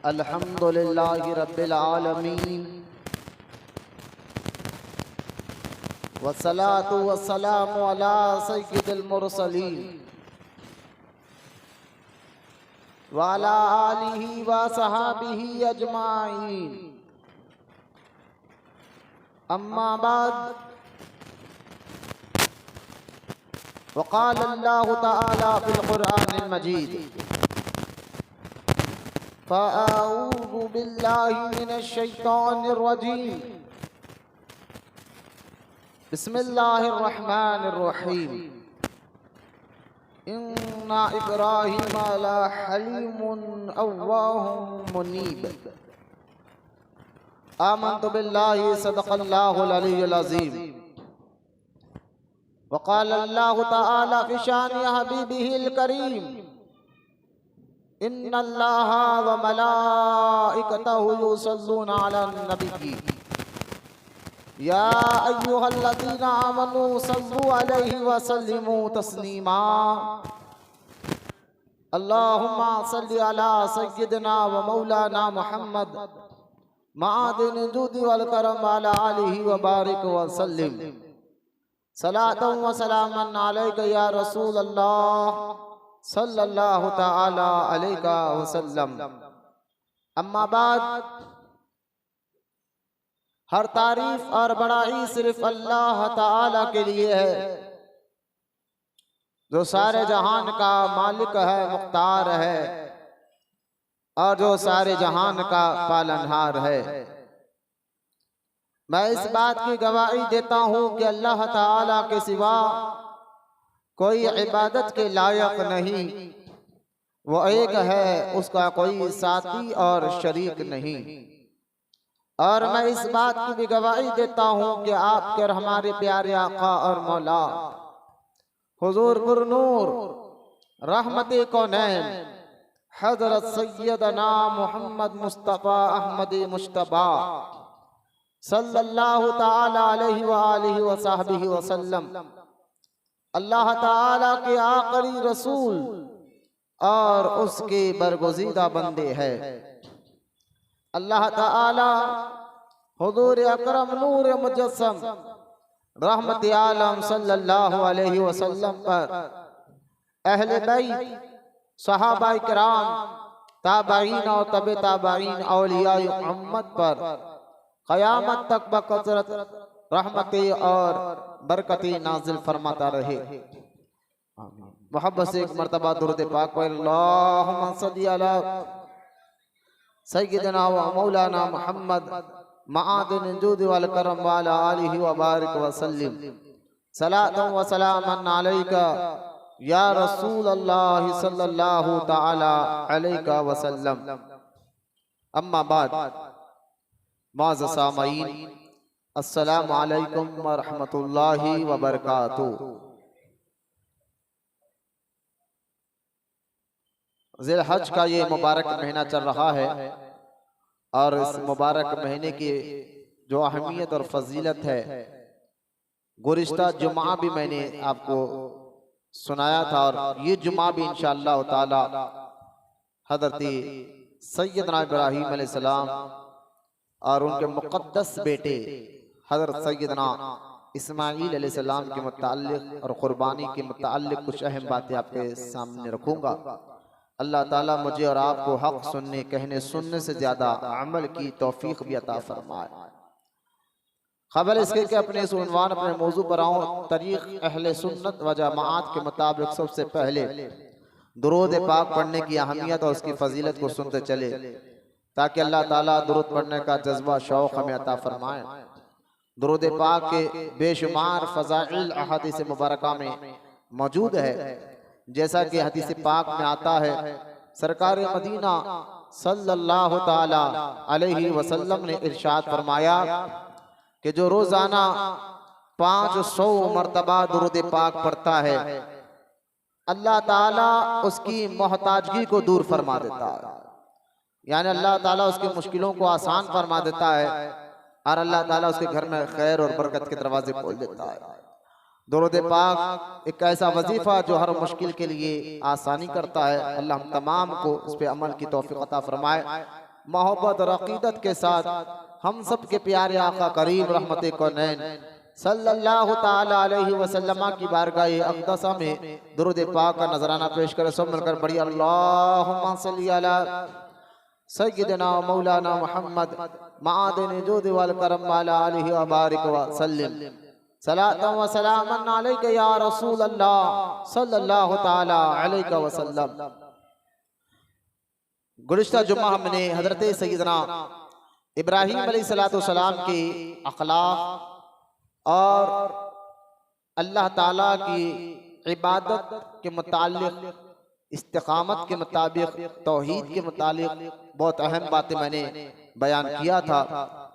अल्हम्दुलिल्लाहि रब्बिल आलमीन वस्सलातु वस्सलामु अला सय्यिदिल मुरसलीन व अला आलिहि व सहाबिहि अजमाइन। अम्मा बाद वक़ाल अल्लाहु तआला फिल क़ुरआनिल मजीद फ़अऊज़ु बिल्लाहि मिनश शैतानिर रजीम बिस्मिल्लाहिर रहमानिर रहीम। इन्ना इब्राहीम लहलीमुन अव्वाहुम मुनीब। आमन्तु बिल्लाहि सदक़ल्लाहुल अलियुल अज़ीम। वक़ाल अल्लाहु तआला फ़ी शानि हबीबिहिल करीम इन्नल्लाहा व मलाइकतहु युसल्लूना अलन नबी या अय्युहल्लज़ीना आमनू सल्लू अलैहि व सल्लिमू तस्लीमा। अल्लाहुम्मा सल्लि अला सय्यिदिना व मौलाना मुहम्मद मादिन जुदी वल करम व अला आलिहि व बारिक व सल्लिम। सलातन व सलामन अलैका या रसूल अल्लाह सल्लल्लाहु तआला अलैका वसल्लम। अम्मा बाद, हर तारीफ और बड़ाई सिर्फ अल्लाह ताला के लिए है जो सारे जहान का मालिक है, मुख्तार है और जो सारे जहान का पालनहार है। मैं इस बात की गवाही देता हूँ कि अल्लाह ताला के सिवा कोई इबादत के लायक नहीं, वो एक है, उसका कोई साथी और शरीक नहीं। और मैं इस बात की भी गवाही देता हूँ कि आपके और हमारे प्यारे आका और मौला हुजूर पुरनूर रहमते कौनैन हज़रत सैयदना मोहम्मद मुस्तफ़ा अहमद मुश्तबा सल्लल्लाहु ताला अलैहि व आलिहि व सहबिहि वसल्लम अल्लाह ताला के आखिरी रसूल और उसके बरगुज़ीदा बंदे हैं। अल्लाह ताला हुजूर अकरम नूर मुजस्सम रहमत आलम सल्लल्लाहु अलैहि वसल्लम पर, अहले बैत, सहाबाए किराम, ताबईन और तबे ताबईन, औलियाए उम्मत पर क़यामत तक बकसरत रहमतें और बरकतें नाज़िल फरमाता रहे। मोहब्बत से एक मरतबा दुरूद पाक पढ़, अल्लाहुम्मा सल्लि अला सय्यिदना व मौलाना मुहम्मद मादिन जुद वल करम व अला आलिहि व बारिक व सल्लिम। सलातन व सलामन अलैका या रसूल अल्लाह सल्लल्लाहु तआला अलैका व सल्लम। अम्मा बाद, मुअज़्ज़ज़ सामईन, अस्सलामु अलैकुम व रहमतुल्लाहि व बरकातुहू। ज़िलहज का ये मुबारक महीना चल रहा है और इस मुबारक महीने की जो अहमियत और फजीलत है, गुज़िश्ता जुमा भी मैंने आपको सुनाया था और ये जुमा भी इंशाअल्लाह ताला हज़रत सैयदना इब्राहीम अलैहिस्सलाम और उनके मुक़द्दस बेटे हज़रत सैयदना इस्माईल अलैहिस्सलाम के मुताल्लिक़ और क़ुरबानी के मुताल्लिक़ कुछ अहम बातें आपके सामने रखूँगा। अल्लाह ताला मुझे और आपको हक़ सुनने, कहने, सुनने से ज़्यादा अमल की तौफ़ीक़ भी अता फरमाए। ख़बर इसके कि अपने इस उन्वान, अपने मौजू पर आऊँ, तरीक़ अहले सुन्नत व जमाअत के मुताबिक सबसे पहले दुरूद पाक पढ़ने की अहमियत और उसकी फजीलत को सुनते चले, ताकि अल्लाह ताला दुरूद पढ़ने का जज्बा शौक़ हमें अता फरमाए। दुरूद पाक के बेशुमार फ़ज़ाइल अहादीस मुबारका में मौजूद है, जैसा कि हदीस पाक में आता है, सरकार मदीना सल्लल्लाहु ताला अलैहि वसल्लम ने इरशाद फरमाया कि जो रोजाना 500 मरतबा दुरूद पाक पढ़ता है, अल्लाह ताला उसकी मोहताजगी को दूर फरमा देता है। यानी अल्लाह ताला उसकी मुश्किलों को आसान फरमा देता है और अल्लाह ताला उसके घर में खैर और बरकत के दरवाजे खोल देता है। दुरूद पाक एक ऐसा वजीफा जो हर मुश्किल के लिए आसानी करता है। अल्लाह हम तमाम को इस पे अमल की तौफीक अता फरमाए। मोहब्बत और अकीदत के साथ हम सब के प्यारे आका करीम रहमत कौनैन सल्लल्लाहु ताला अलैहि वसल्लम की बारगाह अक़दसा में दुरूद पाक का नजराना पेश कर सब मिलकर बड़ी अल्लाहुम्मा सल्ली अला सय्यिदना मौलाना मुहम्मद मादिन जुद वल करम वाला आलिहि व बारिक व सल्लिम सलातन व सलामन अलैका या रसूल अल्लाह सल्लल्लाहु ताला अलैहि वसल्लम। गुज़िश्ता जुम्मा हमने हजरत सय्यदना इब्राहीम अलैहिस्सलाम की अखलाक और अल्लाह ताला की इबादत के मुताल्लिक़, इस्तिक़ामत के मुताबिक, तौहीद के मुतालिक बहुत अहम बातें मैंने बयान किया था,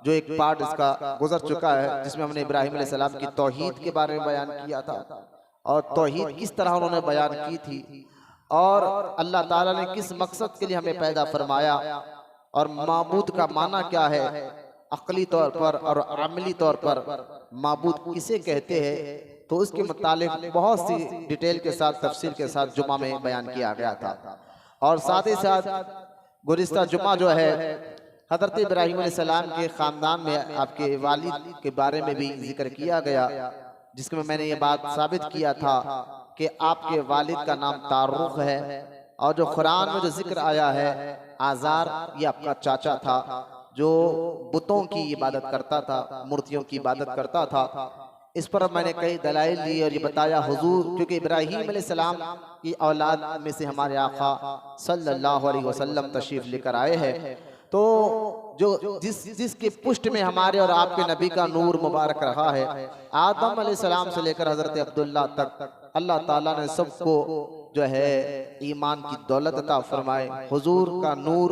जो एक पार्ट इसका गुजर चुका है, जिसमें हमने इब्राहीम अलैहिस्सलाम की तौहीद के बारे में बयान किया था और तौहीद किस तरह उन्होंने बयान की थी और अल्लाह ताला ने किस मकसद के लिए हमें पैदा फरमाया और माबूद का माना क्या है अक़ली तौर पर और अमली तौर पर माबूद किसे कहते हैं, तो उसके मुतालिक बहुत सी डिटेल के साथ तफसील के साथ जुम्मा में बयान किया गया था। और साथ ही साथ गुज़िश्ता जुम्मा जो है हज़रत इब्राहीम अलैहिस्सलाम के ख़ानदान में आपके वालिद के बारे में भी जिक्र किया गया, जिसमें मैंने ये बात साबित किया था कि आपके वालिद का नाम तारुख है और जो कुरान में जो जिक्र आया है आज़ार, ये आपका चाचा था जो बुतों की इबादत करता था, मूर्तियों की इबादत करता था। इस पर मैंने कई दलाइल दी और ये बताया हुजूर, क्योंकि इब्राहीम अलैहिस्सलाम की औलाद में से हमारे आका सल्लल्लाहु अलैहि वसल्लम तशरीफ लेकर आए हैं, तो जो जिसके पुष्ट में हमारे और आपके नबी का नूर मुबारक रहा है, आदम अलैहिस्सलाम से लेकर हजरत अब्दुल्ला तक अल्लाह ताला ने सबको जो है ईमान की दौलत अता फरमाए। हुजूर का नूर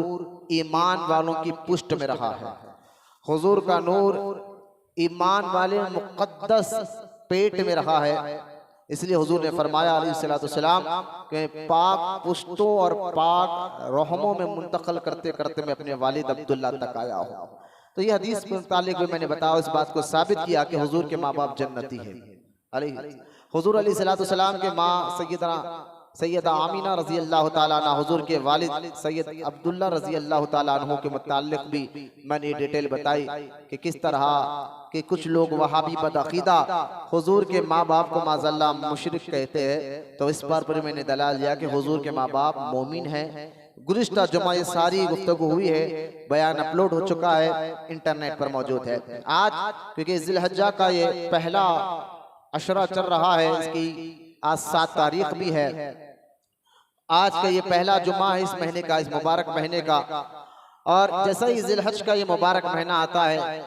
ईमान वालों की पुष्ट में रहा है, हुजूर का नूर ईमान वाले मुक़द्दस पेट में रहा है। इसलिए हुजूर ने फरमाया अलैहिस्सलाम कि पाक पुश्तों और पाक रहमों में मुंतकिल करते करते मैं अपने वालिद अब्दुल्ला तक आया हूँ। तो ये हदीस के मुतालिक भी मैंने बताया, इस बात को साबित किया कि हुजूर के माँ बाप जन्नती है। हुजूर अलैहिस्सलाम के माँ सैयदा आमीना रज़ी अल्लाह ताला अन्हा, हुजूर के वालिद सैयद अब्दुल्ला रज़ी अल्लाह ताला अन्हु के मुताल्लिक़ भी मैंने डिटेल बताई कि किस तरह कि कुछ लोग वहाबी बदअक़ीदा हुजूर के माँ बाप को माज़अल्लाह मुशरिक कहते हैं, तो इस बार पर मैंने दलाल दिया कि हुजूर के माँ बाप मोमिन हैं। गुज़िश्ता जुमा ये सारी गुफ्तगू हुई है, बयान अपलोड हो चुका है, इंटरनेट पर मौजूद है। आज क्योंकि ज़िलहज्जा का ये पहला अशरा चल रहा है, इसकी आज 7 तारीख भी है, आज का ये पहला जुम्मा है इस महीने का, इस मुबारक महीने का। और जैसा ही ज़िलहज का ये मुबारक महीना आता है,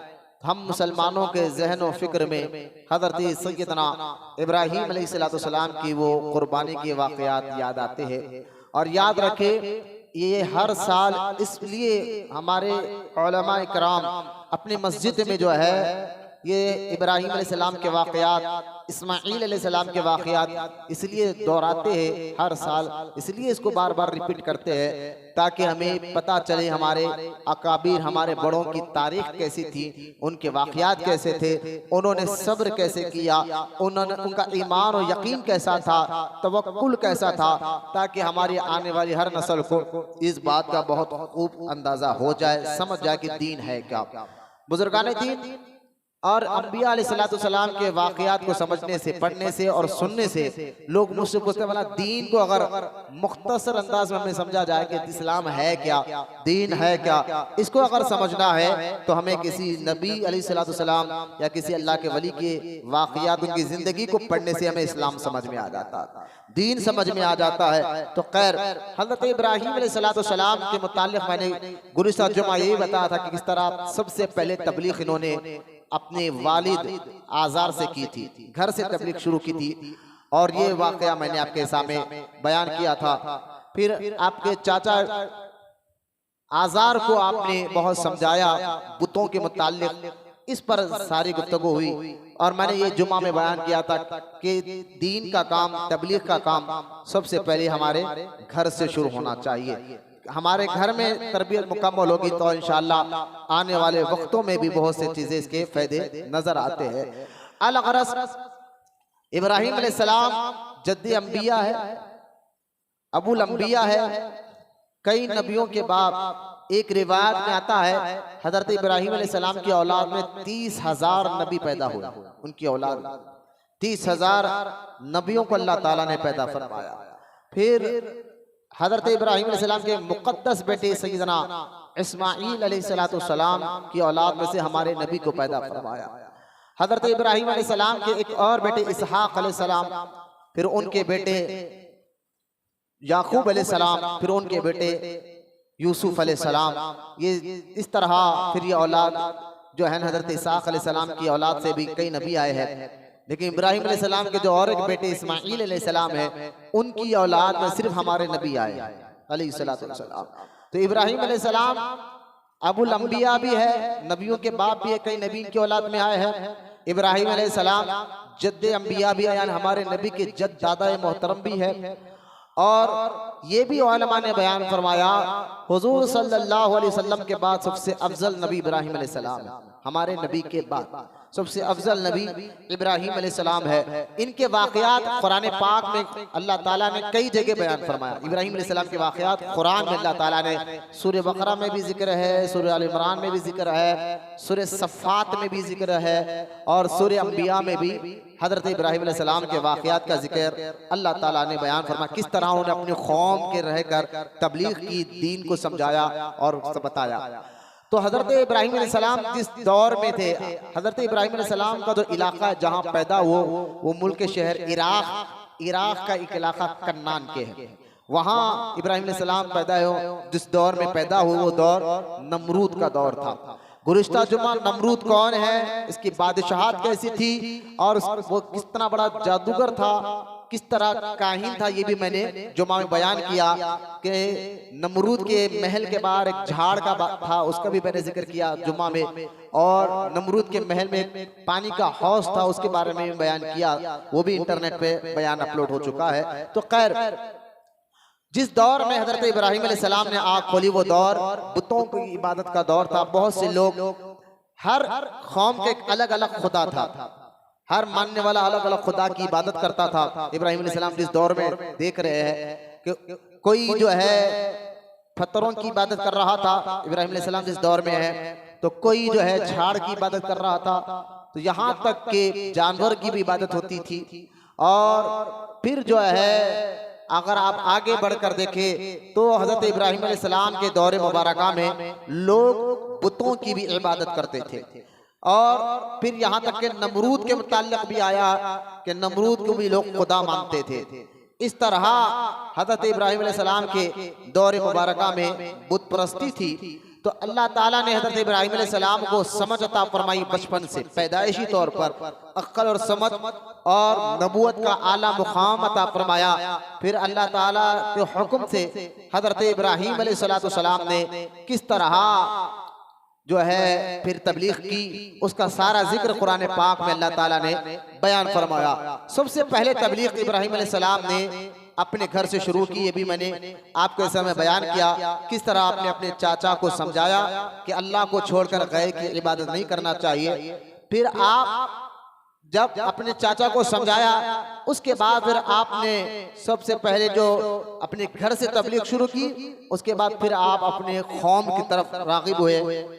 हम मुसलमानों के जहन व फिक्र में हज़रत सैयदना इब्राहीम अलैहिस्सलाम की वो कुर्बानी के वाक़यात याद आते हैं। और याद रखे ये हर साल इसलिए हमारे उलमा इकराम अपनी मस्जिद में जो है ये इब्राहीम अलैहिस्सलाम के वाक़यात, इस्माईल अलैहिस्सलाम के वाक़यात इसलिए दोहराते हैं हर साल, इसलिए इसको बार बार रिपीट करते हैं ताकि हमें पता चले हमारे अकाबीर, हमारे बड़ों की तारीख कैसी थी, उनके वाक़यात कैसे थे, उन्होंने सब्र कैसे किया, उन्होंने उनका ईमान और यकीन कैसा था, तवक्कुल कैसा था, ताकि हमारी आने वाली हर नस्ल को इस बात का बहुत खूब अंदाज़ा हो जाए, समझ जाए कि दीन है क्या। बुजुर्गान दीन और अंबिया अलैहिस्सलाम के वाक़यात को समझने से, पढ़ने से और सुनने से लोग मुझसे पूछते वाला दीन को अगर मुख्तसर अंदाज में हमें समझा जाए कि इस्लाम है क्या, दीन है क्या, इसको अगर समझना है तो हमें किसी नबी अलैहिस्सलाम या किसी अल्लाह के वली के वाक़यात, उनकी ज़िंदगी को पढ़ने से हमें इस्लाम समझ में आ जाता है, दीन समझ में आ जाता है। तो खैर हज़रत इब्राहीम अलैहिस्सलाम के मुताल्लिक़ मैंने गुज़िश्ता जुमा यही बताया था कि किस तरह सबसे पहले तबलीग इन्होंने अपने वालिद आज़ार से की थी, घर से तबलीग शुरू की थी। और ये वाक़या मैंने आपके सामने बयान किया था। फिर आपके चाचा आज़ार को आपने बहुत समझाया बुतों के मुताल्लिक़, इस पर सारी गुफ्तगू हुई। और मैंने ये जुमा में बयान किया था कि दीन का काम, तबलीग का काम सबसे पहले हमारे घर से शुरू होना चाहिए। हमारे घर में तरबियत मुकम्मल होगी तो इंशाअल्लाह आने वाले वक्तों में भी बहुत सी चीजें इसके फायदे नजर आते हैं। अल-गरज़ इब्राहीम अलैहिस्सलाम जद्दी अंबिया है, अबुल अंबिया है, कई नबियों के बाप, एक रिवायत में आता है हजरत इब्राहिम अलैहिस्सलाम की औलाद में 30,000 नबी पैदा हुए। उनकी औलाद 30,000 नबियों को अल्लाह ताला ने पैदा फरमाया। फिर हजरत इब्राहिम अलैहिस्सलाम के मुक़द्दस बेटे सैयदना इस्माईल अलैहिस्सलाम की औलाद में से हमारे नबी को पैदा फरमाया। हजरत इब्राहिम अलैहिस्सलाम के एक और बेटे इसहाक अलैहिस्सलाम, फिर उनके बेटे याकूब अलैहिस्सलाम, फिर उनके बेटे यूसुफ अलैहिस्सलाम। ये इस तरह फिर ये औलाद जो है हजरत इसहाक अलैहिस्सलाम की औलाद से भी कई नबी आए हैं। लेकिन इब्राहिम अलैहिस्सलाम के जो और एक बेटे इस्माईल अलैहिस्सलाम है, उनकी औलाद में सिर्फ हमारे नबी आए अलैहिस्सलातु वस्सलाम। तो इब्राहिम अलैहिस्सलाम अबुल अंबिया भी है, नबियों के बाप भी है, कई नबी की औलाद में आए हैं। इब्राहिम अलैहिस्सलाम जद्दे अंबिया भी है, यानी हमारे नबी के जद दादा मोहतरम भी है। और ये भी उलमा ने बयान फरमाया हुजूर सल्लल्लाहु अलैहि वसल्लम के बाद सबसे अफजल नबी इब्राहिम अलैहिस्सलाम है। हमारे नबी के बाद सबसे अफजल नबी इब्राहिम अलैहिस्सलाम है। इनके वाक़यात कुरान पाक में अल्लाह ताला ने कई जगह बयान फरमाया। इब्राहिम अलैहिस्सलाम के वाक़यात कुरान में अल्लाह ताला ने सूरह बकरा में भी जिक्र है, सूरह आल इमरान में भी जिक्र है, सूरह सफ़ात में भी जिक्र है, और सूरह अंबिया में भी हजरत इब्राहिम अलैहिस्सलाम के वाक़यात का जिक्र अल्लाह ताला ने बयान फरमाया। किस तरह उन्होंने अपनी कौम के रहकर तबलीग की, दीन को समझाया और बताया। तो हजरत इब्राहिम अलैहिस्सलाम जिस दौर में थे, हजरत इब्राहिम अलैहिस्सलाम का जो इलाका जहाँ पैदा हुआ वो मुल्क शहर इराक का एक इलाका कन्नान के है। वहाँ इब्राहिम अलैहिस्सलाम पैदा हो। जिस दौर में पैदा हुआ वो दौर नमरूद का दौर था। गुज़िश्ता जुमा नमरूद कौन है, इसकी बादशाहत कैसी थी, और वो कितना बड़ा जादूगर था, किस तरह काहिन था, ये भी मैंने जुमा में बयान किया कि नमरूद के महल के बाहर एक झाड़ का था, उसका भी मैंने जिक्र किया जुमा में। और नमरूद के महल में पानी का हौज था, उसके बारे में बयान किया, वो भी इंटरनेट पे बयान अपलोड हो चुका है। तो खैर, जिस दौर में हजरत इब्राहिम अलैहिस्सलाम ने आँख खोली वो दौर बुतों की इबादत का दौर था। बहुत से लोग, हर कौम के एक अलग अलग खुदा था, हर मानने वाला अलग अलग खुदा की इबादत करता था। इब्राहिम अलैहिस्सलाम जिस दौर में देख रहे हैं कि कोई जो है पत्थरों की इबादत कर रहा था, इब्राहिम अलैहिस्सलाम जिस दौर में है तो कोई जो है झाड़ की इबादत कर रहा था, तो यहाँ तक कि जानवर की भी इबादत होती थी। और फिर जो है अगर आप आगे बढ़कर देखें तो हजरत इब्राहिम अलैहिस्सलाम के दौर मुबारका में लोग बुतों की भी इबादत करते थे। और फिर यहाँ तक कि नमरूद के मुताल्लिक भी आया कि नमरूद को भी लोग खुदा मानते थे। इस तरह हजरत इब्राहिम अलैहिस्सलाम के दौर मुबारका में बुत परस्ती थी। तो अल्लाह ताला ने हजरत इब्राहिम अलैहिस्सलाम को समझ अता फरमाई, बचपन से पैदाइशी तौर पर अक्ल और समझ और नबूवत का आला मुकाम अता फरमाया। फिर अल्लाह ताला के हुक्म से हजरत इब्राहिम अलैहिस्सलाम ने किस तरह जो है फिर तबलीग की, उसका सारा जिक्र कुरान पाक में अल्लाह ताला ने बयान फरमाया। सबसे पहले तबलीग इब्राहिम अलैहिस्सलाम ने अपने घर से शुरू की। ये भी मैंने आपके समय बयान किया किस तरह आपने अपने चाचा को समझाया कि अल्लाह को छोड़कर गैर की इबादत नहीं करना चाहिए। फिर आप जब अपने चाचा को समझाया, उसके बाद फिर आपने सबसे पहले जो अपने घर से तबलीग शुरू की, उसके बाद फिर आप अपने कौम की तरफ राग़िब हुए,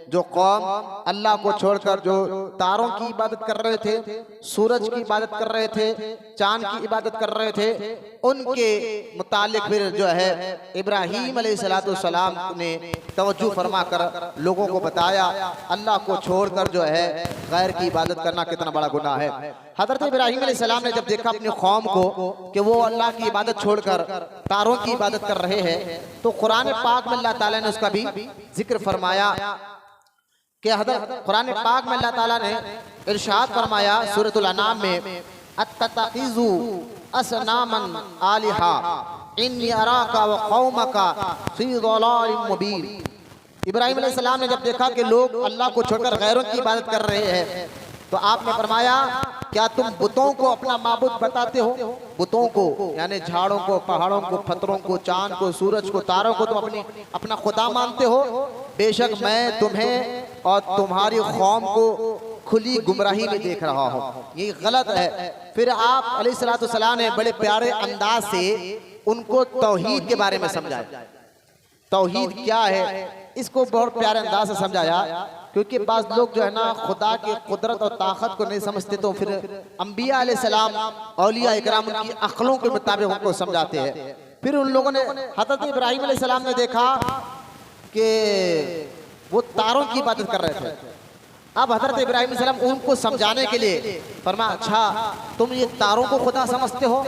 जो कौम अल्लाह को छोड़कर जो तारों की इबादत कर रहे थे, सूरज की इबादत कर रहे थे, चांद की इबादत कर रहे थे, उनके मुतालिक फिर जो है इब्राहीम अलैहिस्सलाम ने तवज्जो फरमा कर लोगों को बताया अल्लाह को छोड़कर जो है गैर की इबादत करना कितना बड़ा गुनाह है। हजरत इब्राहीम अलैहिस्सलाम ने जब देखा अपनी कौम को कि वो अल्लाह की इबादत छोड़कर तारों की इबादत कर रहे हैं, तो कुरान पाक में अल्लाह ताला ने उसका भी जिक्र फरमाया कि हजरत कुरान पाक में अल्लाह ताला ने इरशाद फरमाया सूरतुल अनाम में, अत्तखिज़ू असनामन आलिहा इन्नी अराका व कौमका फी ज़लालिम मुबीन। इब्राहीम अलैहिस्सलाम ने जब देखा कि लोग अल्लाह को छोड़कर गैरों की इबादत कर रहे हैं, तो आपने फरमाया क्या तुम बुतों को अपना माबूद बताते हो? बुतों को यानी झाड़ों को, पहाड़ों को, पत्थरों को, चांद को, सूरज को, तारों को तुम अपना खुदा मानते हो? बेशक मैं तुम्हें और तुम्हारी कौम को खुली गुमराही में देख रहा हूँ, ये गलत है। फिर आप अलैहिस्सलाम ने बड़े प्यारे अंदाज से उनको तौहीद के बारे में समझाया तौहीद क्या है, इसको बहुत प्यारे अंदाज से समझाया। क्योंकि बाज़ लोग जो है ना खुदा की कुदरत और ताकत को नहीं समझते, तो फिर अंबिया अलैहिस्सलाम, औलिया इकराम उनकी अक्लों के मुताबिक उनको समझाते हैं। फिर उन लोगों ने, हज़रत इब्राहीम अलैहिस्सलाम ने देखा कि वो तारों की इबादत कर रहे थे। अब हज़रत इब्राहीम अलैहिस्सलाम उनको समझाने के लिए फरमाया, अच्छा तुम ये तारों को खुदा समझते हो?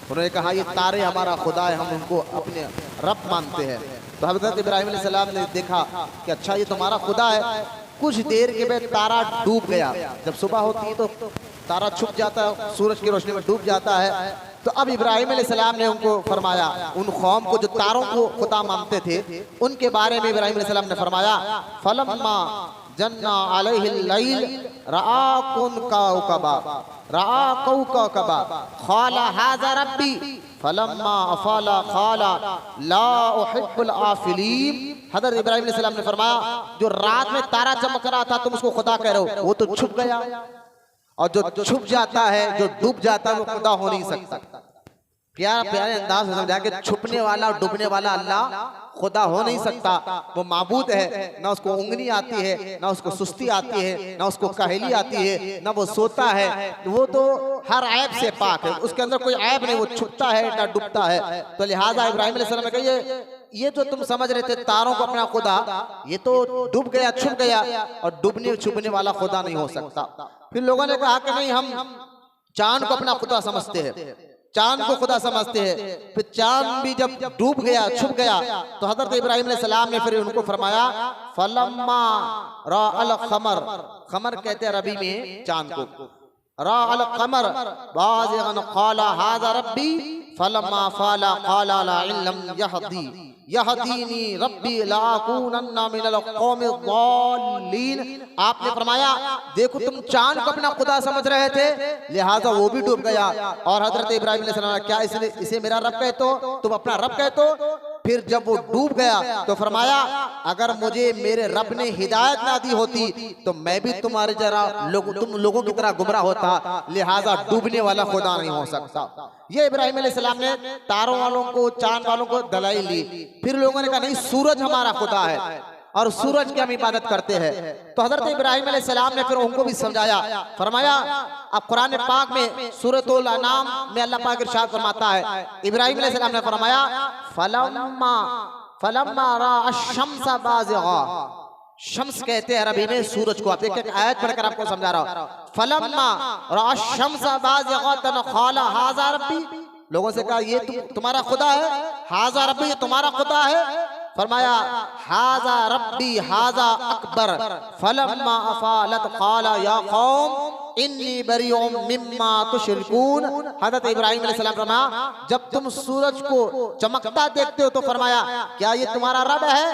उन्होंने कहा ये तारे हमारा खुदा है, हम उनको अपने रब मानते हैं। तो हज़रत इब्राहीम अलैहिस्सलाम ने देखा कि अच्छा ये तुम्हारा खुदा है। कुछ देर के बाद तारा डूब गया। जब सुबह होती है तो तारा छुप जाता है, सूरज की रोशनी में डूब जाता है। तो अब इब्राहीम अलैहिस्सलाम ने उनको फरमाया, उन कौम को जो तारों को खुदा मानते थे उनके बारे में इब्राहीम अलैहिस्सलाम ने फरमाया, फलम्मा जन्ना अलैहिल लैल रआ कौकबा क़ाला हाज़ा रब्बी फलम्मा अफ़ला क़ाला ला उहिब्बुल आफ़िलीन। हज़रत इब्राहीम अलैहिस्सलाम ने फरमाया, जो रात में तारा चमक रहा था तुम उसको खुदा कह रहे हो, वो तो छुप गया। और जो छुप जाता है, जो डूब जाता है, वो खुदा हो नहीं सकता। प्यारे प्यारे अंदाज से समझा कि छुपने वाला और डूबने वाला अल्लाह खुदा हो नहीं सकता। वो माबूद है, ना उसको उंगली आती है, ना उसको सुस्ती आती है, ना उसको काहली आती है, ना वो सोता है। वो तो हर ऐब से पाक है, उसके अंदर कोई ऐब नहीं। वो छुपता है ना डूबता है। तो लिहाजा इब्राहीम अलैहिस्सलाम ने कहा, ये जो तुम समझ रहे थे तारों को अपना खुदा, ये तो डूब गया, छुप गया, और डूबने छुपने वाला खुदा नहीं हो सकता। फिर लोगों ने कहा कि नहीं, हम चांद को अपना खुदा समझते हैं, चांद को खुदा समझते हैं। फिर चांद भी जब डूब गया, छुप गया, तो हज़रत इब्राहीम अलैहिस्सलाम ने फिर उनको फरमाया, फलम्मा राअल क़मर, क़मर कहते हैं अरबी में चांद को, राअल क़मर बाज़िग़न क़ाला हाज़ा रब्बी फलम्मा फ़ला क़ाला ला इल्म यहदीनी रब्बी लाकुनन्ना मिनल क़ौमिज़ ज़ालिन। आपने फरमाया, देखो तुम चांद को अपना खुदा समझ रहे थे, लिहाजा वो भी डूब गया। और हज़रत इब्राहीम अलैहिस्सलाम, क्या इसे मेरा रब कहते हो, तुम अपना रब कहते हो? फिर जब वो डूब गया तो फरमाया, अगर मुझे मेरे रब ने हिदायत ना दी होती तो मैं भी तुम्हारे तुम लोगों की तरह गुमराह होता। लिहाजा डूबने वाला खुदा नहीं हो सकता। ये इब्राहीम अलैहिस्सलाम ने तारों वालों को, चांद वालों को दलाइल ली। फिर लोगों ने कहा नहीं, सूरज हमारा खुदा है और सूरज की हम इबादत करते हैं। तो हज़रत इब्राहीम अलैहिस्सलाम ने फिर उनको भी समझाया, फरमाया, अब कुरान पाक में सूरतुल अनाम में अल्लाह पाक इरशाद फरमाता है, इब्राहीम अलैहिस्सलाम ने फरमाया, फलम्मा रअ अश-शम्स बाज़िग़ा, शम्स कहते हैं अरबी में सूरज को। आप एक एक आयत पढ़कर आपको समझा रहा हूं। फलम्मा रअ अश-शम्स बाज़िग़तन क़ाला हाज़ा रब्बी, लोगों से कहा ये तुम्हारा खुदा है, हाज़ा रब्बी तुम्हारा खुदा है। फरमाया, हाज़ा रब्बी हाज़ा अकबर फलम्मा अफ़लत क़ाला या क़ौम इन्नी बरीउम मिम्मा तुशरिकून। हज़रत इब्राहीम अलैहिस्सलाम फरमाया, जब तुम सूरज को चमकता देखते हो तो फरमाया, क्या ये तुम्हारा रब है?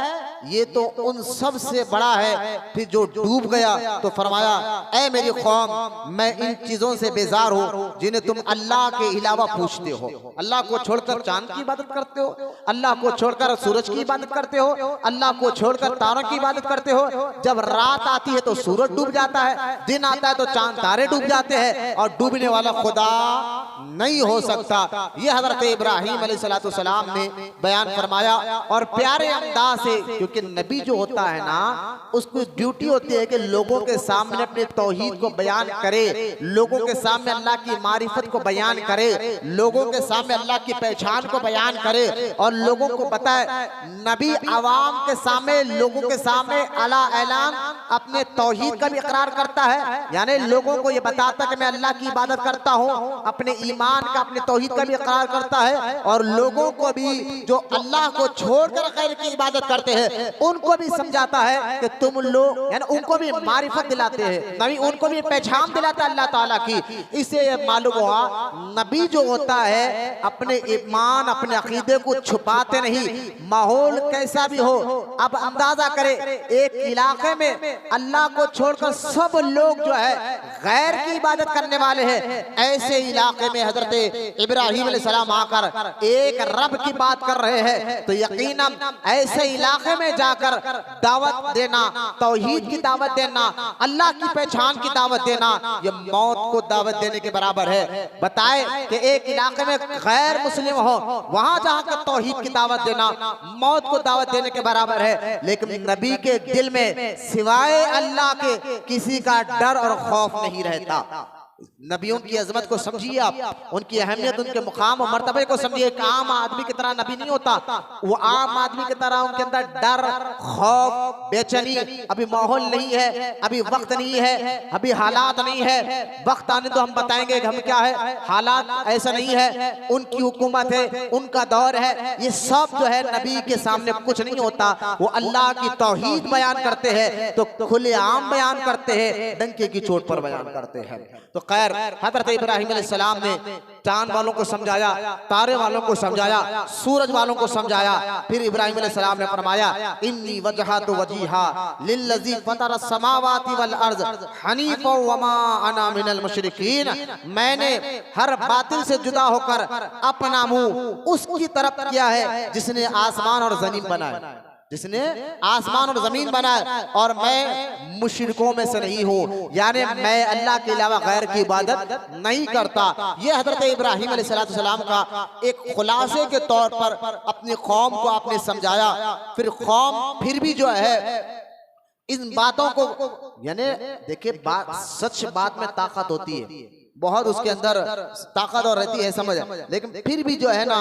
ये तो उन सब से बड़ा है। फिर जो डूब गया तो फरमाया, ऐ मेरी कौम, मैं इन चीजों से बेजार हूँ जिन्हें तुम अल्लाह के अलावा पूछते हो। अल्लाह को छोड़कर चांद की इबादत करते हो, अल्लाह को छोड़कर सूरज की इबादत करते हो, अल्लाह को छोड़कर तारों की इबादत करते हो। जब रात आती है तो सूरज डूब जाता है, दिन आता है तो चांद तारे डूब जाते हैं, और डूबने वाला खुदा नहीं हो सकता। ये हजरत इब्राहीम अलैहिस्सलाम ने बयान फरमाया। और प्यारे अंदाज से, क्योंकि नबी जो होता है ना, उसकी ड्यूटी होती है कि लोगों के सामने अपने तौहीद को बयान करे, लोगों के सामने अल्लाह की मारिफत को बयान करे, लोगों के सामने अल्लाह की पहचान को बयान करे, और लोगों को बताए। नबी आवाम के सामने, लोगों के सामने अला ऐलान अपने तौहीद का भी इकरार करता है, यानी लोगों को ये बताता कि मैं अल्लाह की इबादत करता हूँ, अपने ईमान का, अपने तौहीद का भी इकरार करता है। और लोगों को भी जो अल्लाह को छोड़कर गैर की इबादत करते हैं उनको भी समझाता है कि तुम लोग, यानी उनको भी मारिफत दिलाते हैं, नबी उनको भी पहचान दिलाता है अल्लाह ताला की। इससे मालूम हुआ नबी जो होता है अपने ईमान, अपने अकीदे को छुपाते नहीं, माहौल कैसा भी हो। अब अंदाजा करें, एक इलाके में अल्लाह को छोड़कर सब लोग जो है गैर की इबादत करने वाले हैं, ऐसे इलाके में हजरत इब्राहीम अलैहिस्सलाम आकर एक रब की बात कर रहे हैं, तो यकीनन ऐसे इलाके में में जाकर दावत देना, तौहीद की दावत देना, अल्लाह की पहचान की दावत देना, ये मौत को दावत देने के बराबर है। बताए कि एक इलाके में गैर मुस्लिम हो, वहां जाकर तौहीद की दावत देना मौत को दावत देने के बराबर है। लेकिन नबी के दिल में सिवाय अल्लाह के किसी का डर और खौफ नहीं रहता। नबियों की अजमत को समझिए आप, उनकी अहमियत, उनके मुकाम और मर्तबे को समझिए। एक आम आदमी की तरह नबी नहीं होता, वो आम आदमी की तरह उनके अंदर डर, खौफ, बेचैनी, अभी माहौल नहीं है, अभी वक्त नहीं है, अभी हालात नहीं है। वक्त आने तो हम बताएंगे हम क्या है, हालात ऐसा नहीं है, उनकी हुकूमत है, उनका दौर है, ये सब जो है नबी के सामने कुछ नहीं होता। वो अल्लाह की तौहीद बयान करते हैं तो खुलेआम बयान करते हैं, डंके की चोट पर बयान करते हैं। तो खैर, हज़रत इब्राहिम अलैहिस्सलाम ने चांद वालों को समझाया, तारे वालों को समझाया, सूरज वालों को समझाया। फिर इब्राहिम अलैहिस्सलाम ने फरमाया इन्नी वजहतु वजीहा लिल्लज़ी फतरा समावाति वल अर्ज़ हनीफा वमा अना मिनल मुशरिकीन। मैंने हर बातिल से जुदा होकर अपना मुंह उसकी तरफ किया है जिसने आसमान और जमीन बनाया, जिसने आसमान और जमीन बनाया, और मैं मुशरिकों में से नहीं हूँ, यानी मैं अल्लाह के अलावा गैर की इबादत नहीं करता। ये हजरत इब्राहिम अलैहिस्सलाम का एक खुलासे के तौर पर अपनी कौम को आपने समझाया। फिर कौम फिर भी जो है इन बातों को, यानी देखिए बात, सच बात में ताकत होती है, बहुत उसके अंदर ताकत और रहती है समझ, लेकिन फिर भी जो है ना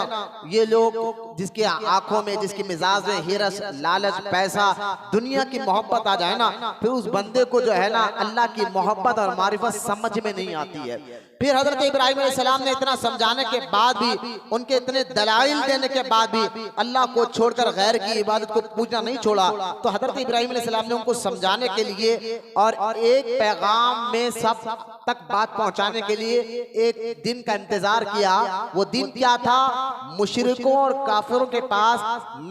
ये लोग जिसके आंखों में, जिसकी मिजाज में हिरस, लालच, पैसा, दुनिया की मोहब्बत आ जाए ना, फिर उस बंदे को जो है ना अल्लाह की मोहब्बत और मारिफत समझ में नहीं आती है। फिर हजरत इब्राहिम अलैहिस्सलाम ने इतना समझाने के बाद भी, उनके इतने दलाइल देने के बाद भी अल्लाह को छोड़कर गैर की इबादत को पूजना नहीं छोड़ा। तो हजरत इब्राहिम अलैहिस्सलाम ने उनको समझाने के लिए और एक पैगाम में सब तक बात पहुंचाने के लिए एक दिन का इंतजार किया। वो दिन क्या था? मुशरिकों और काफिरों के पास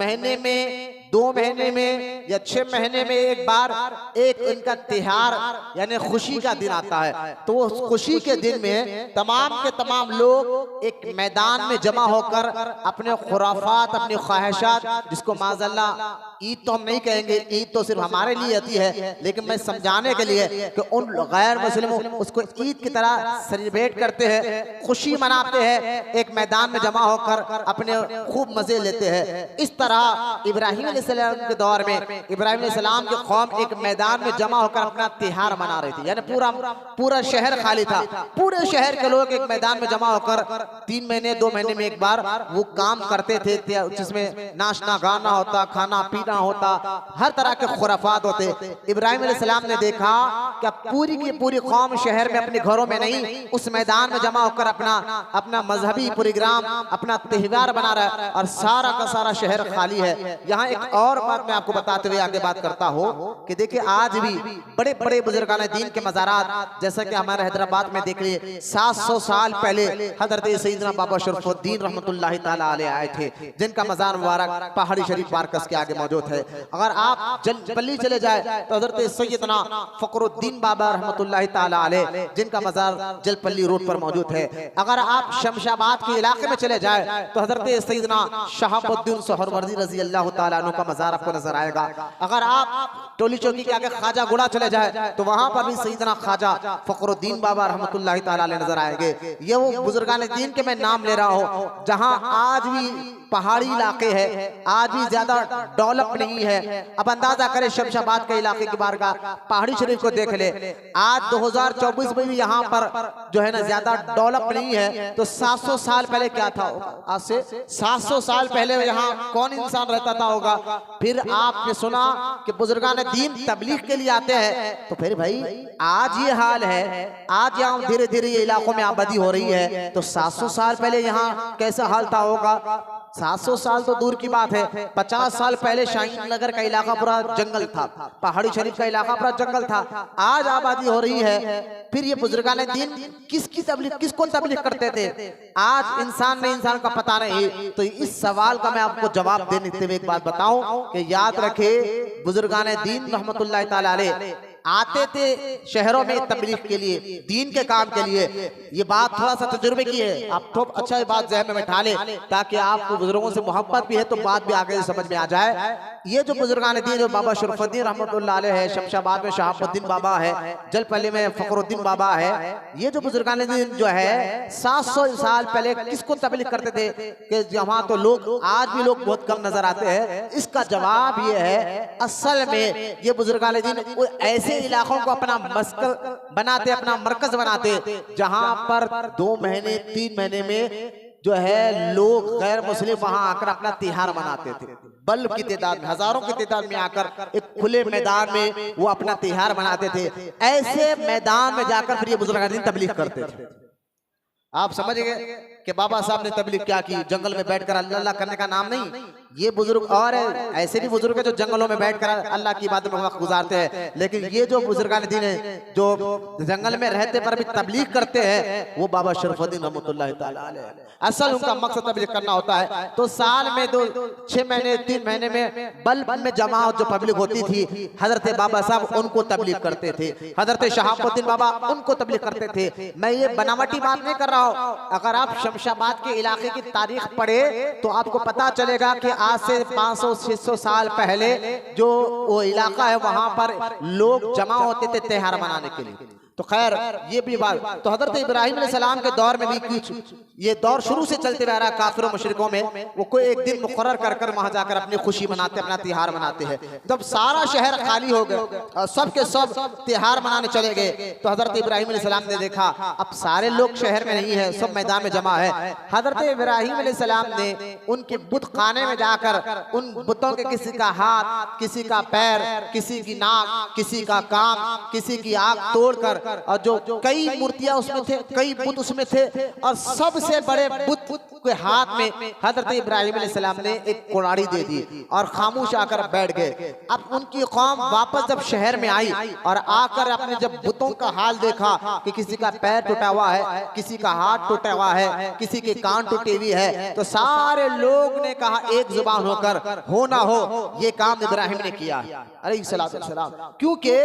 महीने में, 2 महीने में या 6 महीने में एक बार एक इनका त्योहार यानी खुशी का दिन आता है। तो उस खुशी के दिन में तमाम के तमाम लोग एक मैदान में जमा होकर अपने खुराफात, अपनी ख्वाहिशात, जिसको माज़अल्लाह ईद तो हम नहीं कहेंगे, ईद तो सिर्फ हमारे लिए आती है, लेकिन मैं समझाने के लिए कि उन गैर मुस्लिम उसको ईद की तरह सेलिब्रेट करते हैं, खुशी मनाते हैं, एक मैदान में जमा होकर अपने खूब मजे लेते हैं। इस तरह इब्राहिम अलैहिस्सलाम के दौर में इब्राहिम अलैहिस्सलाम की कौम एक मैदान में जमा होकर अपना त्योहार मना रही थी, यानी पूरा शहर खाली था, पूरे शहर के लोग एक मैदान में जमा होकर 3 महीने 2 महीने में एक बार वो काम करते थे, जिसमें नाचना गाना होता, खाना पीना होता, हर तरह के खुराफात होते। इब्राहिम अलैहिस्सलाम ने देखा कि पूरी की पूरी कौम शहर में अपने घरों में नहीं, उस मैदान में जमा होकर अपना मजहबी प्रोग्राम, अपना त्योहार बना रहा है और सारा का सारा शहर खाली है। यहाँ एक और बात मैं आपको बताते हुए आगे बात करता हूँ कि देखिए आज भी बड़े बड़े बुजुर्गान दीन के मज़ारात, जैसा कि हमारे हैदराबाद में देख लिए 700 साल पहले हजरत सैयदना बाबा शरफुद्दीन रहमतुल्लाहि ताला अलैह आए थे, जिनका मज़ार मुबारक पहाड़ी शरीफ मार्कस के आगे मौजूद है। अगर आप जलपल्ली चले जाए तो हजरत सैयदना फखरुद्दीन बाबा रहमतुल्लाहि ताला अलैह, जिनका मज़ार जलपल्ली रोड पर मौजूद है। अगर आप शमशाबाद के इलाके में चले जाए तो हजरत सैयदना शहाबुद्दीन सोहरवर्दी रजी अल्लाह ताला अन्हु का मज़ार आपको नजर आएगा। अगर आप टोली चौकी के आगे ख्वाजा गुड़ा चले जाए तो वहां पर भी सैयदना ख्वाजा फखरुद्दीन बाबा रहमतुल्लाहि ताला अलैह नजर आएंगे। ये वो बुजुर्गान दीन के मैं नाम ले रहा हूँ जहां आज भी पहाड़ी इलाके हैं, आज भी ज्यादा डेवलप नहीं है। अब अंदाजा करें शमशाबाद के इलाके की बारगाह पहाड़ी शरीफ को देख ले, आज 2024 में भी यहाँ पर जो है ना ज्यादा डेवलप नहीं है। तो 700 साल पहले क्या था? आज से 700 साल पहले यहाँ कौन इंसान रहता था होगा? फिर आपने सुना कि बुजुर्गान दीन तबलीग के लिए आते हैं, तो फिर भाई आज ये हाल है, आज यहाँ धीरे धीरे ये इलाकों में आबादी हो रही है, तो 700 साल पहले यहाँ कैसा हाल था होगा? 700 साल तो दूर की बात है, 50 साल पहले शाहीन नगर का इलाका पूरा जंगल था, पहाड़ी शरीफ का इलाका पूरा जंगल था, आज आबादी हो रही है। फिर ये बुजुर्गान दीन किसको तबलीग करते थे? आज इंसान ने इंसान का पता नहीं। तो इस सवाल का मैं आपको जवाब देने हुए एक बात बताऊं कि याद रखे बुजुर्गान दीन रहमतुल्लाहि ताला अलैह आते थे शहरों में तबलीग के लिए, दीन के काम के लिए। ये बात थोड़ा सा तजुर्बे की है, आप तो अच्छा बात ज़हन में बैठा ले ताकि आपको बुजुर्गों से मोहब्बत भी है तो बात भी आगे समझ में आ जाए। ये जो बुजुर्गान दीन, जो बाबा शरफुद्दीन रहमतुल्लाह अलैह है, शमशाबाद में शहाबुद्दीन बाबा है, जलपल्ली में फखरुद्दीन बाबा है, ये जो बुजुर्गान दीन जो है 700 साल पहले किसको तबलीग करते थे कि जहाँ तो लोग आज भी लोग बहुत कम नजर आते हैं? इसका जवाब ये है, असल में ये बुजुर्गान दीन ऐसे इलाकों को अपना मस्कल बनाते, अपना मरकज बनाते, जहाँ पर 2 महीने 3 महीने में जो है लोग गैर मुस्लिम वहां आकर अपना तिहार मनाते थे। बल्ब की तादाद में, हजारों की तादाद में आकर एक खुले मैदान में वो अपना तिहार मनाते थे। ऐसे मैदान में जाकर फिर ये बुजुर्ग तबलीग करते थे। आप समझ गए कि बाबा साहब ने तबलीग क्या की? जंगल में बैठकर अल्लाह करने का नाम नहीं। ये बुजुर्ग और ऐसे भी बुजुर्ग है जो जंगलों में बैठकर अल्लाह की इबादत में वक्त गुजारते हैं, लेकिन ये जो बुजुर्गान दीन है जो जंगल में रहते पर भी तबलीग करते हैं, वो बाबा शरफुद्दीन रहमतुल्लाह तआला अलैह। असल उनका मकसद तबलीग करना होता है। तो साल में 6 महीने 3 महीने में बल्ब में जमात जो पब्लिक होती थी, हजरत बाबा साहब उनको तबलीग करते थे, हजरत शहाबुद्दीन बाबा उनको तबलीग करते थे। मैं ये बनावटी बात नहीं कर रहा हूँ। अगर आप शमशाबाद के इलाके की तारीख पढ़े तो आपको पता चलेगा कि आज से 500-600 साल पहले जो वो इलाका है वहां पर लोग जमा होते थे त्योहार मनाने के लिए। तो खैर ये भी बात, तो हजरत इब्राहिम अलैहिस्सलाम के दौर में भी कुछ ये दौर शुरू से चलते रह रहा। काफिरों मुशरिकों में वो कोई एक दिन मुकर्रर कर वहां जाकर अपनी खुशी मनाते, अपना तिहार मनाते हैं। जब सारा शहर खाली हो गया और सब के सब तिहार मनाने चले गए, तो हजरत इब्राहिम अलैहिस्सलाम ने देखा अब सारे लोग शहर में नहीं है, सब मैदान में जमा है। हजरत इब्राहिम अलैहिस्सलाम ने उनके बुत खाने में जाकर उन बुतों के किसी का हाथ, किसी का पैर, किसी की नाक, किसी का कान, किसी की आंख तोड़कर, और जो कई मूर्तियां उसमें थे, कई बुत उसमें थे, और सबसे बड़े बुत के हाथ में हजरत इब्राहिम अलैहिस्सलाम ने एक कुल्हाड़ी दे दी और खामोश आकर बैठ गए। अब उनकी कौम वापस जब शहर में आई और आकर अपने जब बुतों का हाल देखा कि किसी का पैर टूटा हुआ है, किसी का हाथ टूटा हुआ है, किसी के कान टूटी हुई है, तो सारे लोग ने कहा एक जुबान होकर, हो ना हो ये काम इब्राहिम ने किया अलैहिस्सलाम। क्योंकि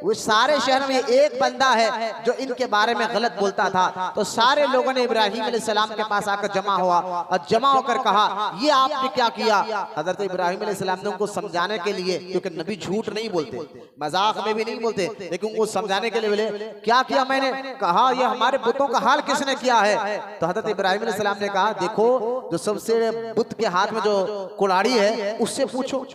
वो सारे शहर में एक बंदा है जो इनके बारे में गलत बोलता था। तो सारे लोगों ने इब्राहिम अलैहिस्सलाम के पास आकर जमा हुआ और जमा होकर कहा ये आपने क्या किया? हजरत इब्राहिम अलैहिस्सलाम ने उनको समझाने के लिए, क्योंकि नबी झूठ नहीं बोलते, मजाक में भी नहीं बोलते, लेकिन उनको समझाने के लिए बोले क्या किया? मैंने कहा ये हमारे बुतों का हाल किसने किया है? तो हजरत इब्राहिम अलैहिस्सलाम ने कहा देखो जो सबसे बुत के हाथ में जो कुल्हाड़ी है उससे पूछो,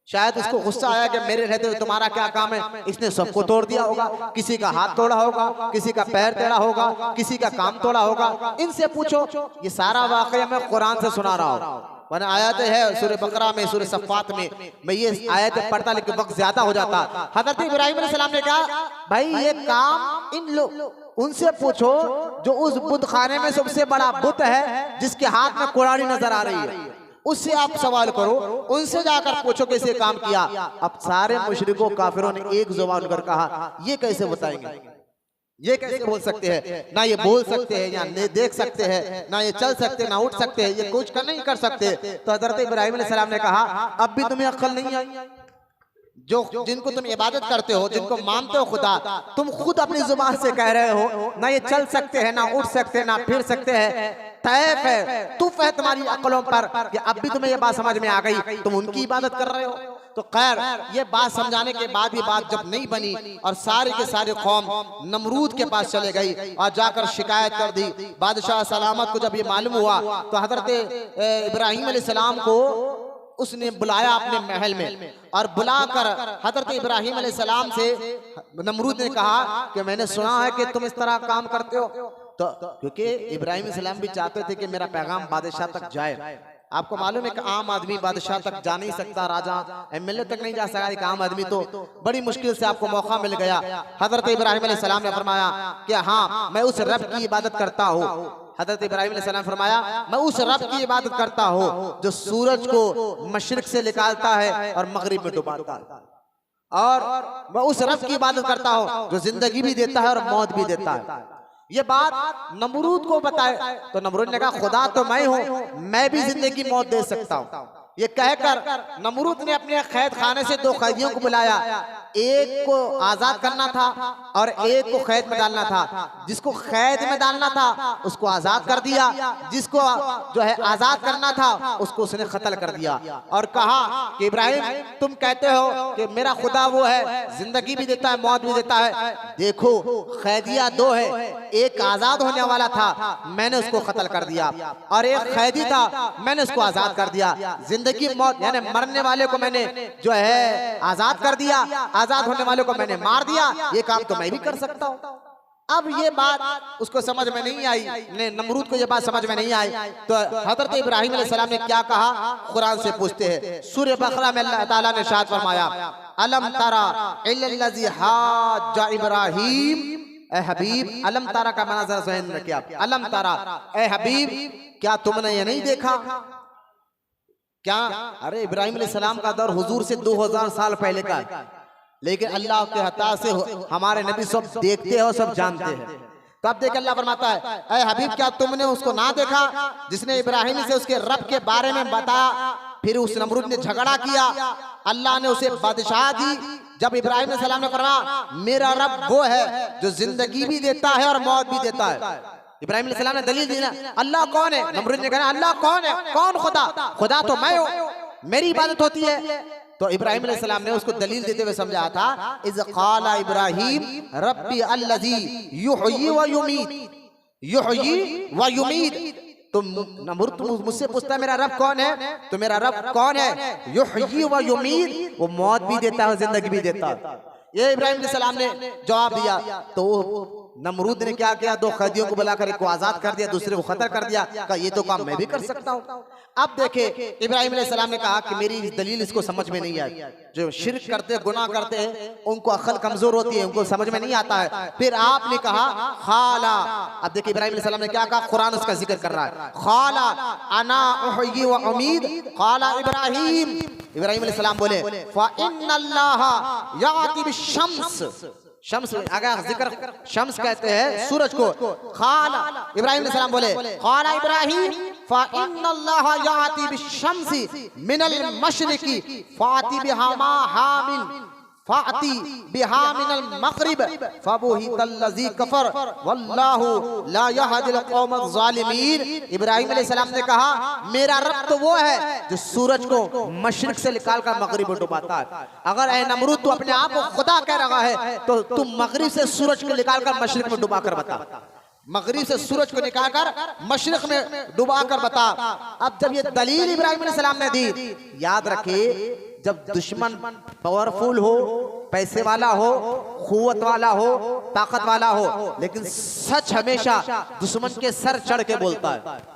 शायद उसको गुस्सा आया कि मेरे रहते हुए तुम्हारा क्या काम है, इसने सबको तोड़ दिया होगा, किसी का हाथ तोड़ा होगा, किसी का पैर टेढ़ा होगा, किसी का कान तोड़ा होगा, इनसे पूछो। ये सारा वाकया मैं कुरान से सुना रहा हूँ, मैंने आयत है सूरह बकरा में, सूरह सफ़ात में, मैं ये आयत पढ़ता लेकिन वक्त ज्यादा हो जाता। हजरत इब्राहिम अलैहिस्सलाम ने कहा भाई ये काम इन लोग उनसे पूछो जो उस बुत खाने में सबसे बड़ा बुत है जिसके हाथ में कुल्हाड़ी नजर आ रही है, उससे आप सवाल करो, उनसे जाकर पूछो कैसे काम किया। अब सारे मुशरिकों काफिरों ने एक जुबान कर कहा ये कैसे बताएंगे, ये कैसे बोल सकते हैं? ना ये बोल सकते हैं, या देख सकते हैं, ना ये चल सकते, ना उठ सकते हैं, ये कुछ कर नहीं कर सकते। तो हजरत इब्राहिम अलैहिस्सलाम ने कहा अब भी तुम्हें अक्ल नहीं आई? जो जिनको तुम इबादत करते हो, जिनको मानते हो खुदा, तुम खुद अपनी जुबान से कह रहे हो ना ये चल सकते हैं, ना उठ सकते हैं, ना फिर सकते हैं, तैफ है, तुफ है तुम्हारी अक्लों पर कि अब भी तुम्हें ये बात समझ में आ गई, तुम उनकी इबादत कर रहे हो। तो खैर ये बात समझाने के बाद ये बात जब नहीं बनी और सारे के सारे कौम नमरूद के पास चले गई और जाकर शिकायत कर दी। बादशाह सलामत को जब ये मालूम हुआ तो हजरत इब्राहिम अलैहिस्सलाम को उसने बुलाया अपने महल में और बुलाकर हजरत इब्राहिम अलैहिस्सलाम से नमरूद ने कहा कि मैंने सुना है कि तुम इस तरह काम करते हो। तो क्योंकि इब्राहिम अलैहिस्सलाम भी चाहते थे कि मेरा पैगाम बादशाह तक जाए। आपको मालूम है कि आम आदमी बादशाह तक जा नहीं सकता, राजा एमएलए तक नहीं जा सकता, एक आम आदमी तो बड़ी मुश्किल से आपको मौका मिल गया। हजरत इब्राहिम अलैहिस्सलाम ने फरमाया कि हाँ मैं उस रब की इबादत करता हूँ। हजरत इब्राहिम अलैहिस्सलाम फरमाया मैं उस रब की इबादत करता हूँ जो सूरज को मशरिक से निकालता है और मगरिब में डुबाता है, और मैं उस रब की इबादत करता हूँ जो जिंदगी भी देता है और मौत भी देता है। ये बात नमरूद को बताए तो नमरूद ने कहा खुदा तो मैं हूँ, मैं भी जिंदगी मौत दे सकता हूँ। ये कहकर नमरूद ने अपने कैद खाने से 2 कैदियों को बुलाया, एक को आजाद करना था और एक को कैद में डालना था। जिसको कैद में डालना था उसको आजाद कर दिया, जिसको जो है आजाद करना था उसको उसने कत्ल कर दिया और कहा कि इब्राहिम तुम कहते हो कि मेरा खुदा वो है, जिंदगी भी देता है मौत भी देता है। देखो कैदिया दो है, एक आजाद होने वाला था मैंने उसको कत्ल कर दिया और एक कैदी था मैंने उसको आजाद कर दिया। जिंदगी मौत यानी मरने वाले को मैंने जो है आजाद कर दिया, आजाद होने वाले को मैंने मार दिया। ये काम तो मैं भी कर सकता हूँ। अब ये बात उसको समझ में नहीं आई, नमरूद को ये बात समझ में नहीं आई। तो हजरत इब्राहिम अलैहिस्सलाम ने क्या कहा, कुरान से पूछते हैं। सूरह बकरा में अल्लाह ताला ने इरशाद फरमाया, अलम तरा इल्लल्लज़ी हाज्जा इब्राहिम, ए हबीब, अलम तारा का माना जरा ज़हन में रखिए आप। अलम तारा, ए हबीब क्या तुमने ये नहीं देखा क्या? अरे इब्राहिम अलैहिस्सलाम का दौर हुजूर से 2000 साल पहले का है, लेकिन अल्लाह के हता से हमारे नबी सब देखते हो, सब जानते हैं। तब देख अल्लाह फरमाता है, ऐ हबीब क्या तुमने उसको ना देखा जिसने इब्राहिम से उसके रब के बारे में बताया? फिर उस नमरूद ने झगड़ा किया, अल्लाह ने उसे बादशाह दी। जब इब्राहिम अलैहिस्सलाम ने फरमाया मेरा रब वो है जो जिंदगी भी देता है और मौत भी देता है। इब्राहिम अलैहिस्सलाम ने दलील दी ना, अल्लाह कौन है? नमरूद ने कहा अल्लाह कौन है? कौन खुदा? खुदा तो मैं हूँ, मेरी इबादत होती है। तो इब्राहिम अलैहिस्सलाम ने उसको दलील देते हुए समझाया था, इज़ क़ाला इब्राहिम रब्बी अल्लज़ी युहयी व युमीत, युहयी व युमीत। तो नमरूद मुझसे पूछता है मेरा रब कौन है? तो मेरा रब कौन है? युहयी व युमीत, वो मौत भी देता है जिंदगी भी देता है। ये इब्राहिम अलैहिस्सलाम ने जवाब दिया। तो नमरूद ने क्या किया, दो कैदियों को बुलाकर एक को आजाद कर दिया, दूसरे को खतर कर दिया। कहा ये तो काम मैं भी कर सकता हूँ। अब देखे इब्राहिम अलैहिस्सलाम ने कहा कि मेरी दलील इसको समझ में नहीं आई। जो शिर्क करते गुनाह करते हैं उनको अक्ल कमजोर होती है, उनको समझ में नहीं आता है। फिर आपने कहा खाला, अब देखिए इब्राहिम अलैहिस्सलाम ने क्या कहा, कुरान उसका जिक्र कर रहा है। खाला अना उहयी व उमीद, खाला इब्राहिम, इब्राहिम अलैहिस्सलाम बोले फ़ा इन्नल्लाह याती बिशम्स, शम्स अगर जिक्र शम्स कहते हैं सूरज को। खाला इब्राहिम अलैहिस्सलाम बोले खाला इब्राहिम फ़ा इन्नल्लाह याती बिशम्सी मिनल मशरिकी फ़ाती बिहा मा हामिन फ़ाती बिहा मिनल मग़रिब फ़बुहितल्लज़ी कफ़र वल्लाहु ला यहदिल क़ौमज़ ज़ालिमीन। इब्राहिम अलैहिस्सलाम ने कहा मेरा रब तो वो है जो सूरज को मशरिक से निकाल कर मगरिब में डुबाता है। अगर ए नमरूद तू अपने आप को खुदा कह रहा है तो तुम मगरिब से सूरज को निकाल कर मशरिक में डुबा कर बता, मगरिब से सूरज को निकालकर मशरिक में डुबा कर बता। अब जब ये दलील इब्राहिम अलैहिस्सलाम ने दी, याद रखिए जब दुश्मन पावरफुल हो, पैसे वाला हो, कुव्वत वाला हो, ताकत वाला हो, लेकिन सच हमेशा दुश्मन के सर चढ़ के बोलता है।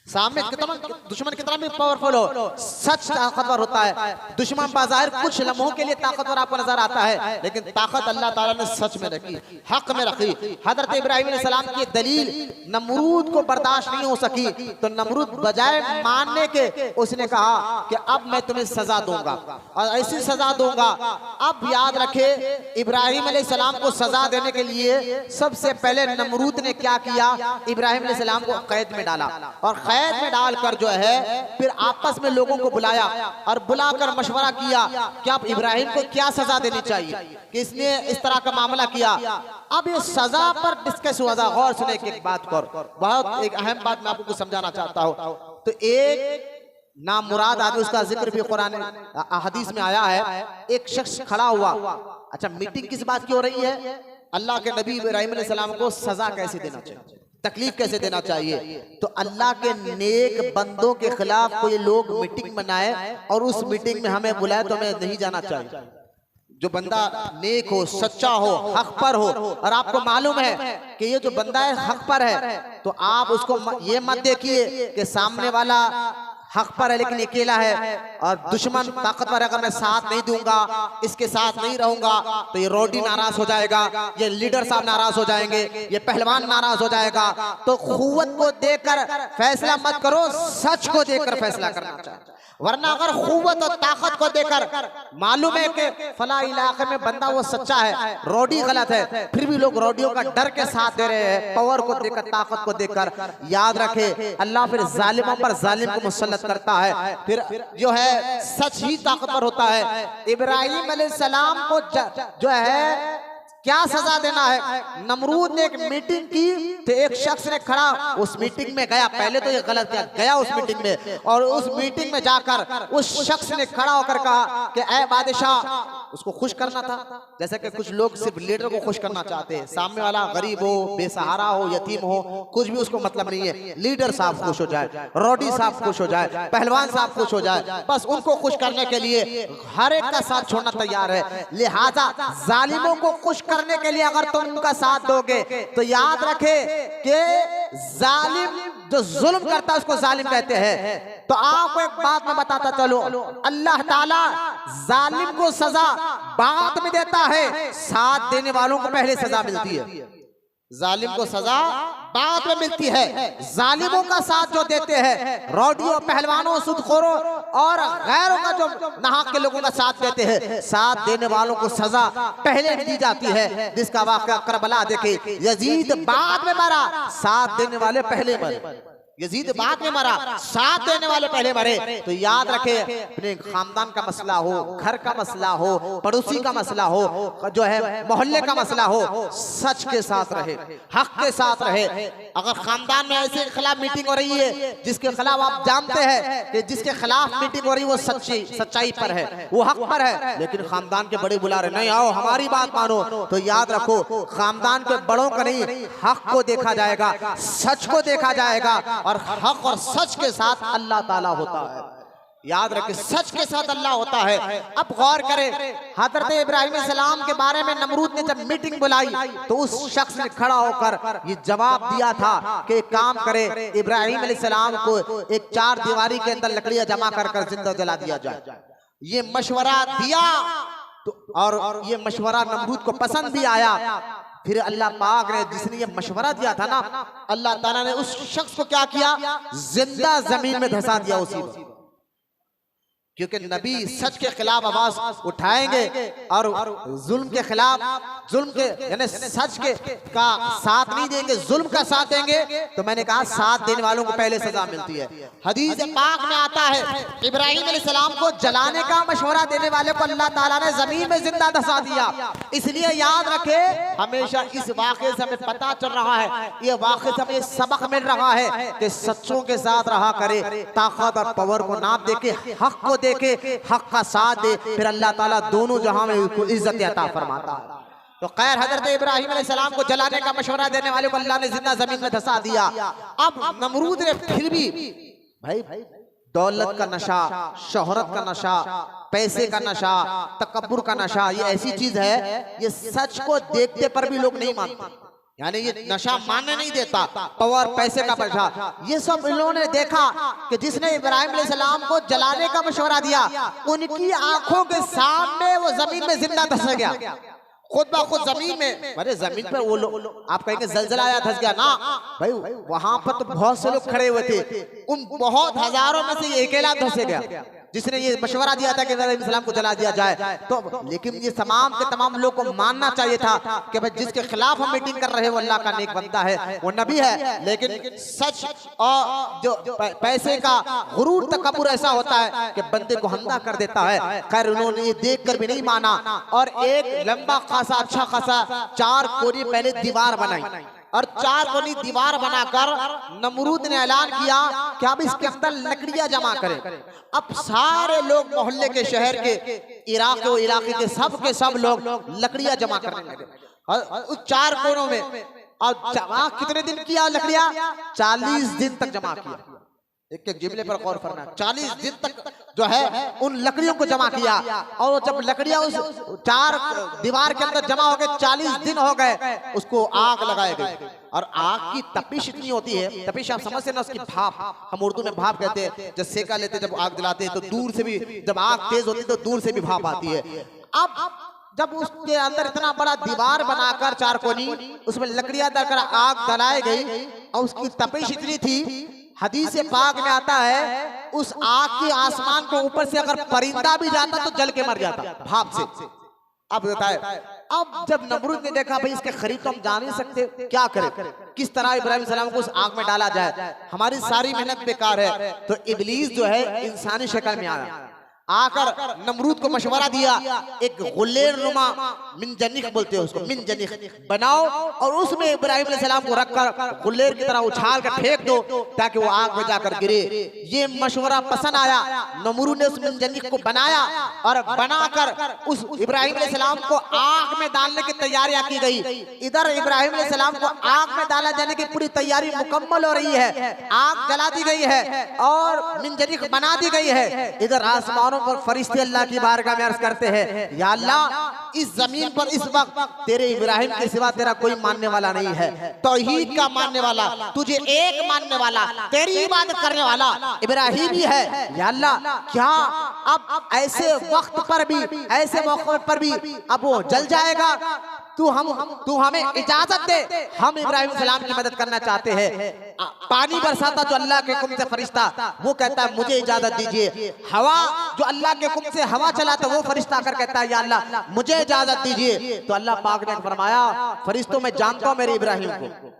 सामने कितना दुश्मन कितना भी पावरफुल हो, सच ताकतवर होता है। दुश्मन बाज़ाहिर कुछ लम्हों के लिए ताकतवर आपको नजर आता है, लेकिन ताकत अल्लाह ताला ने सच में रखी, हक में रखी। हजरत इब्राहिम अलैहिस्सलाम की दलील नमरूद को बर्दाश्त नहीं हो सकी, तो नमरूद बजाय मानने के उसने कहा कि अब मैं तुम्हें सजा दूंगा और ऐसी सजा दूंगा। अब याद रखे इब्राहिम अलैहिस्सलाम को सजा देने के लिए सबसे पहले नमरूद ने क्या किया, इब्राहिम अलैहिस्सलाम को कैद में डाला और कैद में डालकर जो है फिर आपस में लोगों को बुलाया और बुलाकर मशवरा किया कि अब इब्राहिम को क्या सजा देनी चाहिए कि इसने इस तरह का मामला किया। अब ये सजा पर डिस्कस हुआ था। गौर सुने एक बात पर, बहुत एक अहम बात मैं आपको समझाना चाहता हूं। तो एक नामुराद आदमी, उसका जिक्र भी कुरान हदीस में आया है। एक शख्स खड़ा हुआ, अच्छा मीटिंग किस बात की हो रही है? अल्लाह के नबी इब्राहिम अलैहिस्सलाम को सजा कैसे देना चाहिए, तकलीफ कैसे देना चाहिए। तो अल्लाह के नेक बंदों के खिलाफ कोई लोग मीटिंग बनाए और उस मीटिंग में हमें बुलाए तो हमें नहीं जाना चाहिए। जो बंदा नेक हो, सच्चा हो, हक पर हो, और आपको मालूम है कि ये जो बंदा है हक पर है, तो आप उसको ये मत देखिए कि सामने वाला हक पर है लेकिन अकेला है और दुश्मन ताकतवर है, अगर मैं साथ नहीं दूंगा, इसके साथ नहीं रहूंगा तो ये रोडी नाराज हो जाएगा, ये लीडर साहब नाराज हो जाएंगे, ये पहलवान नाराज हो जाएगा। तो कुव्वत को देखकर फैसला मत करो, सच को देखकर फैसला करना चाहिए। वरना अगर कुव्वत और ताकत को देकर मालूम है कि फला इलाके में बंदा वो सच्चा है, रौडी गलत है, फिर भी लोग रौडियों का डर के साथ दे रहे हैं, पावर को देकर, ताकत को देकर, याद रखे अल्लाह फिर जालिमों पर जालिम को मुसल्लत करता है। फिर जो है सच ही ताकतवर होता है। इब्राहिम अलैहिस्सलाम को जो है क्या सजा देना है। नमरूद ने एक मीटिंग की तो एक शख्स ने खड़ा उस मीटिंग में गया, पहले तो ये गलत किया, गया उस मीटिंग में और उस मीटिंग में जाकर उस शख्स ने खड़ा होकर कहा कि ऐ बादशाह, उसको खुश करना था। जैसे कि कुछ लोग सिर्फ लीडर को खुश करना चाहते हैं, सामने वाला गरीब हो, बेसहारा हो, यतीम हो, कुछ भी उसको मतलब नहीं है, लीडर साहब खुश हो जाए, रौडी साहब खुश हो जाए, पहलवान साहब खुश हो जाए, बस उनको खुश करने के लिए हर एक का साथ छोड़ना तैयार है। लिहाजा जालिमों को खुश करने के लिए अगर तुम उनका साथ दोगे तो याद रखे कि जालिम जो जुल्म करता है उसको जालिम कहते हैं। तो आपको एक बात मैं बताता चलो, अल्लाह ताला जालिम को सजा बाद में देता है, साथ देने वालों को पहले सजा मिलती है। जालिम को सजा बाद में मिलती है। जालिमों का साथ जो देते हैं, रौडियों, पहलवानों, सुदखोरों और गैरों का जो नाहक के लोगों का साथ देते हैं, साथ देने वालों को सजा पहले दी जाती है। जिसका वाक़या करबला देखे, यजीद बाद में मरा, साथ देने वाले पहले मरे। यजीद बाद में मरा, साथ देने वाले पहले मरे। तो याद रखे, अपने खानदान का मसला हो, घर का मसला हो, पड़ोसी का मसला हो, जो है मोहल्ले का मसला हो, सच के साथ रहे, हक के साथ रहे। अगर खानदान में ऐसे खिलाफ मीटिंग हो रही है जिसके खिलाफ आप जानते हैं कि जिसके खिलाफ मीटिंग हो रही है वो सच्चाई पर है, वो हक पर है, लेकिन खानदान के बड़े बुला रहे नहीं आओ हमारी बात मानो, तो याद रखो खानदान के बड़ों का नहीं, हक को देखा जाएगा, सच को देखा जाएगा। और हक और सच के साथ अल्लाह ताला होता है। याद रखें, सच के साथ अल्लाह होता है। अब गौर करें, हजरत इब्राहिम अलैहिस्सलाम के बारे में नमरूद ने जब मीटिंग बुलाई तो उस शख्स ने खड़ा होकर ये जवाब दिया था कि एक काम करे, इब्राहिम अलैहिस्सलाम को एक चार दीवारी के अंदर लकड़ियां जमा कर जिंदा जला दिया जाए। ये मशवरा दिया तो और ये मशवरा नमरूद को पसंद भी आया। फिर अल्लाह पाक ने, जिसने ये मशवरा दिया था ना, अल्लाह ताला ने उस शख्स को क्या किया, जिंदा जमीन में धंसा दिया उसी वक्त। क्योंकि नबी सच के खिलाफ आवाज उठाएंगे और जुल्म के खिलाफ, जुल्म के यानी सच के का साथ नहीं देंगे, जुल्म का साथ देंगे, तो मैंने कहा साथ देने वालों को पहले सजा मिलती है। हदीस पाक में आता है, इब्राहिम अलैहिस्सलाम को जलाने का मशवरा देने वाले को अल्लाह ताला ने जमीन में जिंदा धंसा दिया। इसलिए याद रखे, हमेशा इस वाक़े से हमें पता चल रहा है, ये वाक़े से हमें सबक मिल रहा है कि सच्चों के साथ रहा करे, ताकत और पावर को ना देके हक को देके हक का साथ दे, फिर अल्लाह ताला दोनों जहां में उसको इज्जत अता फरमाता है। तो खैर, हजरत इब्राहिम अलैहिस्सलाम को जलाने का मशवरा देने वाले को अल्लाह ने जिंदा जमीन में धंसा दिया। अब नमरूद ने फिर भी भाई दौलत का नशा, शोहरत का नशा, पैसे का नशा, तकब्बुर का नशा, ये ऐसी चीज है, ये सच को देखते पर भी लोग नहीं मानते, यानी ये नशा मानने नहीं देता, पावर, पैसे का नशा। ये सब इन लोगों ने देखा कि जिसने इब्राहिम अलैहिस्सलाम को जलाने का मशवरा दिया, उनकी आंखों के सामने वो जमीन में जिंदा धंस गया, खुद ब खुद जमीन में। अरे जमीन पर वो लोग, आप कहेंगे जलजला आया धंस गया ना भाई, वहां पर तो बहुत से लोग खड़े हुए थे, उन बहुत हजारों में से ये अकेला धंस गया जिसने ये मशवरा दिया था कि इब्राहिम अलैहिस्सलाम को जला दिया जाए। तो लेकिन ये तमाम के तमाम लोग को मानना चाहिए था कि भाई जिसके खिलाफ हम मीटिंग कर रहे हैं वो अल्लाह का नेक बंदा है, वो नबी है। लेकिन सच और जो पैसे का गुरूर, तकब्बुर ऐसा होता है कि बंदे को हंदा कर देता है। खैर, उन्होंने ये देख कर भी नहीं माना और एक लंबा खासा, अच्छा खासा 4 कोरी पहले दीवार बनाई और 4 कोनी दीवार बनाकर नमरूद ने ऐलान किया कि अब इसके अंदर लकड़ियां जमा करें। अब सारे लोग मोहल्ले के, शहर के, इलाके के सब लोग लकड़ियां जमा करने लगे और उस 4 कोनों में। और जमा कितने दिन किया लकड़ियां? 40 दिन तक जमा किया। एक जुमले पर गौर करना, 40 दिन तक जो है उन लकड़ियों को जमा किया। और जब लकड़ियां उस 4 दीवार के अंदर जमा हो गए, 40 दिन हो गए, उसको आग लगाई गई। और आग की तपिश इतनी होती है, तपिश आप समझते ना, उसकी भाप, हम उर्दू में भाप कहते हैं, जब सेका लेते, जब आग जलाते हैं तो दूर से भी, जब आग तेज होती है तो दूर से भी भाप आती है। अब जब उसके अंदर इतना बड़ा दीवार बनाकर 4 कोनी, उसमें लकड़ियां डालकर आग जलाई गई और उसकी तपिश इतनी थी, हदीस पाक में आता है उस आग की आसमान के ऊपर से अगर परिंदा भी जाता तो जल के मर जाता भाप से। अब बताए, अब जब नमरूद ने देखा भाई इसके करीब तो हम जा नहीं सकते, क्या करें, किस तरह इब्राहिम सलाम को उस आग में डाला जाए, हमारी सारी मेहनत बेकार है। तो इब्लीस जो है इंसानी शक्ल में आया, आकर नमरूद को मशवरा दिया, एक गुल्लेर नुमा मिनजनिक बोलते हैं उसको, मिनजनिक बनाओ और उसमें इब्राहिम अलैहिस्सलाम को रखकर गुल्लेर की तरह उछाल कर फेंक दो ताकि वो आग में जाकर गिरे। ये मशवरा पसंद आया, नमरूद ने उस मिनजनिक को बनाया और बनाकर उस इब्राहिम अलैहिस्सलाम को आग में डालने की तैयारियां की गई। इधर इब्राहिम अलैहिस्सलाम को आग में डाला जाने की पूरी तैयारी मुकम्मल हो रही है, आग जला दी गई है और मिनजनिक बना दी गई है। इधर आसमानों पर फरिश्ते अल्लाह की बारगाह में अर्ज करते हैं, या अल्लाह इस जमीन पर इस वक्त तेरे इब्राहिम के सिवा तेरा कोई मानने वाला नहीं है, तौहीद का मानने वाला, तुझे एक मानने वाला, तेरी इबादत करने वाला इब्राहिम ही है। या अल्लाह क्या अब ऐसे वक्त पर भी, ऐसे मौके पर भी अब वो जल जाएगा? तू हमें इजाजत दे, हम इब्राहिम सलाम की मदद करना चाहते हैं। पानी बरसाता जो अल्लाह के हुक्म से फरिश्ता, वो कहता है मुझे इजाजत दीजिए। हवा जो अल्लाह के हुक्म से हवा चलाता, वो फरिश्ता आकर कहता है या अल्लाह मुझे इजाजत दीजिए। तो अल्लाह पाक ने फरमाया, फरिश्तों मैं जानता हूं मेरे इब्राहिम को,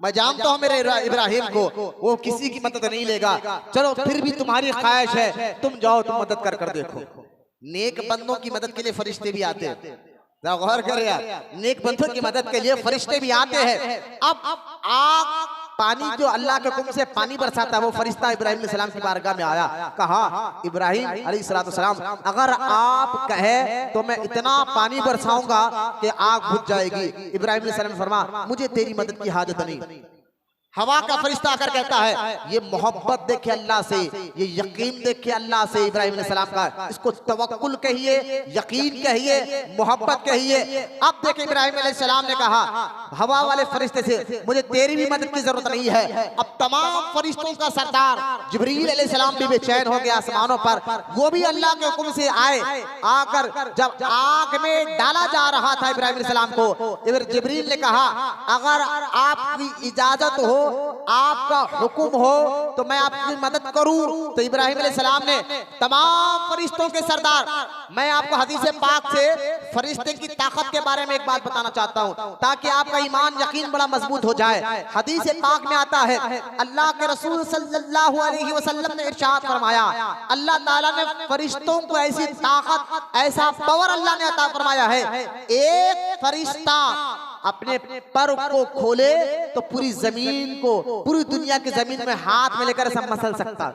मैं जानता हूं मेरे इब्राहिम को, वो किसी की मदद नहीं लेगा। चलो फिर भी तुम्हारी ख्वाहिश है, तुम जाओ, तुम मदद कर देखो। नेक बंदों की मदद के लिए फरिश्ते भी आते हैं, गौर करें यार, नेक बंदों की मदद के लिए फरिश्ते भी आते हैं। अब आग पानी जो अल्लाह के हुक्म से पानी बरसाता है, वो फरिश्ता इब्राहिम अलैहिस्सलाम की बारगाह में आया, कहा इब्राहिम अलैहिस्सलाम अगर आप कहे तो मैं इतना पानी बरसाऊंगा कि आग बुझ जाएगी। इब्राहिम अलैहिस्सलाम फरमा मुझे तेरी मदद की हाजत नहीं। हवा का फरिश्ता आकर कहता है ये मोहब्बत देखे अल्लाह से, ये यकीन देखे अल्लाह से इब्राहिम अलैहिस्सलाम का, इसको तवक्कुल कहिए, यकीन कहिए, मोहब्बत कहिए। अब देखे इब्राहिम अलैहिस्सलाम ने कहा हवा वाले फरिश्ते से मुझे तेरी भी मदद की जरूरत नहीं है। अब तमाम फरिश्तों का सरदार जिब्रील अलैहिस्सलाम भी बेचैन हो गया आसमानों पर, वो भी अल्लाह के हुक्म से आए। आकर जब आग में डाला जा रहा था इब्राहिम अलैहिस्सलाम को, इधर जिब्रील ने कहा अगर आपकी इजाजत हो, आपका हुक्म हो तो मैं आपकी मदद करूं। तो इब्राहिम अलैहिस्सलाम ने तमाम फरिश्तों के सरदार, मैं आपको हदीस पाक से फरिश्ते की ताकत के बारे में एक बात बताना चाहता हूं ताकि आपका ईमान यकीन बड़ा मजबूत हो जाए। हदीस पाक में आता है अल्लाह के रसूल सल्लल्लाहु अलैहि वसल्लम ने इरशाद फरमाया, अल्लाह ताला ने फरिश्तों को ऐसी ताकत, ऐसा पावर अल्लाह ने अता फरमाया है, एक फरिश्ता अपने पर को खोले तो पूरी जमीन को, पूरी दुनिया की जमीन में हाथ में लेकर सब मसल सकता।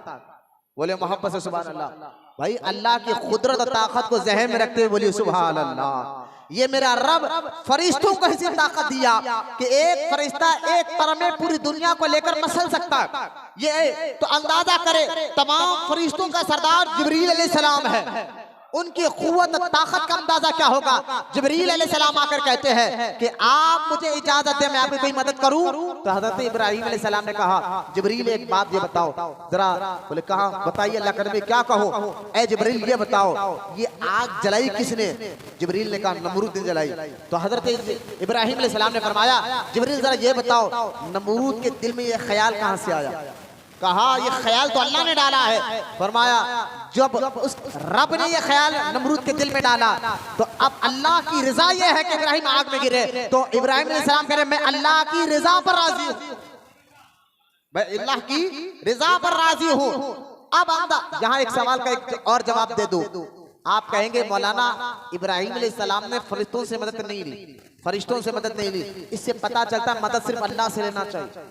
बोले मोहब्बत से सुभान अल्लाह। भाई अल्लाह की कुदरत और ताकत को जहन में रखते हुए बोलिए सुभान अल्लाह। ये मेरा रब फरिश्तों को ऐसी ताकत दिया कि एक फरिश्ता एक पर में पूरी दुनिया को लेकर मसल सकता। ये तो अंदाजा करे तमाम फरिश्तों का सरदार जिब्रील अलैहिस्सलाम है, उनकी कुव्वत ताकत का अंदाजा क्या होगा। जिब्रील अलैहिस्सलाम आकर कहते हैं कि आप मुझे इजाजत दें मैं आपकी कोई मदद करूं। तो हजरत इब्राहिम अलैहिस्सलाम ने कहा जिब्रील एक बात ये बताओ जरा। बोले कहा बताइए अल्लाह के नबी क्या कहो। ए जिब्रील ये बताओ ये आग जलाई किसने। जिब्रील ने कहा नमरूद ने जलाई। तो हजरत इब्राहिम अलैहिस्सलाम ने फरमाया जिब्रील जरा ये बताओ नमरूद के दिल में ये ख्याल कहां से आया। कहा ये ख्याल तो अल्लाह ने डाला है। फरमाया जब उस रब ने ये ख्याल नमरूद के दिल में डाला तो अब अल्लाह की रजा ये है कि इब्राहिम आग में गिरे। तो इब्राहिम अलैहिस्सलाम कह रहे मैं अल्लाह की रजा पर राजी हूं, मैं अल्लाह की रजा पर राजी हूं। अब यहाँ एक सवाल का एक और जवाब दे दूं। आप कहेंगे मौलाना इब्राहिम अलैहिस्सलाम ने फरिश्तों से मदद नहीं ली, फरिश्तों से मदद नहीं ली, इससे पता चलता मदद सिर्फ अल्लाह से लेना चाहिए,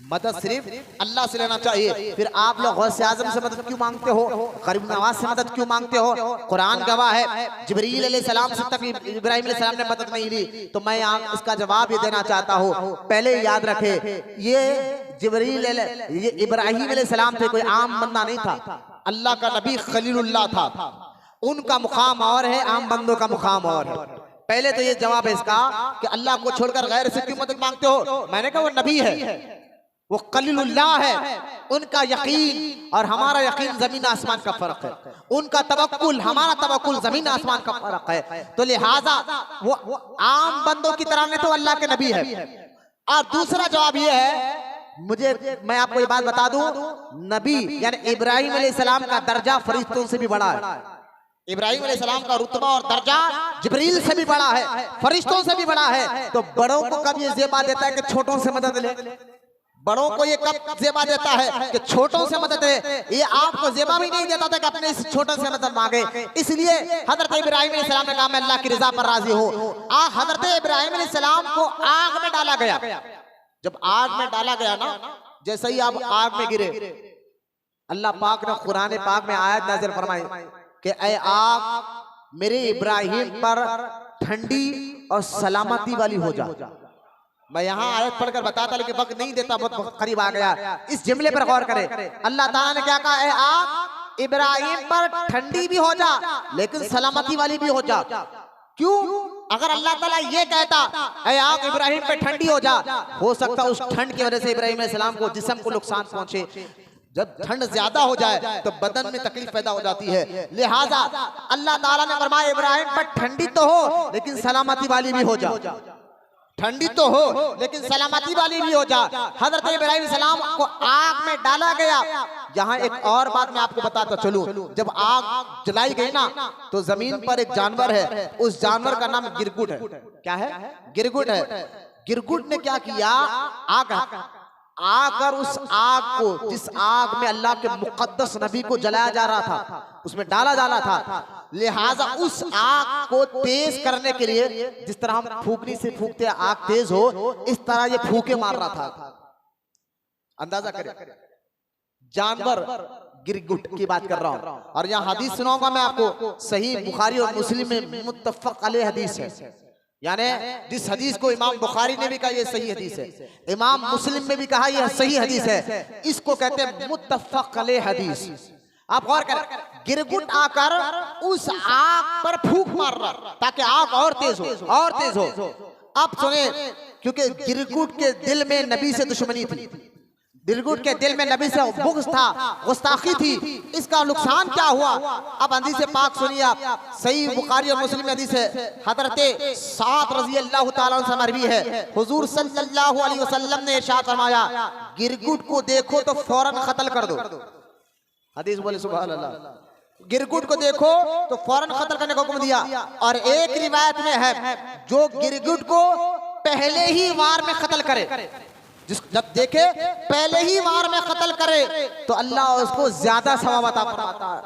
मदद सिर्फ अल्लाह से लेना चाहिए। फिर आप लोग गौसे आजम से मदद क्यों मांगते हो, गरीब नवाज से मदद क्यों मांगते हो। कुरान गवाह है जिब्रील अलैहिस्सलाम से तक इब्राहिम अलैहिस्सलाम ने मदद नहीं ली। तो मैं इसका जवाब ये देना चाहता हूँ, पहले याद रखे ये जिब्रील ये इब्राहिम अलैहिस्सलाम थे, कोई आम बंदा नहीं था, अल्लाह का नबी खलीलुल्लाह था। उनका मुकाम और है, आम बंदों का मुकाम और है। पहले तो ये जवाब है इसका कि अल्लाह को छोड़कर गैर से क्यों मदद मांगते हो। मैंने कहा वो नबी है, वो खलीलुल्लाह है, उनका यकीन और हमारा यकीन जमीन आसमान का फर्क है, उनका तवक्कुल हमारा तवक्कुल जमीन आसमान का फर्क है। तो लिहाजा वो आम बंदों की तरह नहीं तो अल्लाह के नबी है। और दूसरा जवाब ये है मैं आपको ये बात बता दूं, नबी यानी इब्राहिम अलैहिस्सलाम का दर्जा फरिश्तों से भी बड़ा है। इब्राहिम अलैहिस्सलाम का रुतबा और दर्जा जिब्रील से भी बड़ा है, फरिश्तों से भी बड़ा है। तो बड़ों को कब ये ज़ेबा देता है कि छोटों से मदद ले? बड़ों को ये कब ज़ेबा देता है कि छोटों से मदद है? ये आपको ज़ेबा भी नहीं देता था कि अपने इस छोटों से मदद मांगे। इसलिए हजरत इब्राहिम अलैहिस्सलाम ने कहा मैं अल्लाह की रजा पर राजी हूँ। हजरत इब्राहिम अलैहिस्सलाम को आग में डाला गया। जब आग में डाला गया ना, जैसे ही आप आग में गिरे, अल्लाह पाक ने कुरान पाक में आयत नाज़िल फरमाई कि ऐ आग मेरे इब्राहिम पर ठंडी और सलामती वाली हो जा। मैं यहाँ आयत पढ़कर बताता लेकिन वक्त नहीं देता, बहुत करीब आ गया। इस जुमले पर गौर करें, अल्लाह ताला ने क्या कहा, ऐ आग इब्राहिम पर ठंडी भी हो जा लेकिन सलामती वाली भी हो जा। क्यों? अगर अल्लाह ताला ये कहता ऐ आग इब्राहिम पे ठंडी हो जा, हो सकता उस ठंड की वजह से इब्राहिम अलैहिस्सलाम को जिस्म को नुकसान पहुंचे। जब ठंड ज्यादा हो जाए तो बदन में तकलीफ पैदा हो जाती है। लिहाजा अल्लाह ताला ने फरमाया इब्राहिम पर ठंडी तो हो लेकिन सलामती वाली भी हो जा। ठंडी तो हो लेकिन सलामती वाली भी हो जा। हजरत इब्राहिम सलाम को आग में डाला गया। यहाँ एक और बात मैं आपको बताता चलूं, जब आग जलाई गई ना तो जमीन पर एक जानवर है, उस जानवर का नाम गिरगुट है। क्या है? गिरगुट है। गिरगुट ने क्या किया, आकर उस आग को, जिस आग में अल्लाह के मुकद्दस नबी को जलाया जा रहा था, उसमें डाला जा रहा था, लिहाजा उस आग को तेज करने के लिए, जिस तरह हम फूकनी से फूकते आग तेज हो, इस तरह ये फूके मार रहा था। अंदाजा करें, जानवर गिरगुट की बात कर रहा हूं। और यहाँ हदीस सुनाऊंगा मैं आपको, सही बुखारी और मुस्लिम में मुत्तफक अलैह हदीस है। यानी जिस हदीस को इमाम बुखारी ने भी कहा ये सही हदीस है, इमाम मुस्लिम में भी कहा यह सही हदीस है, इसको कहते हैं मुत्तफक अलैह हदीस। आप गौर करें, गिरगुट आकर उस आग पर फूंक मार रहा ताकि आग और तेज हो, और तेज हो। अब सुने, क्योंकि गिरगुट के दिल में नबी से दुश्मनी थी, गिरगुट के दिल में नबी से बुग़्ज़ था, गुस्ताखी थी। इसका नुकसान क्या हुआ? अब हदीस से पाक सुनिए आप, सही बुखारी और मुस्लिम में हदीस है, हज़रत साद रज़ी अल्लाह ताला अन्हु से मरवी है, हुजूर सल्लल्लाहु अलैहि वसल्लम ने इरशाद फरमाया, गिरगुट को देखो तो फौरन कत्ल कर दो। हदीस बोले सुभान अल्लाह। गिरगुट को देखो तो फौरन कत्ल करने का हुक्म दिया। और एक रिवायत में है, जो गिरगुट को पहले ही वार में कत्ल करे, जब देखे पहले ही वार में कत्ल करे तो अल्लाह उसको ज्यादा सवाब अता फरमाता है।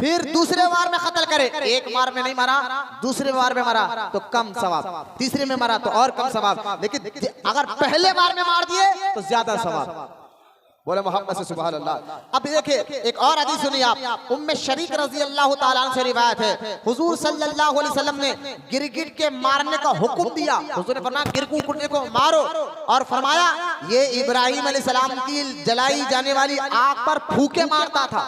फिर दूसरे वार में कत्ल करे, एक वार में नहीं मारा, दूसरे वार में मारा तो कम सवाब, तीसरे में मारा तो और कम सवाब, लेकिन अगर पहले वार में मार दिए तो ज्यादा सवाब। बोले मोहम्मद से सुभान अल्लाह। अब देखिए एक और हदीस सुनिए आप, उम्मे शरीक रज़ी अल्लाह ताला अन्हा से रिवायत है, हुजूर सल्लल्लाहु अलैहि वसल्लम ने गिरगिट के मारने का हुक्म दिया। हुजूर ने फरमाया गिरगिट को मारो, और फरमाया ये इब्राहिम अलैहिस्सलाम की जलाई जाने वाली आग पर फूके मारता था,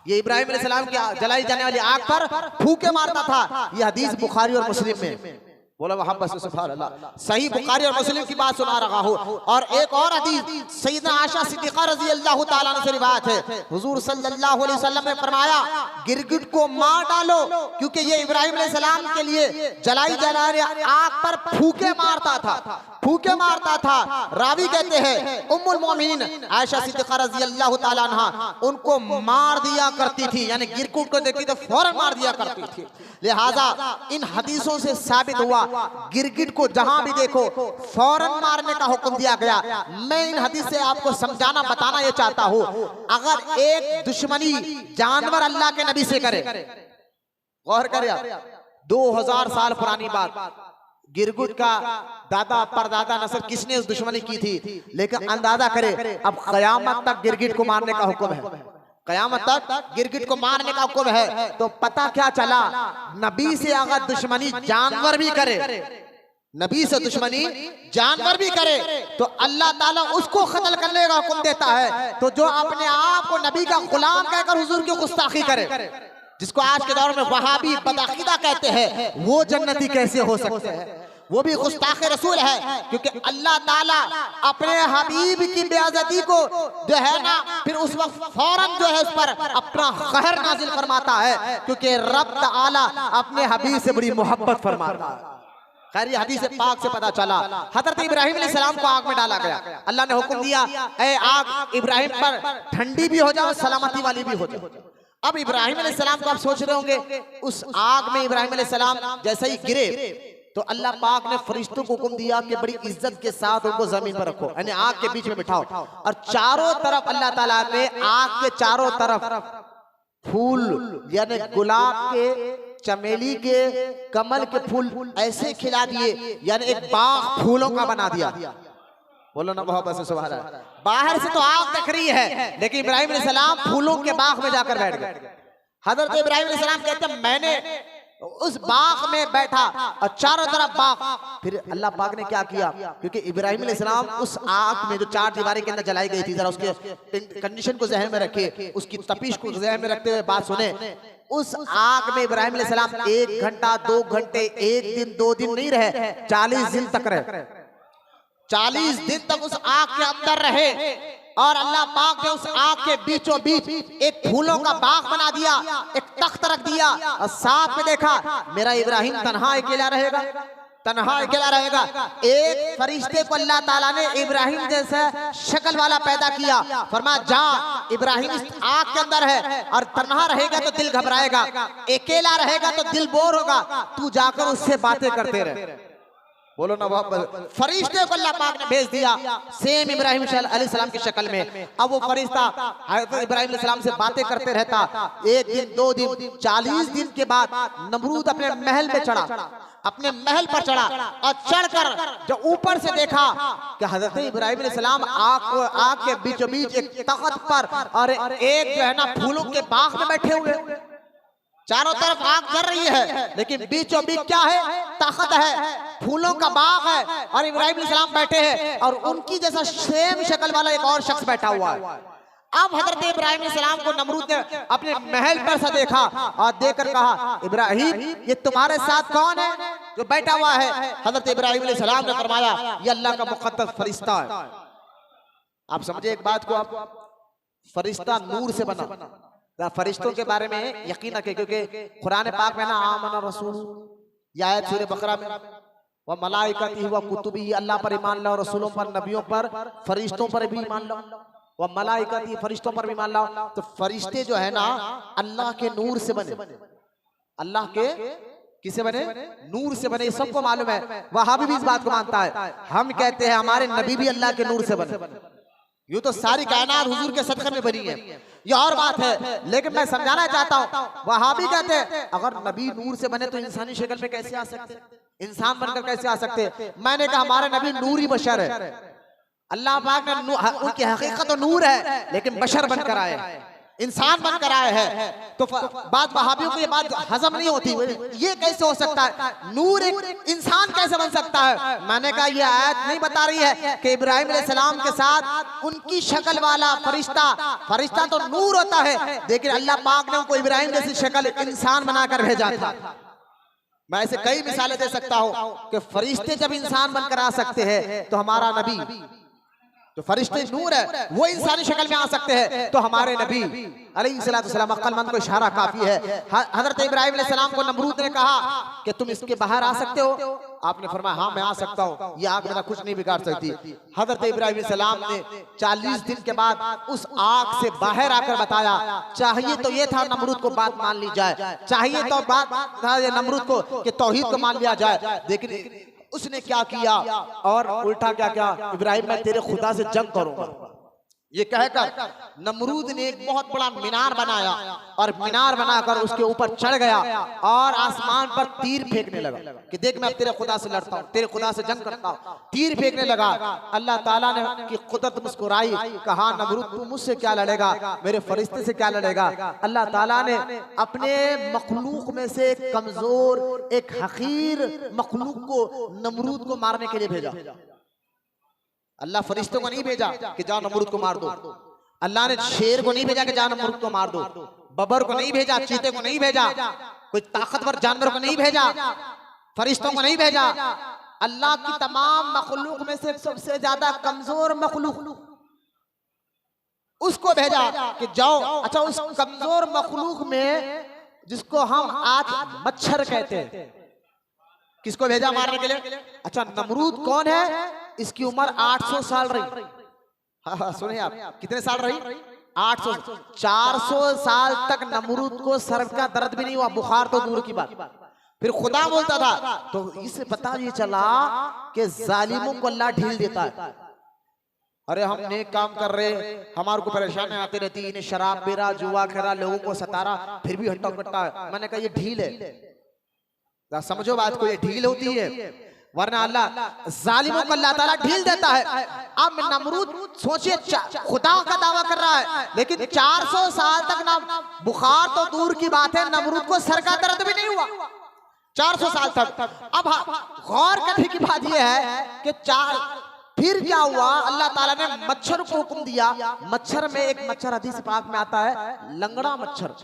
ये इब्राहिम अलैहिस्सलाम की जलाई जाने वाली आग पर फूके मारता था। ये हदीस बुखारी और मुस्लिम में। बोला मोहम्मद से सुभान अल्लाह। सही बुखारी और मुस्लिम की बात सुना रहा हूँ। और एक और हदीस सैयदना आयशा सिद्दीक़ा रज़ी अल्लाह ताला अन्हा से रिवायत है, हुजूर सल्लल्लाहु अलैहि वसल्लम ने फरमाया गिरगिट को मार डालो, क्योंकि ये इब्राहिम अलैहिस्सलाम के लिए जलाई जाने आग पर फूके मारता था, फूके मारता था। रावी कहते हैं उम्मुल मोमिनीन आयशा सिद्दीक़ा रज़ी अल्लाह ताला अन्हा उनको मार दिया करती थी, यानी गिरगिट को देखती तो फौरन मार दिया करती थी। लिहाजा इन हदीसों से साबित हुआ गिरगिट को जहां भी देखो फौरन मारने का हुक्म दिया गया। मैं इन हदीस से आपको समझाना बताना यह चाहता हूं, अगर एक दुश्मनी जानवर अल्लाह के नबी से करे, गौर करें आप, 2000 साल पुरानी बात, गिरगिट का दादा परदादा नस्ल किसने उस दुश्मनी की थी, लेकिन अंदाजा करे अब कयामत तक गिरगिट को मारने का हुक्म है, कयामत तक गिरगिट को मारने का हुक्म है। तो पता क्या चला, नबी से अगर दुश्मनी जानवर भी करे, नबी से दुश्मनी जानवर भी करे तो अल्लाह ताला उसको कत्ल करने का हुक्म देता है। तो जो अपने आप को नबी का गुलाम कहकर हुजूर की गुस्ताखी करे, जिसको आज के दौर में वहाबी बदअकीदा कहते हैं, वो जन्नती कैसे हो सकते हैं? वो भी गुस्ताख रसूल है, क्योंकि अल्लाह ताला अपने हबीब की बेइज्जती को जो है ना, फिर उस वक्त फौरन जो है उस पर अपना कहर नाजिल फरमाता है, क्योंकि रब ताला अपने हबीब से बड़ी मोहब्बत फरमाता है। खैर ये हदीस पाक से पता चला हजरत इब्राहिम अलैहिस्सलाम को आग में डाला गया। अल्लाह ने हुक्म दिया, ए आग इब्राहिम पर ठंडी भी हो जाओ, सलामती वाली भी हो जाओ। अब इब्राहिम अलैहिस्सलाम को आप सोच रहे होंगे, उस आग में इब्राहिम अलैहिस्सलाम जैसे ही गिरे तो अल्लाह पाक ने फरिश्तों को हुक्म दिया कि बड़ी इज्जत के साथ उनको जमीन पर रखो, यानी आग के बीच में बिठाओ। और चारों तरफ अल्लाह ताला ने आग के चारों तरफ फूल यानी गुलाब के, चमेली के, कमल के फूल ऐसे खिला दिए, यानी एक बाग फूलों का बना दिया। बोलो ना मोहब्बत से सुभान अल्लाह। बाहर से तो आग दिख रही है, लेकिन इब्राहिम अलैहिस्सलाम फूलों के बाग में जाकर बैठ गए। हजरत इब्राहिम अलैहिस्सलाम कहते हैं मैंने उस बाग में बैठा और चारों तरफ बाग। फिर अल्लाह पाक ने क्या किया, क्योंकि इब्राहिम अलैहिस्सलाम उस आग में जो चार दीवारें के अंदर जलाई गई थी, जरा उसके कंडीशन को जहन में रखिए, उसकी तपिश को जहन में रखते हुए बात सुने। उस आग में इब्राहिम अलैहिस्सलाम 1 घंटा 2 घंटे 1 दिन 2 दिन नहीं रहे, 40 दिन तक रहे। 40 दिन तक उस आग के अंदर रहे और अल्लाह पाक ने उस आग के बीचों बीच एक फूलों का बाग बना दिया, एक तख्त रख दिया और साथ में देखा मेरा इब्राहिम तन्हा अकेला रहेगा, तन्हा अकेला रहेगा। एक फरिश्ते को अल्लाह ताला ने इब्राहिम जैसा शक्ल वाला पैदा किया, फरमाया जा इब्राहिम इस आग के अंदर है और तन्हा रहेगा तो दिल घबराएगा, अकेला रहेगा तो दिल बोर होगा, तू जाकर उससे बातें करते रहे। बोलो ना मोहब्बत। फरिश्ते को अल्लाह पाक ने भेज दिया सेम इब्राहिम अलैहिस्सलाम की शक्ल में। अब वो फरिश्ता हज़रत इब्राहिम अलैहिस्सलाम से बातें करते रहता। 1 दिन 2 दिन 40 दिन के बाद नमरूद अपने महल में चढ़ा, अपने महल पर चढ़ा और चढ़कर जो ऊपर से देखा कि हज़रत इब्राहिम अलैहिस्सलाम आग के बीचों बीच एक तख्त पर और एक जो है ना फूलों के बाग में बैठे हुए। चारों तरफ आग जल रही है, लेकिन बीचों बीच क्या है, तख्त है, फूलों का बाग है और इब्राहिम अलैहिस्सलाम बैठे हैं और उनकी जैसा सेम शक्ल वाला एक और शख्स बैठा हुआ है। अब हजरत इब्राहिम अलैहिस्सलाम को नमरूद ने अपने महल पर से देखा और देखकर कहा इब्राहिम ये तुम्हारे साथ कौन है जो बैठा हुआ है? हजरत इब्राहिम अलैहिस्सलाम ने फरमाया ये अल्लाह का मुक़द्दस फरिश्ता है। आप समझे एक बात को, आप फरिश्ता नूर से बना। फरिश्तों के बारे में यकीन रखें, क्योंकि कुरान पाक में ना आमना रसूल या आयत सूरह बकरा में व मलाइकतिही व कुतुबिही, अल्लाह पर ईमान लाओ, रसूलों पर, नबियों पर, फरिश्तों पर भी ईमान लाओ, व मलाइकतिही फरिश्तों पर भी ईमान लाओ। तो फरिश्ते जो है ना अल्लाह के नूर से बने। अल्लाह के किसे बने? नूर से बने। सबको मालूम है, वहां भी इस बात को मानता है। हम कहते हैं हमारे नबी भी अल्लाह के नूर से बने। यूं तो सारी कायनात हुजूर के सदक़े में बनी है, ये और बात है, लेकिन मैं समझाना चाहता हूँ वहाबी कहते हैं अगर नबी नूर से बने तो इंसानी शक्ल में कैसे आ सकते, इंसान बनकर कैसे आ सकते? मैंने कहा हमारे नबी नूरी बशर है। अल्लाह पाक ने उनकी हकीकत तो नूर है, लेकिन बशर बनकर आए, इंसान बनकर आए हैं। तो बात वहाबियों को ये बात हजम नहीं होती, ये कैसे हो सकता है? नूर एक इंसान कैसे बन सकता है? मैंने कहा ये आयत नहीं बता रही है कि इब्राहिम अलैहिस्सलाम के साथ उनकी शक्ल वाला फरिश्ता, फरिश्ता तो नूर होता है, लेकिन अल्लाह पाक ने उनको इब्राहिम जैसी शक्ल इंसान बनाकर भेजा था। मैं ऐसे कई मिसालें दे सकता हूं कि फरिश्ते जब इंसान बनकर आ सकते हैं तो हमारा नबी तो फरिश्ते नूर है, वो इंसानी शक्ल में आ सकते हैं, तो हमारे नबी अलैहिस्सलाम अक्लमंद को इशारा काफी है। हजरत इब्राहिम अलैहिस्सलाम को नमरूद ने कहा कि तुम इसके बाहर आ सकते हो? आपने फरमाया हाँ मैं आ सकता हूँ, ये आग मेरा कुछ नहीं बिगाड़ सकती। हजरत इब्राहिम अलैहिस्सलाम ने 40 दिन के बाद उस आग से बाहर आकर बताया, चाहिए तो ये था नमरूद को बात मान ली जाए, चाहिए तो बात था नमरूद को कि तौहीद को मान लिया जाए, लेकिन उसने क्या किया और उल्टा क्या किया, इब्राहिम मैं तेरे खुदा से जंग करूंगा। ये कहकर नमरूद ने एक बहुत बड़ा मीनार बनाया और मीनार बनाकर उसके ऊपर चढ़ गया और आसमान पर तीर फेंकने लगा कि देख मैं अब तेरे खुदा से लड़ता हूँ, तेरे खुदा से जंग करता हूँ। तीर फेंकने लगा, अल्लाह ताला ने की कुदरत मुस्कुराई, कहा नमरूद तू मुझसे क्या लड़ेगा, मेरे फरिश्ते से क्या लड़ेगा? अल्लाह ताला ने अपने मखलूक में से एक कमजोर, एक हकीर मखलूक को नमरूद को मारने के लिए भेजा। अल्लाह फरिश्तों को नहीं भेजा कि जाओ नमरूद को मार दो, अल्लाह ने शेर को नहीं भेजा कि जाओ नमरूद को मार दो, बबर को नहीं भेजा, चीते को नहीं भेजा, कोई ताकतवर जानवर को नहीं भेजा, फरिश्तों को नहीं भेजा। अल्लाह की तमाम मखलूक में से सबसे ज्यादा कमजोर मखलूक उसको भेजा कि जाओ। अच्छा उस कमजोर मखलूक में जिसको हम आज मच्छर कहते हैं, किसको भेजा मारने के लिए? अच्छा, नमरूद कौन है? इसकी उम्र 800 साल रही। हाँ, सुनिए आप, कितने साल रही? 800। 400 साल तक नमरूद को सर का दर्द भी नहीं हुआ, बुखार तो दूर की बात। फिर खुदा बोलता था, तो इससे पता ये चला कि जालिमों को अल्लाह ढील देता है। अरे हम नेक काम कर रहे, हमारे को परेशानी आती रहती, इन्हें शराब पीरा, जुआ खेला, लोगों को सतारा, फिर भी हट्टा कट्टा है। मैंने कहा ये ढील है। समझो बात को, ये ढील होती है, वरना अल्लाह जालिमों को अल्लाह ताला ढील देता है। अब नमरूद सोचिए, खुदा का दावा कर रहा है, लेकिन 400 साल तक ना बुखार तो दूर की बात है, नमरूद को सर का दर्द भी नहीं हुआ 400 साल तक। अब गौर करने की बात यह है कि फिर क्या हुआ? अल्लाह ताला ने मच्छर को हुक्म दिया। मच्छर में एक मच्छर हदीस पाक में आता है, लंगड़ा मच्छर।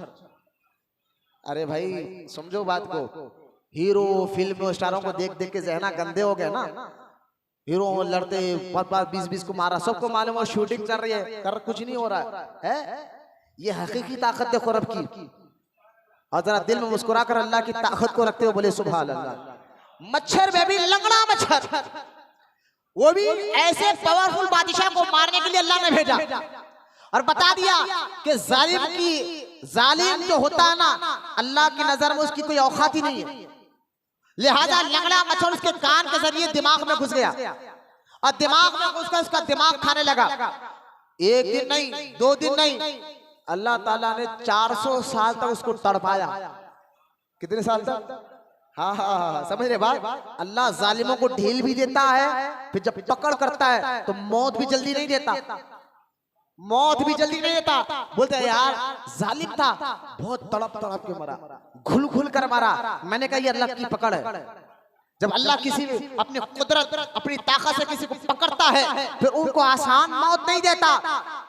अरे भाई समझो बात को, हीरो फिल्म स्टारों को देख देख के जहना गंदे हो गए ना। हीरो लड़ते 20-20 को मारा, सबको मालूम है शूटिंग चल रही है, कर कुछ नहीं हो रहा है। ये हकीकी ताकत देखो रब की। और जरा दिल में मुस्कुरा कर अल्लाह की ताकत को रखते हो, बोले सुभान अल्लाह। मच्छर में भी लंगड़ा मच्छर, वो भी ऐसे पावरफुल बादशाह को मारने के लिए अल्लाह ने भेजा और बता दिया कि जालिम जो होता है ना, अल्लाह की नजर में उसकी कोई औकात ही नहीं है। लिहाजा लंगड़ा मच्छर उसके कान के जरिए दिमाग में घुस गया और दिमाग में घुसकर उसका दिमाग खाने लगा। एक दिन नहीं, 2 दिन नहीं, अल्लाह ताला ने 400 साल तक उसको तड़पाया। कितने साल तक? हाँ, समझ रहे बात? अल्लाह जालिमों को ढील भी देता है, फिर जब पकड़ करता है तो मौत भी जल्दी नहीं देता। मौत भी जल्दी नहीं देता। बोलते हैं यार जालिम था, बहुत तड़प तड़प के मरा, घुल घुल कर मरा। मैंने कहा ये अल्लाह की पकड़ है। जब अल्लाह किसी अपनी कुदरत, अपनी ताकत से किसी को पकड़ता है, फिर उनको आसान मौत नहीं देता,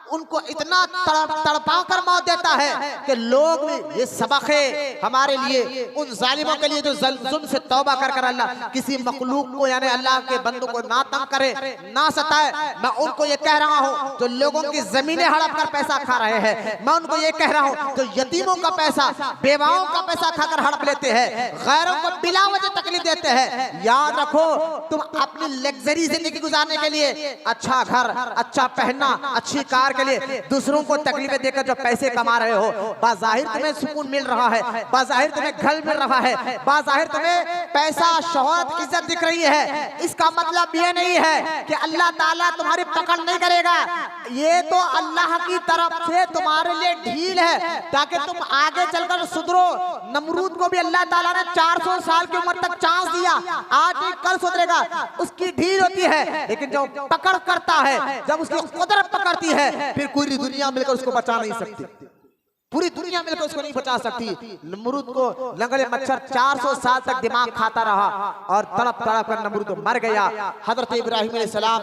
उनको इतना तड़पा कर मौत देता है कि लोग, ये सबक है हमारे लिए, उन जालिमों के लिए जो जुल्म से तौबा कर कर अल्लाह किसी मखलूक को यानी अल्लाह के बंदों को ना तंग करे, ना सताए। मैं उनको ये कह रहा हूँ जो लोगों की जमीनें हड़प कर पैसा खा रहे हैं, मैं उनको ये कह रहा हूँ जो यतीमों का पैसा, बेवाओं का पैसा खाकर हड़प लेते हैं, गैरों को बिला वजह तकलीफ देते हैं। याद रखो, तुम अपनी लग्जरी जिंदगी गुजारने के लिए, अच्छा घर, अच्छा पहनना, अच्छी कार के लिए दूसरों को तकलीफें देकर जो पैसे कमा रहे हो, बाज़ाहिर तुम्हें सुकून मिल रहा है, बाज़ाहिर तुम्हें घर मिल रहा है, बाज़ाहिर तुम्हें पैसा, शोहरत, इज्जत दिख रही है, इसका मतलब ये नहीं है कि अल्लाह ताला तुम्हारी पकड़ नहीं करेगा। ये तो अल्लाह की तरफ से तुम्हारे लिए ढील है ताकि तुम आगे चलकर सुधरो। नमरूद को भी अल्लाह ताला ने 400 साल की उम्र तक चांस दिया, आज नहीं कल सुधरेगा, उसकी ढील होती है। लेकिन जब पकड़ करता है, जब उसकी कुदरत पकड़ती है, फिर पूरी दुनिया मिलकर उसको बचा नहीं सकती, पूरी दुनिया मिलकर उसको नहीं बचा सकती। नमरूद को लंगड़े मच्छर 400 साल तक दिमाग खाता रहा और तड़प तड़प कर नमरूद मर गया। हजरत इब्राहिम अलैहिस्सलाम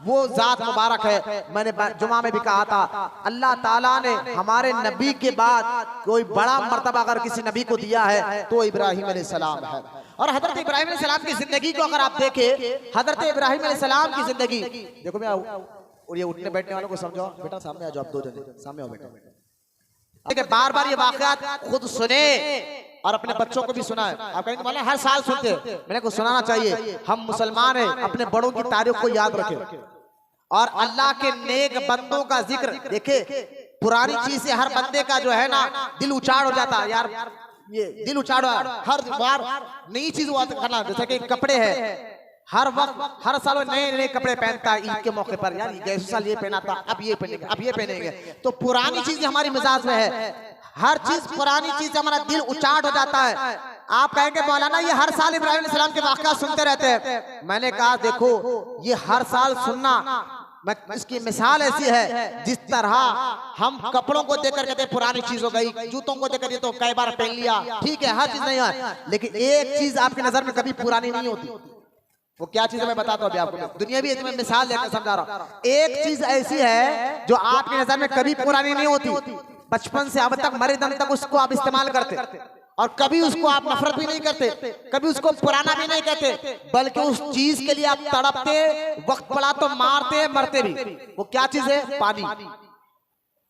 वो जात मुबारक है, मैंने जुमा में भी कहा था, अल्लाह ताला ने हमारे नबी के बाद कोई बड़ा मर्तबा अगर किसी नबी को दिया है तो इब्राहिम अलैहिस्सलाम है। और हजरत इब्राहिम अलैहिस्सलाम की जिंदगी को अगर आप देखें, हजरत इब्राहिम अलैहिस्सलाम की जिंदगी देखो, मैं और ये उठने बैठने वालों को समझाओ, बेटा सामने आ जाओ, आप 2 जने सामने आओ बेटा। बार बार ये वाकयात खुद सुने और अपने बच्चों को भी सुनाए। आप कहेंगे माला हर साल सुनते, मैंने को सुनाना चाहिए। हम मुसलमान हैं, अपने बड़ों की तारीफ को याद रखें और अल्लाह के नेक बंदों का जिक्र देखे। पुरानी चीज से हर बंदे का जो है ना दिल उचाड़ हो जाता है यार, ये दिल उचाड़, हर बार नई चीज करना। जैसे कि कपड़े है, हर वक्त हर साल नए नए कपड़े पहनता है ईद के मौके पर, यार गए साल ये पहना था, अब ये पहनेंगे, अब ये पहनेंगे। तो पुरानी चीज हमारी मिजाज में है, हर चीज पुरानी चीज से हमारा दिल उचाट हो जाता है। आप कहेंगे मौलाना ये हर साल इब्राहिम अलैहिस्सलाम के वाक़या सुनते रहते हैं। मैंने कहा देखो, ये हर साल सुनना, इसकी मिसाल ऐसी है जिस तरह हम कपड़ों को देखकर कहते हैं पुरानी चीज हो गई, जूतों को देखकर ये तो कई बार पहन लिया, ठीक है हर चीज नहीं है, लेकिन एक चीज आपकी नजर में कभी पुरानी नहीं होती। वो क्या चीज है मैं बताता हूँ अभी आपको, दुनिया भी इसमें मिसाल लेकर समझा रहा हूँ। एक चीज ऐसी है जो आपकी नजर में कभी पुरानी नहीं होती, बचपन से अब तक मरे दम तक उसको आप इस्तेमाल करते और कभी उसको आप नफरत भी नहीं करते, कभी उसको पुराना भी नहीं कहते, बल्कि उस चीज के लिए आप तड़पते, वक्त पड़ा तो मारते मरते भी। वो क्या चीज है? पानी।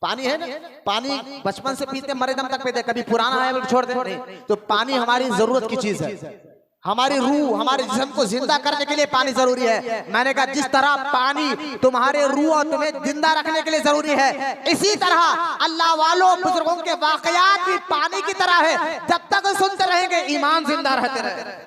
पानी है ना, पानी बचपन से पीते मरे दम तक पीते, कभी पुराना है छोड़ दे नहीं। तो पानी हमारी जरूरत की चीज है, हमारी रूह, हमारे जिस्म को जिंदा करने के लिए पानी जरूरी है। मैंने कहा जिस तरह पानी तुम्हारे रूह और तुम्हें जिंदा रखने के लिए जरूरी है, इसी तरह अल्लाह वालों बुजुर्गों के वाकयात भी पानी की तरह है। जब तक सुनते रहेंगे ईमान जिंदा रहते रहेगा,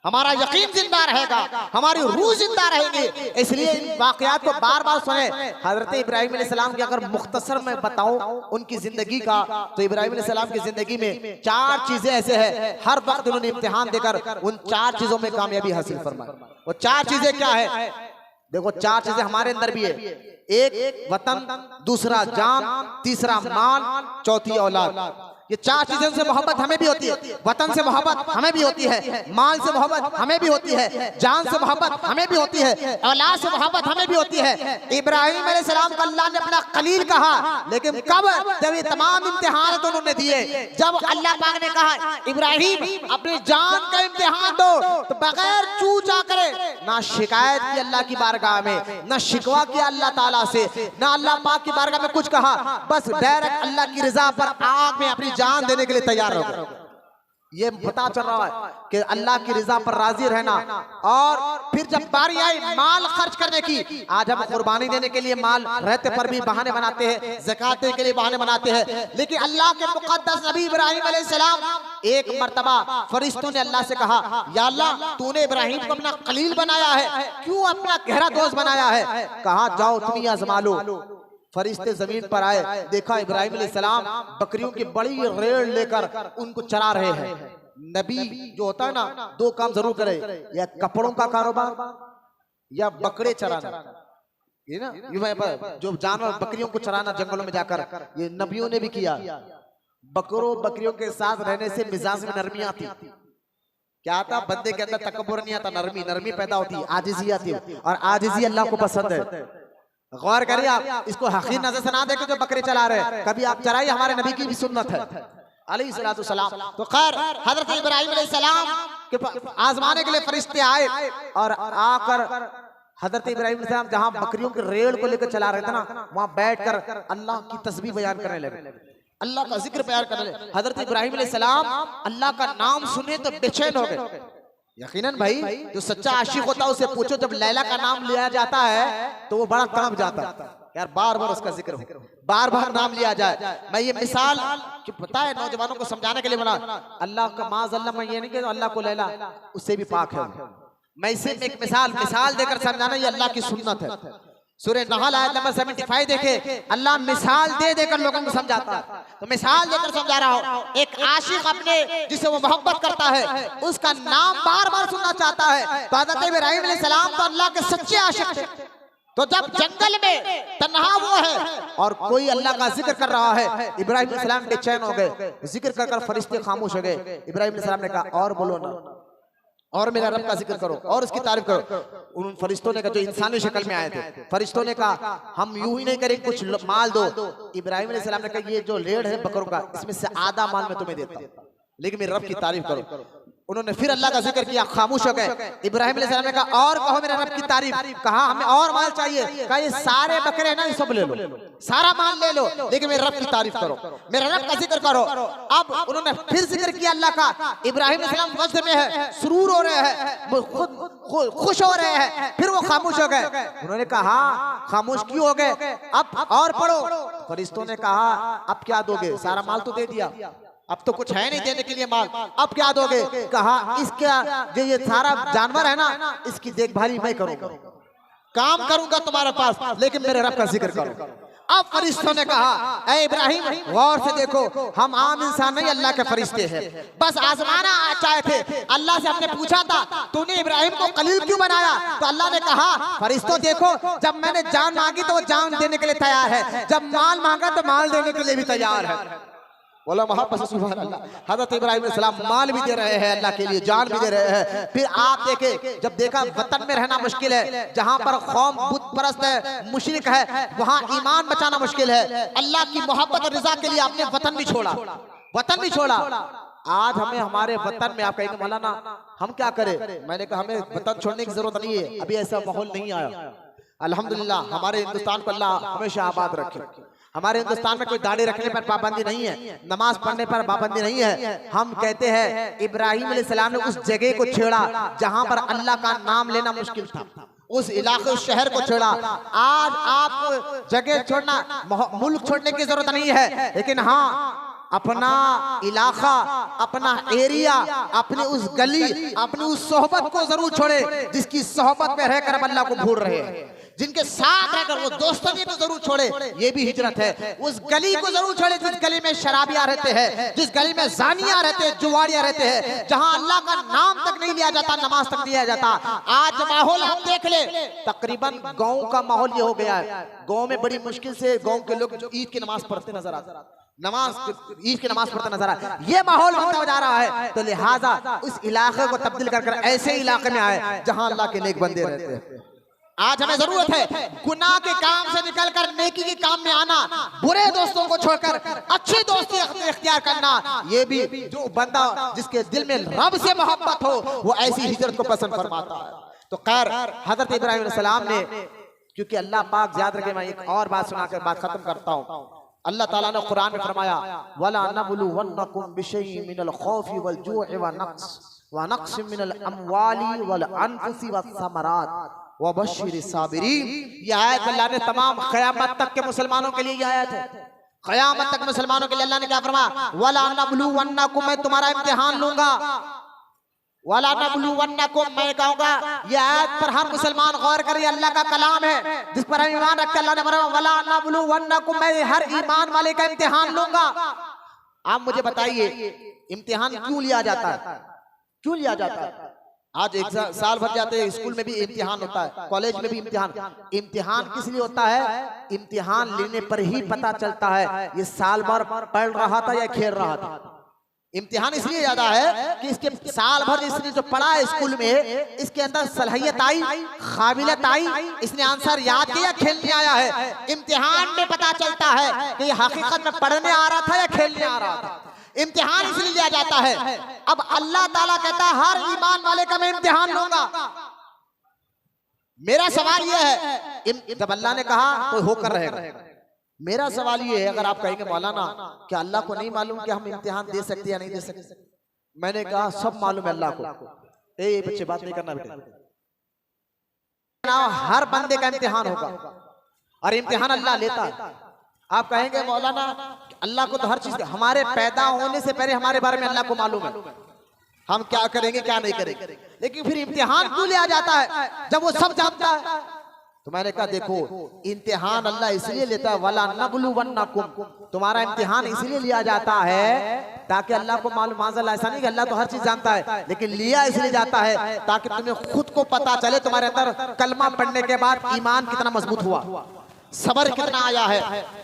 हमारा यकीन जिंदा रहेगा, हमारी रूह जिंदा रहेगी। इसलिए इन वाकयात को बार बार सुने। हजरत इब्राहिम अलैहिस्सलाम की अगर मुख्तसर में बताऊं उनकी जिंदगी का, तो इब्राहिम अलैहिस्सलाम की जिंदगी में 4 चीजें ऐसे हैं, हर वक्त उन्होंने इम्तिहान देकर उन 4 चीजों में कामयाबी हासिल फरमाई। वो 4 चीजें क्या है? देखो 4 चीजें हमारे अंदर भी है। एक वतन, दूसरा जान, तीसरा माल, चौथी औलाद। ये 4 चीजों से मोहब्बत हमें भी होती है। वतन से मोहब्बत हमें भी होती है, माल से मोहब्बत हमें भी होती है, जान से मोहब्बत हमें भी होती है, औलाद से मोहब्बत हमें भी होती है। इब्राहिम अलैहिस्सलाम को अल्लाह ने अपना खलील कहा, लेकिन कब? जब ये तमाम इम्तिहान तो उन्होंने दिए। जब अल्लाह पाक ने कहा इब्राहिम अपनी जान का इम्तिहान दो, तो बगैर चू चा करे, ना शिकायत की अल्लाह की बारगाह में, ना शिकवा किया अल्लाह ताला से, ना अल्लाह पाक की बारगाह में कुछ कहा, बस डायरेक्ट अल्लाह की रजा पर आग में अपनी जान देने के लिए तैयार हो गए। ये पता चल रहा है कि अल्लाह की रजा पर राजी रहना। और फिर जब बारी आई माल खर्च करने की, आज हम कुर्बानी देने के लिए माल रहते पर भी बहाने बनाते हैं, ज़कात देने के लिए बहाने बनाते हैं, लेकिन अल्लाह के मुक़द्दस नबी इब्राहिम अलैहिस्सलाम एक मर्तबा फरिश्तों ने अल्लाह से कहा, या अल्लाह तूने इब्राहिम को अपना खलील बनाया है, क्यों अपना गहरा दोस्त बनाया है? कहा जाओ तुम ही आज़मा लो। फरिश्ते जमीन पर आए, देखा इब्राहिम अलैहिस्सलाम बकरियों की बड़ी रेड़ लेकर उनको चरा रहे हैं। नबी जो होता है ना, 2 काम जरूर करे, या कपड़ों का कारोबार या बकरे चराना। ये ना, ये जो जानवर बकरियों को चराना जंगलों में जाकर, ये नबियों ने भी किया। बकरियों के साथ रहने से मिजाज में नरमी आती। क्या आता? बंदे के अंदर तकब्बुर नहीं आता, नरमी पैदा होती, आजिज़ी आती है, और आजिज़ी अल्लाह को पसंद है। गौर करिए आप, इसको हकीर नजर से ना देखे जो बकरे चला रहे हैं, कभी आप चराइए, हमारे नबी की भी सुन्नत है अलैहिस्सलातु वस्सलाम। तो खैर हजरत इब्राहिम अलैहिस्सलाम के आजमाने के लिए फरिश्ते आए, और आकर हजरत इब्राहिम अलैहिस्सलाम जहां बकरियों के रेड़ को लेकर चला रहे थे ना, वहां बैठकर अल्लाह की तस्बीह बयान करने लगे, अल्लाह का जिक्र बयान करने लगे। हजरत इब्राहिम अलैहिस्सलाम अल्लाह का नाम सुने तो बेचैन हो गए। यकीनन भाई, जो सच्चा आशिक होता है उसे पूछो, जब लैला का नाम लिया जाता है तो वो बड़ा कांप जाता है, यार बार बार उसका जिक्र हो, बार बार नाम लिया जाए। मैं ये मिसाल कि पता है नौजवानों को समझाने के लिए बना, अल्लाह का माज़अल्लाह, मैं ये नहीं कहता अल्लाह को लैला उससे भी पाक है। मैं इसे एक मिसाल देकर समझाना, ये अल्लाह की सुन्नत है। सूरह नहल आयत नंबर 75 देखे, अल्लाह मिसाल दे देकर लोगों को समझाता है। तो मिसाल देकर समझा रहा हूँ, एक आशिक अपने जिसे वो मोहब्बत करता है उसका नाम बार बार सुनना चाहता है। तो हज़रत इब्राहिम अलैहिस्सलाम तो अल्लाह के सच्चे आशिक थे। तो जब जंगल में तन्हा वो है और कोई अल्लाह का जिक्र कर रहा है, इब्राहिम अलैहिस्सलाम बेचैन हो गए, जिक्र कर फरिश्ते खामोश हो गए। इब्राहिम अलैहिस्सलाम ने कहा और बोलो ना, और मेरा रब का जिक्र करो और उसकी तारीफ करो। उन फरिश्तों ने कहा, जो इंसानी शक्ल में आए थे, फरिश्तों ने कहा हम यूं ही नहीं करेंगे, कुछ माल दो। इब्राहिम अलैहिस्सलाम ने कहा, ये जो रेड़ है बकरों का, इसमें से आधा माल मैं तुम्हें देता हूं, लेकिन मेरे रब की तारीफ करो। उन्होंने फिर अल्लाह का जिक्र किया, खामोश हो गए। इब्राहिम अलैहिस्सलाम ने कहा और कहो मेरे रब की तारीफ। कहा हमें और माल चाहिए। कहा ये सारे बकरे हैं ना, ये सब ले लो, सारा माल ले लो, लेकिन मेरे रब की तारीफ करो, मेरे रब का जिक्र करो। अब उन्होंने फिर जिक्र किया अल्लाह का। इब्राहिम अलैहिस्सलाम वज्द में है, सुरूर हो रहे हैं, खुद खुश हो रहे हैं। फिर वो खामोश हो गए। उन्होंने कहा खामोश क्यों हो गए, अब और पढ़ो। फरिश्तों ने कहा अब क्या दोगे, सारा माल तो दे दिया, अब तो कुछ है नहीं देने के लिए माल, अब क्या दोगे। कहा इसका जो ये सारा जानवर है ना, इसकी देखभाली मैं करूंगा, काम करूंगा तुम्हारे पास, लेकिन मेरे रब का जिक्र करो। अब फरिश्तों ने कहा ऐ इब्राहिम गौर से देखो, हम आम इंसान नहीं, अल्लाह के फरिश्ते हैं, बस आजमाना चाहे थे। अल्लाह से हमने पूछा था तूने इब्राहिम को खलील क्यों बनाया, तो अल्लाह ने कहा फरिश्तों देखो, जब मैंने जान मांगी तो वो जान देने के लिए तैयार है, जब माल मांगा तो माल देने के लिए भी तैयार है। बोला मोहब्बत सुभान अल्लाह। हज़रत इब्राहिम अलैहिस्सलाम माल भी दे रहे हैं अल्लाह के लिए, जान भी दे रहे हैं। फिर आप देखे, जब देखा वतन में रहना मुश्किल है, जहां पर कौम बुत परस्त है, मुशरिक है, वहां ईमान बचाना मुश्किल है। अल्लाह की मोहब्बत और रजा के लिए आपने वतन भी छोड़ा, वतन भी छोड़ा। आज हमें हमारे वतन में, आप कहेंगे मौलाना हम क्या करें, मैंने कहा हमें वतन छोड़ने की जरूरत नहीं है, अभी ऐसा माहौल नहीं आया। अल्हम्दुलिल्लाह हमारे हिंदुस्तान को अल्लाह हमेशा आबाद रखे। हमारे हिंदुस्तान में कोई दाढ़ी रखने पर पाबंदी नहीं है, नमाज पढ़ने पर पाबंदी नहीं है। हम कहते हैं इब्राहिम अलैहिस्सलाम ने उस जगह को छेड़ा जहां पर अल्लाह का नाम लेना मुश्किल था, उस इलाके उस शहर को छोड़ा। आज आप जगह छोड़ना, मुल्क छोड़ने की जरूरत नहीं है, लेकिन हाँ अपना इलाका, अपना एरिया, अपनी उस गली, अपनी उस सोहबत को जरूर छोड़े जिसकी सोहबत में रहकर हम अल्लाह को भूल रहे हैं। जिनके साथ रहकर वो दोस्ती को जरूर छोड़े, ये भी हिजरत है। उस गली को जरूर छोड़े जिस गली में शराबियां रहते हैं, जिस गली में जानियां रहते हैं, जुआड़ियां रहते हैं, जहां अल्लाह का नाम तक नहीं लिया जाता, नमाज तक नहीं लिया जाता। आज माहौल आप देख ले, तकरीबन गांव का माहौल ये हो गया है। गांव में बड़ी मुश्किल से गांव के लोग ईद की नमाज पढ़ते नजर आते, ईद की नमाज पढ़ते नजर आए। ये माहौल बनता जा रहा है, तो लिहाजा उस इलाके को तब्दील कर ऐसे इलाके में आए जहां अल्लाह के नेक बंदे रहते हैं। आज हमें जरूरत है गुनाह के काम से निकलकर नेकी के काम में आना, बुरे दोस्तों को छोड़कर अच्छे दोस्ती इख्तियार करना। ये भी जो बंदा जिसके दिल में रब से मोहब्बत हो वो ऐसी हिजरत को पसंद फरमाता है। तो खैर हजरत इब्राहिम अलैहिस्सलाम ने, क्योंकि अल्लाह पाक याद रखे, मैं एक और बात सुनाकर बात खत्म करता हूँ। अल्लाह ताला ने कुरान में फरमाया वला नबलुवन्नकुम बिशैइन मिनल खौफि वल जू'i व नक्सिम मिनल अमवाली वल अनफुसि वस्समरात वबश्शिरिस साबिरीन। ये आयत अल्लाह ने तमाम क़यामत तक के मुसलमानों के लिए ये आयत है। क़यामत तक मुसलमानों के लिए अल्लाह ने क्या फरमाया, वला नबलुवन्नकुम, मैं तुम्हारा इम्तिहान लूंगा, वला नबलुवन्नकुम, मैं कहूंगा। ये आयत पर हर मुसलमान गौर करिए, अल्लाह का कलाम है जिस पर हम ईमान रखते। अल्लाह ने फरमाया वला नबलुवन्नकुम, मैं हर ईमान वाले का इम्तिहान लूंगा। आप मुझे बताइए इम्तिहान क्यों लिया जाता है, क्यों लिया जाता है? आज एक साल भर जाते हैं, स्कूल में भी इम्तिहान होता है, कॉलेज में भी इम्तिहान। इम्तिहान किस लिए होता है? इम्तिहान लेने पर ही पता चलता है ये साल भर पढ़ रहा था या खेल रहा था। इम्तिहान इसलिए ज्यादा है कि इसके साल भर इसने जो पढ़ा है स्कूल में, इसके अंदर सलाहियत आई, काबिलियत आई, इसने आंसर याद किया, खेलने आया है। इम्तिहान में पता चलता है कि ये हकीकत में पढ़ने आ रहा था या खेलने आ रहा था। इम्तिहान इसलिए लिया जाता है। अब अल्लाह ताला कहता है हर ईमान वाले का मैं इम्तिहान लूंगा। मेरा सवाल यह है, जब अल्लाह ने कहा तो होकर रहेगा। मेरा सवाल ये है, अगर आप कहेंगे मौलाना क्या अल्लाह को नहीं मालूम कि हम इम्तिहान दे सकते या नहीं दे सकते? मैंने कहा सब मालूम है अल्लाह को। ए बच्चे बात नहीं करना बेटा, हर बंदे का इम्तिहान होगा और इम्तिहान अल्लाह लेता है। आप कहेंगे मौलाना अल्लाह को तो हर चीज, हमारे पैदा होने से पहले हमारे बारे में अल्लाह को मालूम है हम क्या करेंगे क्या नहीं करेंगे, लेकिन फिर इम्तिहान क्यों लिया जाता है जब वो सब जानता है? तो मैंने कहा देखो इम्तिहान अल्लाह इसलिए लेता है, वला नबलुवन्नकुम, तुम्हारा इम्तिहान इसलिए लिया जाता है ताकि अल्लाह को मालूम, माज़अल्लाह ऐसा नहीं कि अल्लाह तो हर चीज जानता है, लेकिन लिया इसलिए जाता है ताकि तुम्हें खुद को पता चले तुम्हारे अंदर कलमा पढ़ने के बाद ईमान कितना मजबूत हुआ, सबर कितना आया है।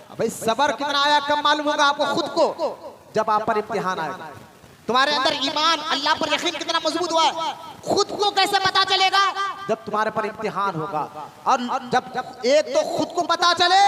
भाई सबर कितना आया कब मालूम होगा आपको? खुद को, जब आप पर इम्तिहान आएगा। तुम्हारे अंदर ईमान, अल्लाह पर यकीन कितना मजबूत हुआ है, खुद को कैसे पता चलेगा? जब तुम्हारे पर इम्तिहान होगा। और जब एक तो खुद को पता चले,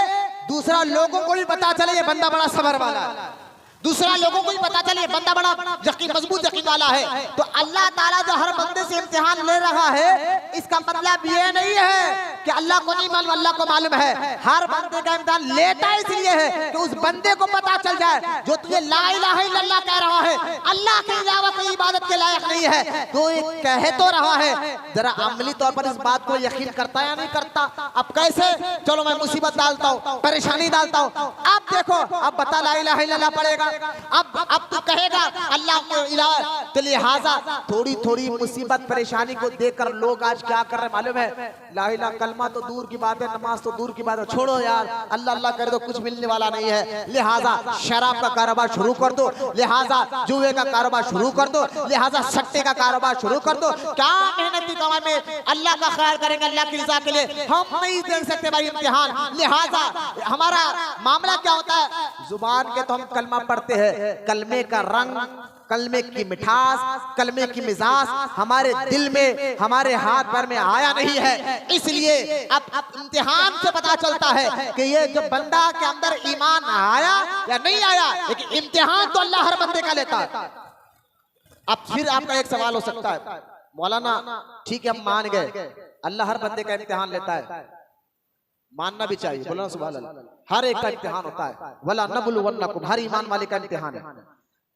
दूसरा लोगों को भी पता चले ये बंदा बड़ा सबर वाला है, दूसरा लोगों को भी पता चले बंदा बड़ा यकीन, मजबूत यकीन वाला है। तो अल्लाह ताला जो हर बंदे से इम्तिहान ले रहा है, इसका मतलब ये नहीं है कि अल्लाह को नहीं मालूम, अल्लाह को मालूम है। हर बंदे का इम्तिहान लेता इसलिए है कि उस बंदे को पता चल जाए जो तुझे ला इलाहा इल्लल्लाह कह रहा है, अल्लाह के अलावा कोई इबादत के लायक नहीं है, तो कह तो रहा है, जरा अमली तौर पर इस बात को यकीन करता या नहीं करता? अब कैसे? चलो मैं मुसीबत डालता हूँ, परेशानी डालता हूँ, अब देखो अब बता ला इलाहा इल्लल्लाह पड़ेगा, अब तू कहेगा अल्लाह को इलाह। तो लिहाजा थोड़ी थोड़ी मुसीबत परेशानी को देखकर लोग आज क्या कर रहे हैं मालूम है? ला इलाहा कलमा तो दूर की बात है, नमाज तो दूर की बात है, छोड़ो यार, अल्लाह अल्लाह कर दो, कुछ मिलने वाला नहीं है। लिहाजा शराब का कारोबार शुरू कर दो, लिहाजा जुए का कारोबार शुरू कर दो, लिहाजा सट्टे का कारोबार शुरू कर दो। क्या मेहनत की कमाई में अल्लाह का ख्याल करेंगे, अल्लाह की रज़ा के लिए हम नहीं दे सकते भाई इम्तिहान। लिहाजा हमारा मामला क्या होता है? जुबान के तो हम कलमा पढ़ते हैं, कलमे का रंग, कलमे की मिठास, कलमे की मिजाज हमारे दिल में, हमारे हाथ पैर में आया नहीं है। इसलिए अब इम्तिहान से पता चलता है कि ये जो बंदा के अंदर ईमान आया या नहीं आया, लेकिन इम्तिहान तो अल्लाह हर बंदे का लेता है। अब फिर आपका एक सवाल हो सकता है, मौलाना ठीक है हम मान गए अल्लाह हर बंदे का इम्तिहान लेता है, मानना भी चाहिए, बोलना सुभान अल्लाह। हर एक का इम्तिहान होता है, वला नबलुवन्नकुम, हर ईमान वाले का इम्तिहान है।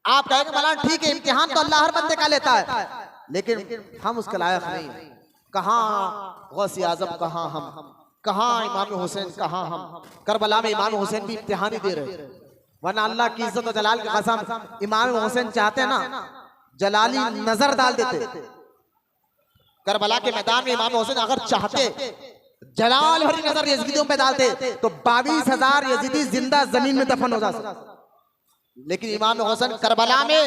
आप कहेंगे मौलाना ठीक है, इम्तिहान तो अल्लाह हर बंदे का लेता है, लेकिन हम उसके लायक नहीं। कहाँ गौसे आजम, कहाँ हम, कहाँ इमाम हुसैन, कहाँ हम। करबला में इमाम हुसैन भी इम्तिहान ही दे रहे, वरना अल्लाह की इज्जत और जलाल की कसम इमाम हुसैन चाहते ना जलाली नजर डाल देते। करबला के मैदान में इमाम हुसैन अगर चाहते जलाल भरी नजर यजीदियों पे डालते तो 22,000 यजीदी जिंदा जमीन में दफन हो जाते। लेकिन इमाम हुसैन करबला में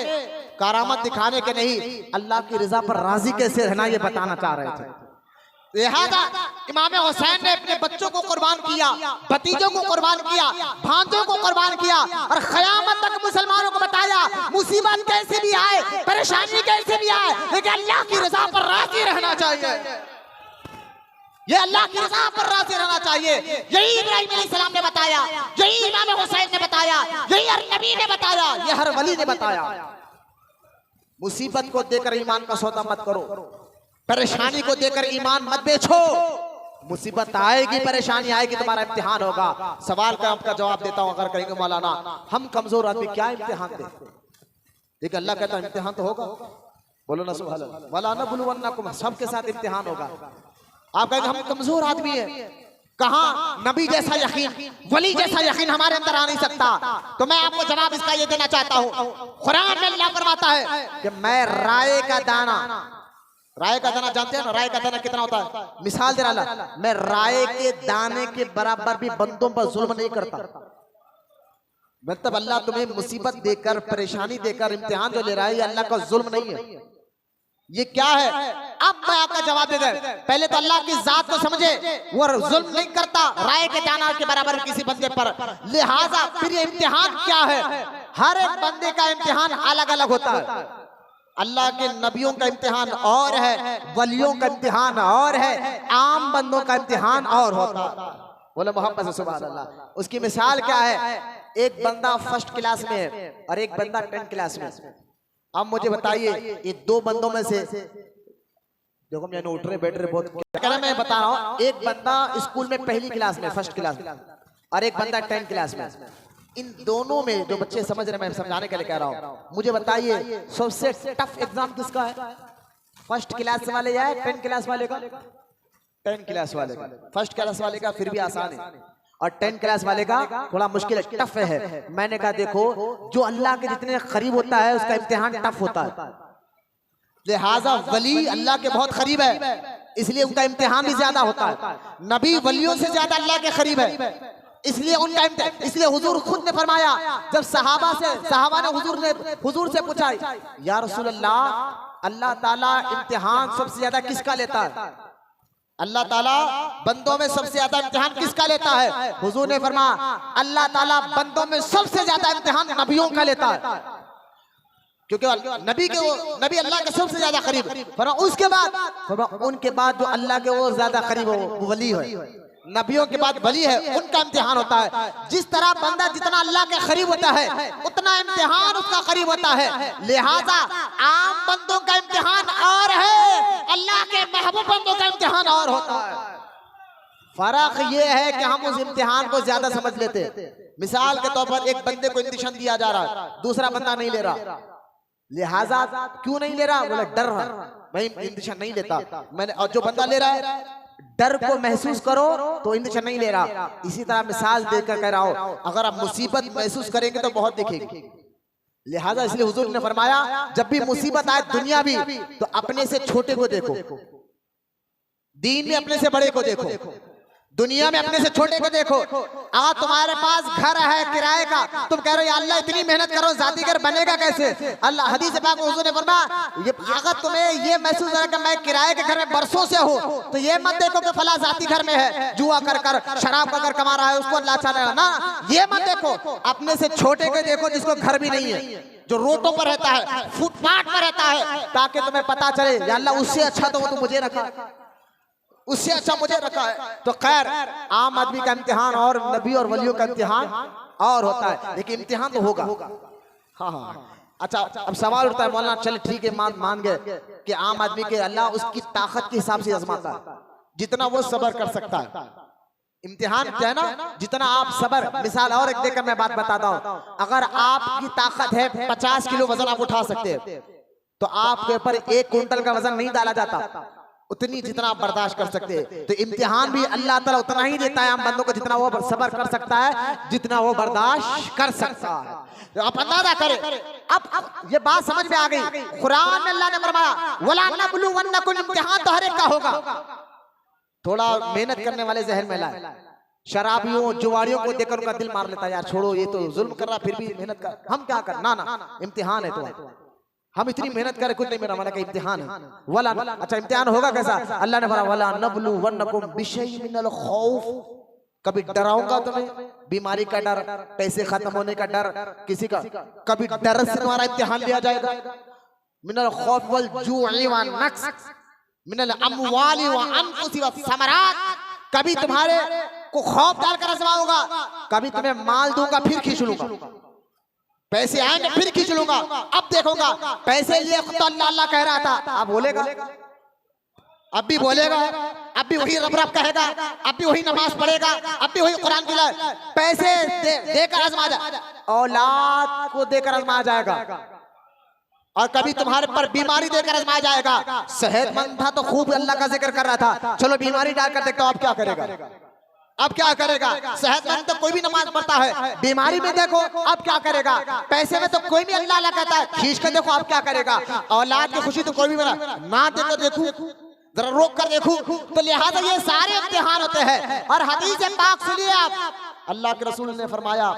करामत दिखाने के नहीं, अल्लाह की रजा पर राजी कैसे रहना ये बताना चाह रहे थे। लिहाजा इमाम हुसैन ने अपने बच्चों को कुर्बान किया, भतीजों को कुर्बान किया, भांजों को कुर्बान किया, और क़यामत तक मुसलमानों को बताया मुसीबत कैसे भी आए, परेशानी कैसे भी आए, लेकिन अल्लाह की रजा पर राजी रहना चाहिए। ये अल्लाह की रजा पर राजी रहना चाहिए। यही इब्राहिम अलैहिस्सलाम ने बताया, यही इमाम हुसैन ने बताया, यही हर नबी ने बताया, ये हर वली ने बताया। मुसीबत को देकर ईमान का सौदा मत करो, परेशानी को देकर ईमान मत बेचो। मुसीबत आएगी, परेशानी आएगी, तुम्हारा इम्तिहान होगा। सवाल का आपका जवाब देता हूं, अगर कहेंगे मौलाना हम कमजोर आदमी क्या इम्तिहान दे, देखिए अल्लाह कहता है इम्तिहान तो होगा। बोलो ना सुभान अल्लाह। वला नबलुवन्नकुम, सबके साथ इम्तिहान होगा। आप कहेंगे हम कमजोर आदमी है, कहां नबी जैसा यकीन, वली जैसा यकीन हमारे अंदर आ नहीं सकता। तो मैं आपको जवाब इसका ये देना चाहता हूं, कुरान में अल्लाह फरमाता है कि मैं राय का दाना, राय का दाना जानते हैं ना, राय का दाना कितना होता है? मिसाल दे रहा, मैं राय के दाने के बराबर भी बंदों पर जुल्म नहीं करता। मतलब अल्लाह तुम्हें मुसीबत देकर, परेशानी देकर इम्तिहान जो ले रहा है, ये अल्लाह का जुल्म नहीं है। ये क्या है? अब मैं आपका जवाब दे दूं। पहले तो अल्लाह की जात को समझे, वो जुल्म नहीं करता राय के दाना के बराबर किसी बंदे पर। लिहाजा फिर ये इम्तिहान क्या है? हर एक बंदे का इम्तिहान अलग अलग होता है। अल्लाह के नबियों का इम्तिहान और है, वलियों का इम्तिहान और है, आम बंदों का इम्तिहान और होता है। बोले मोहम्मद सुभान अल्लाह। उसकी मिसाल क्या है? एक बंदा फर्स्ट क्लास में है और एक बंदा 10th क्लास में। अब मुझे बताइए, ये दो बंदों में से, देखो मैंने उठ रहे बैठ रहे बहुत क्या, मैं बता रहा हूँ, एक बंदा स्कूल में पहली क्लास में, फर्स्ट क्लास में, और एक बंदा 10th क्लास में। इन दोनों में जो बच्चे समझ रहे, मैं समझाने के लिए कह रहा हूँ, मुझे बताइए सबसे टफ एग्जाम किसका है? फर्स्ट क्लास वाले या 10th क्लास वाले का? 10th क्लास वाले का। फर्स्ट क्लास वाले का फिर भी आसान है, और 10th क्लास वाले का थोड़ा मुश्किल है, टफ है। मैंने कहा देखो, जो अल्लाह के जितने करीब होता है उसका इम्तिहान टफ होता है। लिहाजा वली अल्लाह के बहुत करीब है, इसलिए उनका इम्तिहान भी ज्यादा होता है। नबी वलियों से ज्यादा अल्लाह के करीब है, इसलिए उनका इम्तिहान। इसलिए हुजूर खुद ने फरमाया, जब सहाबा ने हुजूर से पूछा, या रसूल अल्लाह, अल्लाह ताला इम्तिहान सबसे ज्यादा किसका लेता है? अल्लाह ताला बंदों में सबसे ज्यादा इम्तिहान किसका लेता है? हुजूर ने फरमाया, अल्लाह ताला बंदों में सबसे ज्यादा इम्तिहान नबियों का लेता है, क्योंकि नबी अल्लाह के सबसे ज्यादा करीब। उसके बाद उनके बाद जो अल्लाह के वो ज्यादा करीब हो, वो वली है। नबियों के बाद वली है, उनका इम्तिहान होता है। जिस तरह बंदा जितना अल्लाह के करीब होता है, उतना इम्तिहान उसका करीब होता है। लिहाजा आम बंदों का इम्तिहान और है, अल्लाह के महबूब बंदों का इम्तिहान और होता है। फर्क ये है कि हम उस इम्तिहान को ज्यादा समझ लेते हैं। मिसाल के तौर पर एक बंदे को इंजेक्शन दिया जा रहा है, दूसरा बंदा नहीं ले रहा। लिहाजा क्यों नहीं ले रहा? बोले डर है, मैं इंजेक्शन नहीं लेता मैंने। और जो बंदा ले रहा है, डर को महसूस करो तो इंजेक्शन नहीं ले रहा। इसी तरह मिसाल देकर कह रहा हूं, अगर आप मुसीबत महसूस करेंगे तो बहुत दिखेगी। लिहाजा इसलिए हुजूर ने फरमाया, जब भी मुसीबत आए दुनिया भी, तो अपने से छोटे को देखो, दीन में अपने से बड़े को देखो, दुनिया में अपने से छोटे को देखो। अगर तुम्हारे पास घर है किराए का, तुम कह रहे हो अल्लाह इतनी मेहनत करो, जाती घर बनेगा कैसे? अल्लाह हदीस पाक में हुजूर ने फरमाया, ये अगर तुम्हें ये महसूस हो कि मैं किराए के घर में बरसों से हूँ, तो ये मत देखो कि फला जाती घर में है, जुआ कर कर शराब कर कमा रहा है, उसको अल्लाह अच्छा नहीं ना, ये मत देखो। अपने से छोटे को देखो जिसको घर भी नहीं है, जो रोडों पर रहता है, फुटपाथ पर रहता है, ताकि तुम्हें पता चले या अल्लाह उससे अच्छा तो वो तो मुझे रखा, उससे अच्छा मुझे रखा है। तो खैर, आम आदमी का इम्तिहान और नबी और वलियों का इम्तिहान और होता है, लेकिन इम्तिहान तो होगा। हाँ। अच्छा, अब सवाल उठता है, मौलाना चले ठीक है, मान गए कि आम आदमी के अल्लाह उसकी ताकत के हिसाब से आजमाता है, जितना वो सब्र कर सकता है। इम्तिहान जो है ना, जितना आप सबर, मिसाल और एक देकर मैं बात बताता हूँ, अगर आपकी ताकत है 50 किलो वजन आप उठा सकते हैं, तो आपके ऊपर 1 कुंटल का वजन नहीं डाला जाता, उतनी जितना आप बर्दाश्त कर सकते हैं। तो इम्तिहान भी अल्लाह ताला उतना ही देता है हम बंदों को, जितना वो सबर कर सकता है, जितना वो बर्दाश्त कर सकता है। तो आप अंदाजा करें, अब ये बात समझ में आ गई। कुरान में अल्लाह ने फरमाया वला नबलुवन्नकुम, इम्तिहान तो हर एक का होगा। थोड़ा मेहनत करने वाले जहन में लाए, शराबियों जुआरियों को देखकर उनका दिल मार लेता है, यार छोड़ो ये तो जुल्म कर रहा, फिर भी मेहनत कर, हम क्या कर, ना ना इम्तिहान है, तो हम इतनी मेहनत करें कुछ नहीं, मेरा माना का इम्तिहान है। वला, अच्छा इम्तिहान होगा कैसा? अल्लाह ने फरमाया वला नबलुवन्नकुम बिशैइन मिनल खौफ, कभी डराऊंगा तुम्हें, बीमारी का डर, पैसे खत्म होने का डर, किसी का कभी डर से तुम्हारा इम्तिहान लिया जाएगा। मिनल खौफ वल जुई व नक्स मिनल अमवाली व अनफुसी व समरात, कभी तुम्हारे को खौफ डालकर आजमाऊंगा, कभी तुम्हें माल दूंगा फिर खींच लूंगा, पैसे आएंगे फिर खींच लूंगा, अब देखूंगा पैसे लिए तो अल्लाह अल्लाह कह रहा था, अब बोलेगा, अब भी बोलेगा, अब भी वही रब रब कहेगा, अब भी वही नमाज पढ़ेगा, अब भी वही कुरान तिलावत, पैसे देकर आजमा जाए, औलाद को देकर आजमा जाएगा, और कभी तुम्हारे पर बीमारी देकर आजमाया जाएगा। सेहतमंद था तो खूब अल्लाह का जिक्र कर रहा था, चलो बीमारी डालकर देखता हूं अब क्या करेगा, अब क्या करेगा। सेहतमंद तो कोई भी नमाज पढ़ता है, बीमारी में देखो अब क्या करेगा। पैसे में तो कोई भी अल्लाह अल्लाह कहता है, खींच कर देखो अब क्या करेगा। औलाद की खुशी तो कोई भी ना देकर देखो, जरा रोक कर देखो। तो लिहाजा ये सारे इम्तिहान होते हैं। और हदीस पाक सुनिए आप, अल्लाह के रसूल ने फरमाया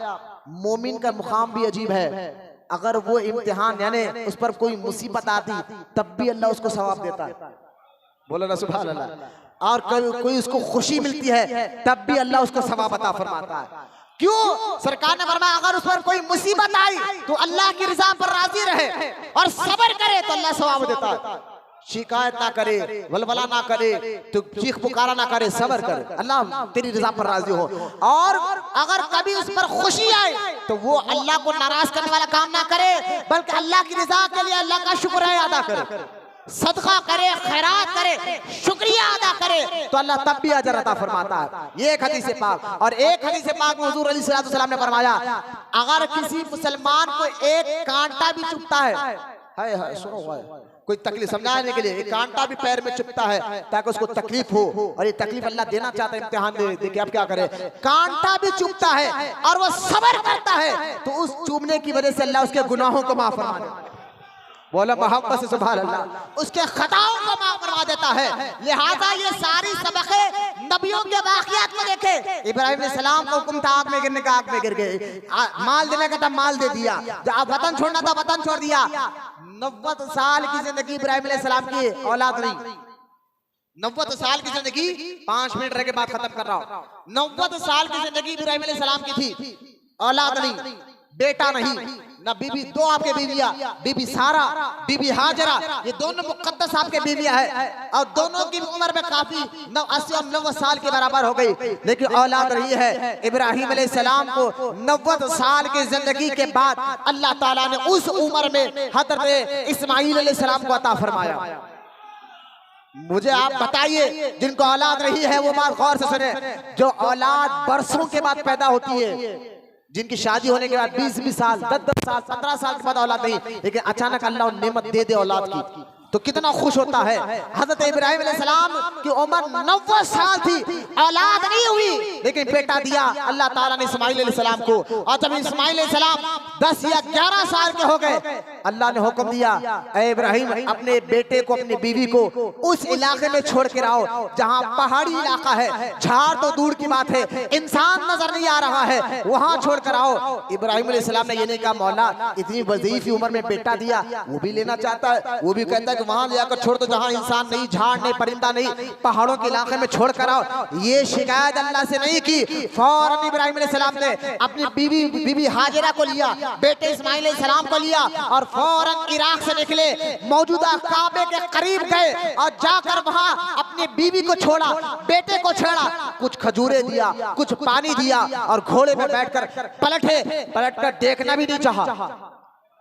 मोमिन का मुकाम भी अजीब है, अगर वो इम्तिहान यानी उस पर कोई मुसीबत आती तब भी अल्लाह उसको सवाब देता है, बोलो ना सुभान अल्लाह। और कोई उसको खुशी मिलती है तब भी अल्लाह उसको सवाब अता फरमाता है। क्यों? सरकार ने फरमाया अगर उस पर कोई मुसीबत आई तो अल्लाह की रज़ा पर राजी रहे और सब्र करे तो अल्लाह सवाब देता है। शिकायत ना करे, वलवला ना करे, तो चीख पुकारा ना करे, सब्र करे, अल्लाह तेरी रज़ा पर राजी हो। और अगर कभी उस पर खुशी आए तो वो अल्लाह को नाराज करने वाला काम ना करे, बल्कि अल्लाह की रज़ा के लिए अल्लाह का शुक्र अदा करे, सदका करे, खैरात करे, शुक्रिया अदा करे, तो अल्लाह तब भी अजर अता फरमाता है। ये एक हदीस पाक। और एक हदीस पाक में हुजूर अलैहि सलाम ने फरमाया अगर किसी मुसलमान को एक कांटा भी चुभता है, हाय सुनो भाई, कोई तकलीफ समझाने के लिए एक कांटा भी पैर में चुभता है ताकि उसको तकलीफ हो, और ये तकलीफ अल्लाह देना चाहता है, इम्तिहान दे के अब क्या करे। कांटा भी चुभता है और वो सब्र करता है तो उस चुभने की वजह से अल्लाह उसके गुनाहों को माफ फरमा देता है, बोला मोहब्बत से सुभान अल्लाह, उसके खताओं को माफ फरमा देता है। लिहाजा ये सारी सबके नबियों के वाक़ियात को देखे। इब्राहिम अलैहिस्सलाम को हुक्म था आग में गिरने का, आग में गिर गए, माल देने का था माल दे दिया, जब वतन छोड़ना था वतन छोड़ दिया। 90 साल की जिंदगी इब्राहिम अलैहिस्सलाम की, औलाद नहीं। 90 साल की जिंदगी, 5 मिनट रह के बात खत्म कर रहा हूं। 90 साल की जिंदगी इब्राहिम अलैहिस्सलाम की थी, औलाद नहीं, बेटा नहीं, ना बीबी, 2 आपके बीवियां, बीबी सारा, बीबी हाजरा, ये दोनों मुकद्दस आपके बीवियां हैं, और दोनों की उम्र में काफी 80 और 90 साल के बराबर हो गई, लेकिन औलाद रही है। इब्राहिम अलैहिस्सलाम को 90 साल की जिंदगी के बाद अल्लाह ताला ने उस उम्र में हजरत इस्माईल अलैहिस्सलाम को अता फरमाया। मुझे आप बताइए जिनको औलाद रही है वो बात गौर से सुने, जो औलाद बरसों के बाद पैदा होती है, जिनकी शादी होने के बाद 20-20 साल, 10-10 साल, 15 साल के बाद औलाद नहीं, लेकिन अचानक अल्लाह नेमत दे दे औलाद की तो कितना खुश होता है। हजरत इब्राहिम अलैहिस्सलाम की उम्र 90 साल थी, औलाद नहीं हुई, लेकिन बेटा दिया अल्लाह ताला ने इस्माईल अलैहिस्सलाम को। और जब इस्माईल अलैहिस्सलाम 10 या 11 साल के हो गए, अल्लाह ने हुक्म दिया ऐ इब्राहिम अपने बेटे को, अपनी बीवी को उस इलाके में छोड़ के आओ जहाँ पहाड़ी इलाका है, झाड़ तो दूर की बात है, इंसान नजर नहीं आ रहा है, वहां छोड़ कर आओ। इब्राहिम अलैहिस्सलाम ने ये नहीं कहा मौला इतनी वजीफी उम्र में बेटा दिया, वो भी लेना चाहता है, वो भी कहता है कि वहां ले जाकर छोड़ दो जहां इंसान नहीं, झाड़ नहीं, परिंदा नहीं, पहाड़ों के इलाके में छोड़ कर आओ। ये शिकायत अल्लाह से नहीं की, फौरन इब्राहिम अलैहिस्सलाम ने अपनी बीबी हाजिरा को लिया, बेटे इस्माईल अलैहिस्सलाम को लिया और फौरन इराक से निकले, मौजूदा काबे के करीब गए और जाकर वहां अपनी बीवी को छोड़ा, बेटे को छोड़ा, कुछ खजूरें दिया, कुछ पानी दिया और घोड़े में बैठकर पलटकर देखना भी नहीं चाहा।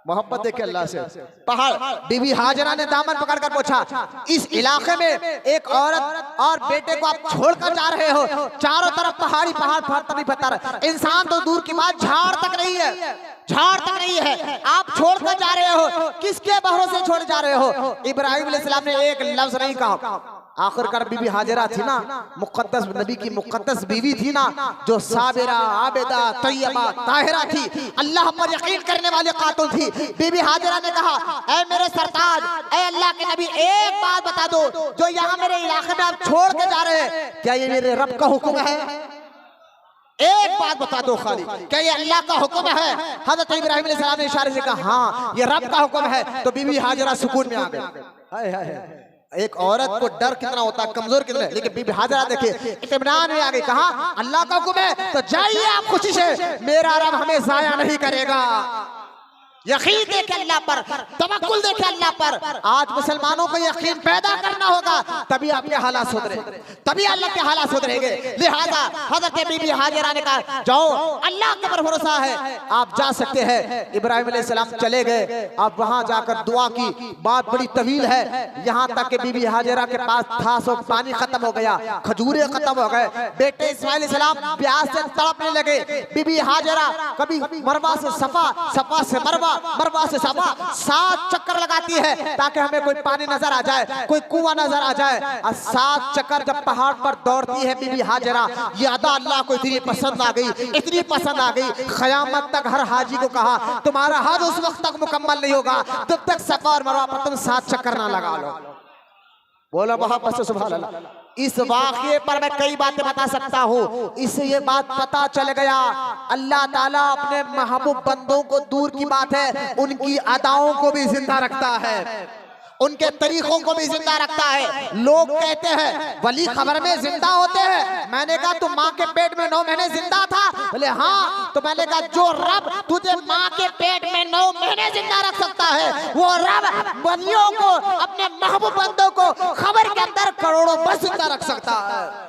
मोहब्बत देखे अल्लाह से। पहाड़, बीबी हाजरा ने दामन पकड़कर पूछा, इस इलाके में एक औरत और बेटे को आप छोड़कर जा रहे हो, चारों तरफ पहाड़ी पहाड़ नहीं बता रहे, इंसान तो दूर की बात झाड़ तक नहीं है, झाड़ तक नहीं है, आप छोड़कर जा रहे हो, किसके भरोसे छोड़ जा रहे हो? इब्राहिम अलैहिस्सलाम ने एक लफ्ज नहीं कहा। आखिरकार बीबी हाजरा थी ना, मुकद्दस नबी की मुकद्दस बीवी थी ना, जो साबिरा, आबिदा, तैयबा, ताहिरा थी, अल्लाह पर यकीन करने वाले खातून थी। बीबी हाजरा ने कहा, ऐ मेरे सरताज, ऐ अल्लाह के नबी, एक बात बता दो, जो यहाँ मेरे इलाके में आप छोड़ के जा रहे हैं, क्या ये मेरे रब का हुक्म है? एक बात बता दो खाली, क्या ये अल्लाह का हुक्म है? हजरत इब्राहिम अलैहिस्सलाम ने इशारे से कहा, हाँ ये रब का हुक्म है। तो बीबी हाजरा सुकून में आ गई। हाय हाय, एक औरत को डर कितना होता है, कमजोर कितना है, लेकिन बीबी हाजरा देखिए इत्मीनान में आ गई। कहा अल्लाह का हुक्म है तो जाइए आप खुशी से, मेरा रब हमें जाया नहीं करेगा। यकीन देखे अल्लाह पर, तवक्कुल देखे अल्लाह पर। आज मुसलमानों को यकीन पैदा करना होगा, तभी आपके हालात सुधरे, तभी अल्लाह के हालात सुधरेंगे। लिहाजा हजरत बीबी हाजरा ने कहा, जाओ अल्लाह के पर भरोसा है, आप जा सकते हैं। इब्राहिम अलैहिस्सलाम चले गए। अब वहां जाकर दुआ की, बात बड़ी तवील है, यहाँ तक कि बीबी हाजरा के पास था सो पानी खत्म हो गया, खजूरें खत्म हो गए, बेटे इस्माइल अलैहिस्सलाम प्यास से तड़पने लगे। बीबी हाजरा कभी मरवा से सफा, सफा से मरवा, मरवा से सफा 7 चक्कर लगाती है ताकि हमें कोई पानी नजर आ जाए, कोई कुआं नजर आ जाए। और 7 चक्कर जब पहाड़ पर दौड़ती है बीबी हाजरा, ये अदा अल्लाह को इतनी पसंद आ गई, इतनी पसंद आ गई, क़यामत तक हर हाजी को कहा, तुम्हारा हज उस वक्त तक मुकम्मल नहीं होगा जब तक सफा और मरवा पर तुम 7 चक्कर ना लगा लो। बोलो मोहब्बत से सुभान अल्लाह। इस वाक़ये पर मैं कई बातें बता सकता हूँ, इससे ये बात पता चल गया, अल्लाह ताला अपने महबूब बंदों को, दूर की बात है, उनकी अदाओं को भी जिंदा रखता है, उनके तरीकों को भी जिंदा रखता है। लोग कहते हैं वली खबर में जिंदा होते हैं। मैंने कहा तू माँ के पेट में 9 महीने जिंदा था? बोले हाँ। तो मैंने कहा जो रब तुझे माँ के पेट में 9 महीने जिंदा रख सकता है, वो रब वलियों को, अपने महबूब बंदों को खबर के अंदर करोड़ों बस जिंदा रख सकता है।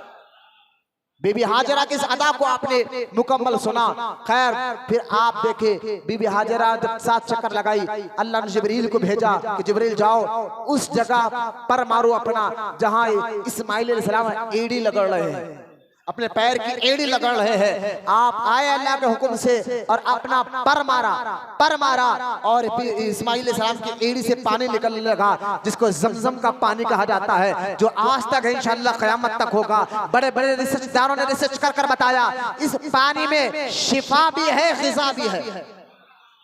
बीबी हाजरा की इस अदा को आपने मुकम्मल सुना। खैर फिर आप देखे बीबी हाजरा जब 7 चक्कर लगाई, अल्लाह ने जिब्रील को भेजा कि जिब्रील जाओ उस जगह पर मारो अपना जहां इस्माइल अलैहिस्सलाम एड़ी लगड़ रहे हैं, अपने पैर की एड़ी लगड़ रहे हैं। आप आए अल्लाह के हुक्म से और अपना पर मारा और इस्माइल अलैहिस्सलाम की एड़ी से पानी निकलने लगा, जिसको जमजम का पानी कहा जाता है, जो आज तक है इंशाअल्लाह क़यामत तक होगा। बड़े बड़े रिसर्चदारों ने रिसर्च कर बताया इस पानी में शिफा भी है, ग़िज़ा भी है।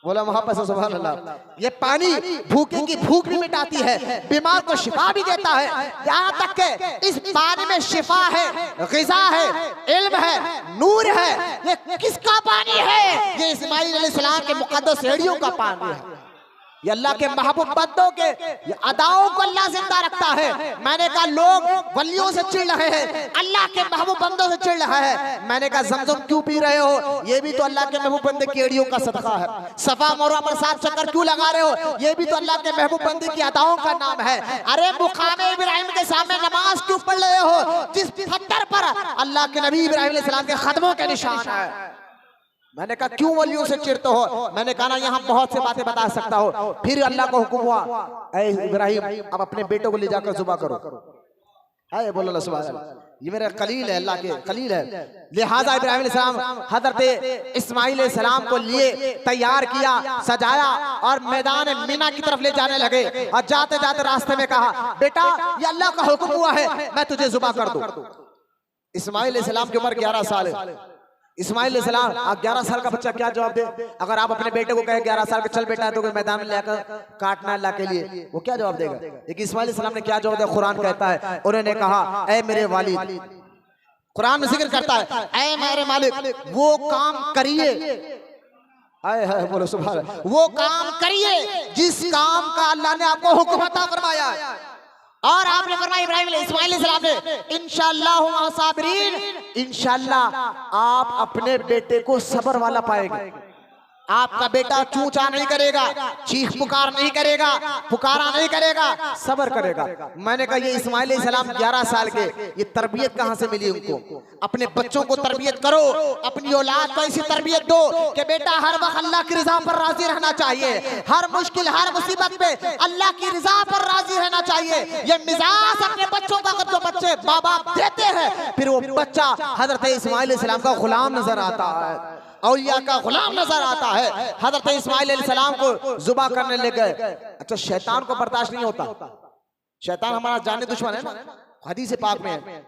बोला मोहब्बत से सुभान अल्लाह। ये पानी भूखे की भूख भी मिटाती है, बीमार को शिफा भी देता है। यहाँ तक के इस पानी में शिफा है, ग़िज़ा है, इल्म है, नूर है। ये किसका पानी है? ये इस्माइल अलैहिस्सलाम के मुक़द्दस एड़ियों का पानी है। ये अल्लाह के महबूब बंदों के अदाओं को अल्लाह जिंदा रखता है। मैंने कहा लोग वलियों से चिढ़ रहे हैं, अल्लाह के महबूब बंदों से चिढ़ रहा है। मैंने कहा जमजम क्यों पी रहे हो? ये भी तो अल्लाह के महबूब बंदे की एड़ियों का सदका है। सफा मरवा पर 7 चक्कर क्यों लगा रहे हो? ये भी तो अल्लाह के महबूब बंदे की अदाओं का नाम है। अरे मुकामे इब्राहिम के सामने नमाज क्यों पढ़ रहे हो, जिस पत्थर पर अल्लाह के नबी इब्राहिम अलैहिस्सलाम के कदमों के निशान है? मैंने कहा क्यों वलियों से चिढ़ते हो? मैंने कहा ना यहाँ बहुत से बातें बता सकता हो। फिर अल्लाह को हुक्म हुआ, ऐ इब्राहिम अब अपने बेटों को ले जाकर ज़ुबह करो। है बोलो सुभान अल्लाह, ये मेरा खलील है, अल्लाह के खलील है। लिहाजा इब्राहिम अलैहिस्सलाम हजरत इस्माइल अलैहिस्सलाम को लिए तैयार किया, सजाया और मैदान मीना की तरफ ले जाने लगे। और जाते जाते रास्ते में कहा बेटा ये अल्लाह का हुक्म हुआ है, मैं तुझे ज़ुबह कर दूं। इस्माइल अलैहिस्सलाम की उम्र 11 साल है। इस्माइल अलैहिस्सलाम, आप 11 साल का बच्चा क्या जवाब दे? अगर आप अपने बेटे को कहे 11 साल का चल बेटा है तो मैदान में लेकर काटना अल्लाह के लिए, वो क्या जवाब देगा? लेकिन इस्माइल अलैहिस्सलाम ने क्या जवाब दिया? कुरान कहता है, उन्होंने कहा ऐ मेरे वालिद, कुरान में जिक्र करता है ऐ मेरे मालिक वो काम करिए, आए है बोलो सुभान अल्लाह, वो काम करिए जिस काम का अल्लाह ने आपको हुक्म अता फरमाया है। और आपने फरमाया इब्राहिम इस्माइल अलैहिस्सलाम ने इंशाअल्लाह साबिरीन, इंशाअल्लाह आप अपने बेटे को सब्र वाला पाएंगे। आपका बेटा चूचा नहीं करेगा, चीख पुकार नहीं करेगा, पुकारा नहीं करेगा, सब्र करेगा। मैंने कहा ये इस्माइल अलैहिस्सलाम 11 साल के, ये तरबियत कहां से मिली उनको? अपने बच्चों को तरबियत करो, अपनी औलाद को ऐसी तरबियत दो कि बेटा हर वक्त अल्लाह की रजा पर राजी रहना चाहिए, हर मुश्किल हर मुसीबत पे अल्लाह की रजा पर राजी रहना चाहिए। ये मिजाज अपने बच्चों का जो बच्चे माँ बाप देते हैं, फिर वो बच्चा हजरत इस्माइल अलैहिस्सलाम का गुलाम नजर आता है, औलिया का गुलाम नजर आता है। हजरत इस्माइल अलैहिस्सलाम को जुबा करने लग गए। अच्छा, शैतान को बर्दाश्त नहीं होता, शैतान हमारा जाने दुश्मन है ना, हदीस पाक में है,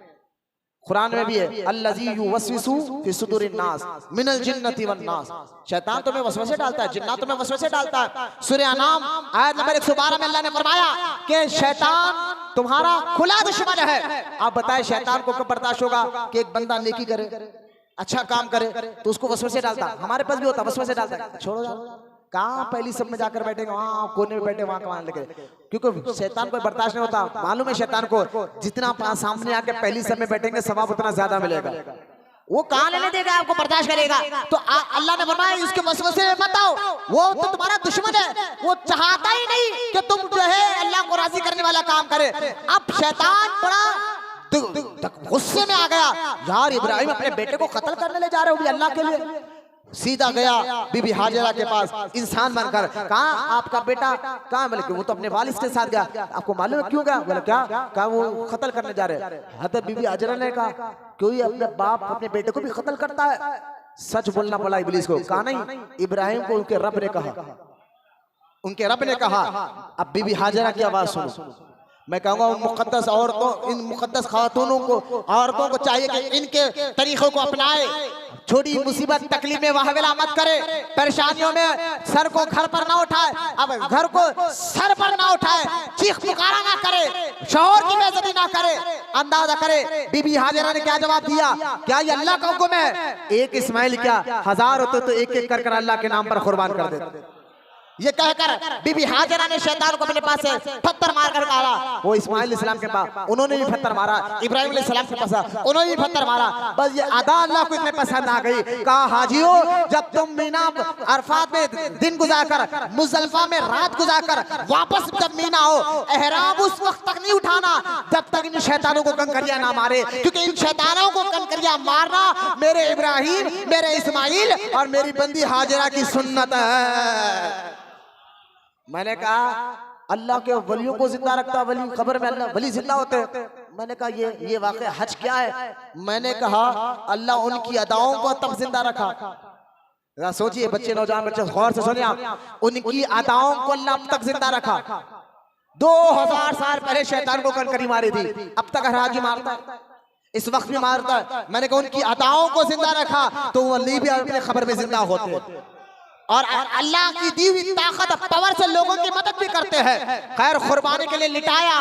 कुरान में भी है, अल्लज़ी युवस्विसु फी सुदूरिन नास मिनल जिन्नति वन नास। शैतान तुम्हें वसवसे डालता है, जिन्नात तुम्हें वसवसे डालता है। सूरह अनाम आयत नंबर 112 में अल्लाह ने फरमाया कि शैतान तुम्हारा खुला दुश्मन है। आप बताएं शैतान को कब बर्दाश्त होगा कि एक बंदा नेकी करे, अच्छा काम करे, तो उसको वसवसे डालता। हमारे पास भी होता, वसवसे डालता है, छोड़ो यार, कहाँ पहली सब में जाकर बैठेंगे, वहाँ कोने में बैठे, वहाँ कमान लेके, क्योंकि शैतान को बर्दाश्त नहीं होता। मालूम है शैतान को जितना सामने आके पहली सब में बैठेंगे सवाब उतना ज्यादा मिलेगा, वो कहाँ लेने देगा, आपको बर्दाश्त करेगा। तो अल्लाह ने फरमाया इसके वसवसे मत आओ, वो तो तुम्हारा दुश्मन है, वो चाहता ही नहीं कि तुम जो है अल्लाह को राजी करने वाला काम करे। अब शैतान बड़ा गुस्से में आ गया, यार इब्राहिम अपने बेटे को कत्ल करने ले जा रहे हो भी अल्लाह के लिए। सीधा गया बीबी हाजरा के पास इंसान बनकर, कहा आपका बेटा कहाँ? बोले कि वो तो अपने वालिद के साथ गया। आपको मालूम है क्यों गया? बोले क्या? कहा वो कत्ल करने जा रहे हैं। हजरत बीबी हाजरा ने कहा कोई अपने बाप अपने बेटे को भी कत्ल करता है? सच बोलना पड़ा इब्लीस को। कहा नहीं, इब्राहिम को उनके रब ने कहा, उनके रब ने कहा। अब बीबी हाजरा की आवाज सुनो। मैं कहूँगा उन मुकद्दस औरतों, इन मुकद्दस खातूनों को, औरतों को चाहिए कि इनके तरीकों को अपनाए। छोटी मुसीबत तकलीफ में वाहवेला मत करे, परेशानियों में सर को घर पर ना उठाए, अब घर को सर पर ना उठाए, चीख पुकारा ना करे, शौहर की बेइज्जती ना करे। अंदाजा करे बीबी हाजरा ने क्या जवाब दिया? क्या ये अल्लाह का हुक्म है? एक इस्माइल क्या 1000 होते तो एक एक कर अल्लाह के नाम पर कुर्बान कर देते। ये कहकर बीबी हाजरा ने शैतान को अपने पास से पत्थर मारकर कहा, वो इस्माइल अलैहिस्सलाम के पास उन्होंने भी पत्थर मारा, इब्राहिम अलैहिस्सलाम के पास उन्होंने भी पत्थर मारा। बस ये अदा अल्लाह को इतने पसंद आ गई। कहा हाजियो, जब तुम मीना अरफात में दिन गुजारकर, मुजल्फा में रात गुजारकर वापस जब मीना हो, एहराम उस वक्त तक नहीं उठाना जब तक इन शैतानों को कंकरिया ना मारे, क्योंकि इन शैतानों को कंकरिया मारना मेरे इब्राहिम, मेरे इस्माइल और मेरी बंदी हाजरा की सुन्नत है। मैंने कहा अल्लाह के वलियों को जिंदा रखता, वली खबर में अल्लाह वली जिंदा होते हैं। मैंने कहा ये वाकई हज क्या है? मैंने कहा अल्लाह उनकी अदाओं को तब जिंदा रखा। सोचिए बच्चे, नौजवान बच्चे गौर से सुनिए आप, उनकी अदाओं को अल्लाह अब तक जिंदा रखा। 2000 साल पहले शैतान को कंकरी मारी थी, अब तक हर हाजी मारता है, इस वक्त भी मारता है। मैंने कहा उनकी अदाओं को जिंदा रखा तो वो वली भी अपने खबर में जिंदा होते और अल्लाह की दी हुई ताकत पावर से लोगों की मदद भी करते हैं। खैर कुर्बानी के लिए लिटाया,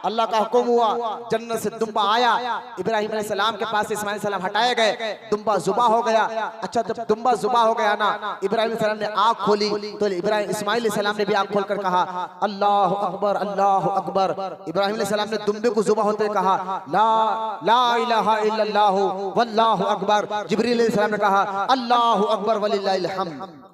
अल्लाह का हुक्म हुआ, जन्नत से दुम्बा आया, इब्राहिम अलैहिस्सलाम के पास इस्माइल अलैहिस्सलाम हटाए गए, दुम्बा जुबा हो गया। अच्छा, जब दुम्बा जुबा हो गया ना, इब्राहिम अलैहिस्सलाम ने आंख खोली तो इस्माइल अलैहिस्सलाम ने भी आंख खोलकर कहा अल्लाह अकबर, अल्लाह अकबर। इब्राहिम अलैहिस्सलाम ने दुम्बे को जुबा होते कहा ला इलाहा इल्लल्लाहु वल्लाहु अकबर। जिब्रील अलैहिस्सलाम ने कहा अल्लाहु अकबर वलिल्लाहिल हम्द।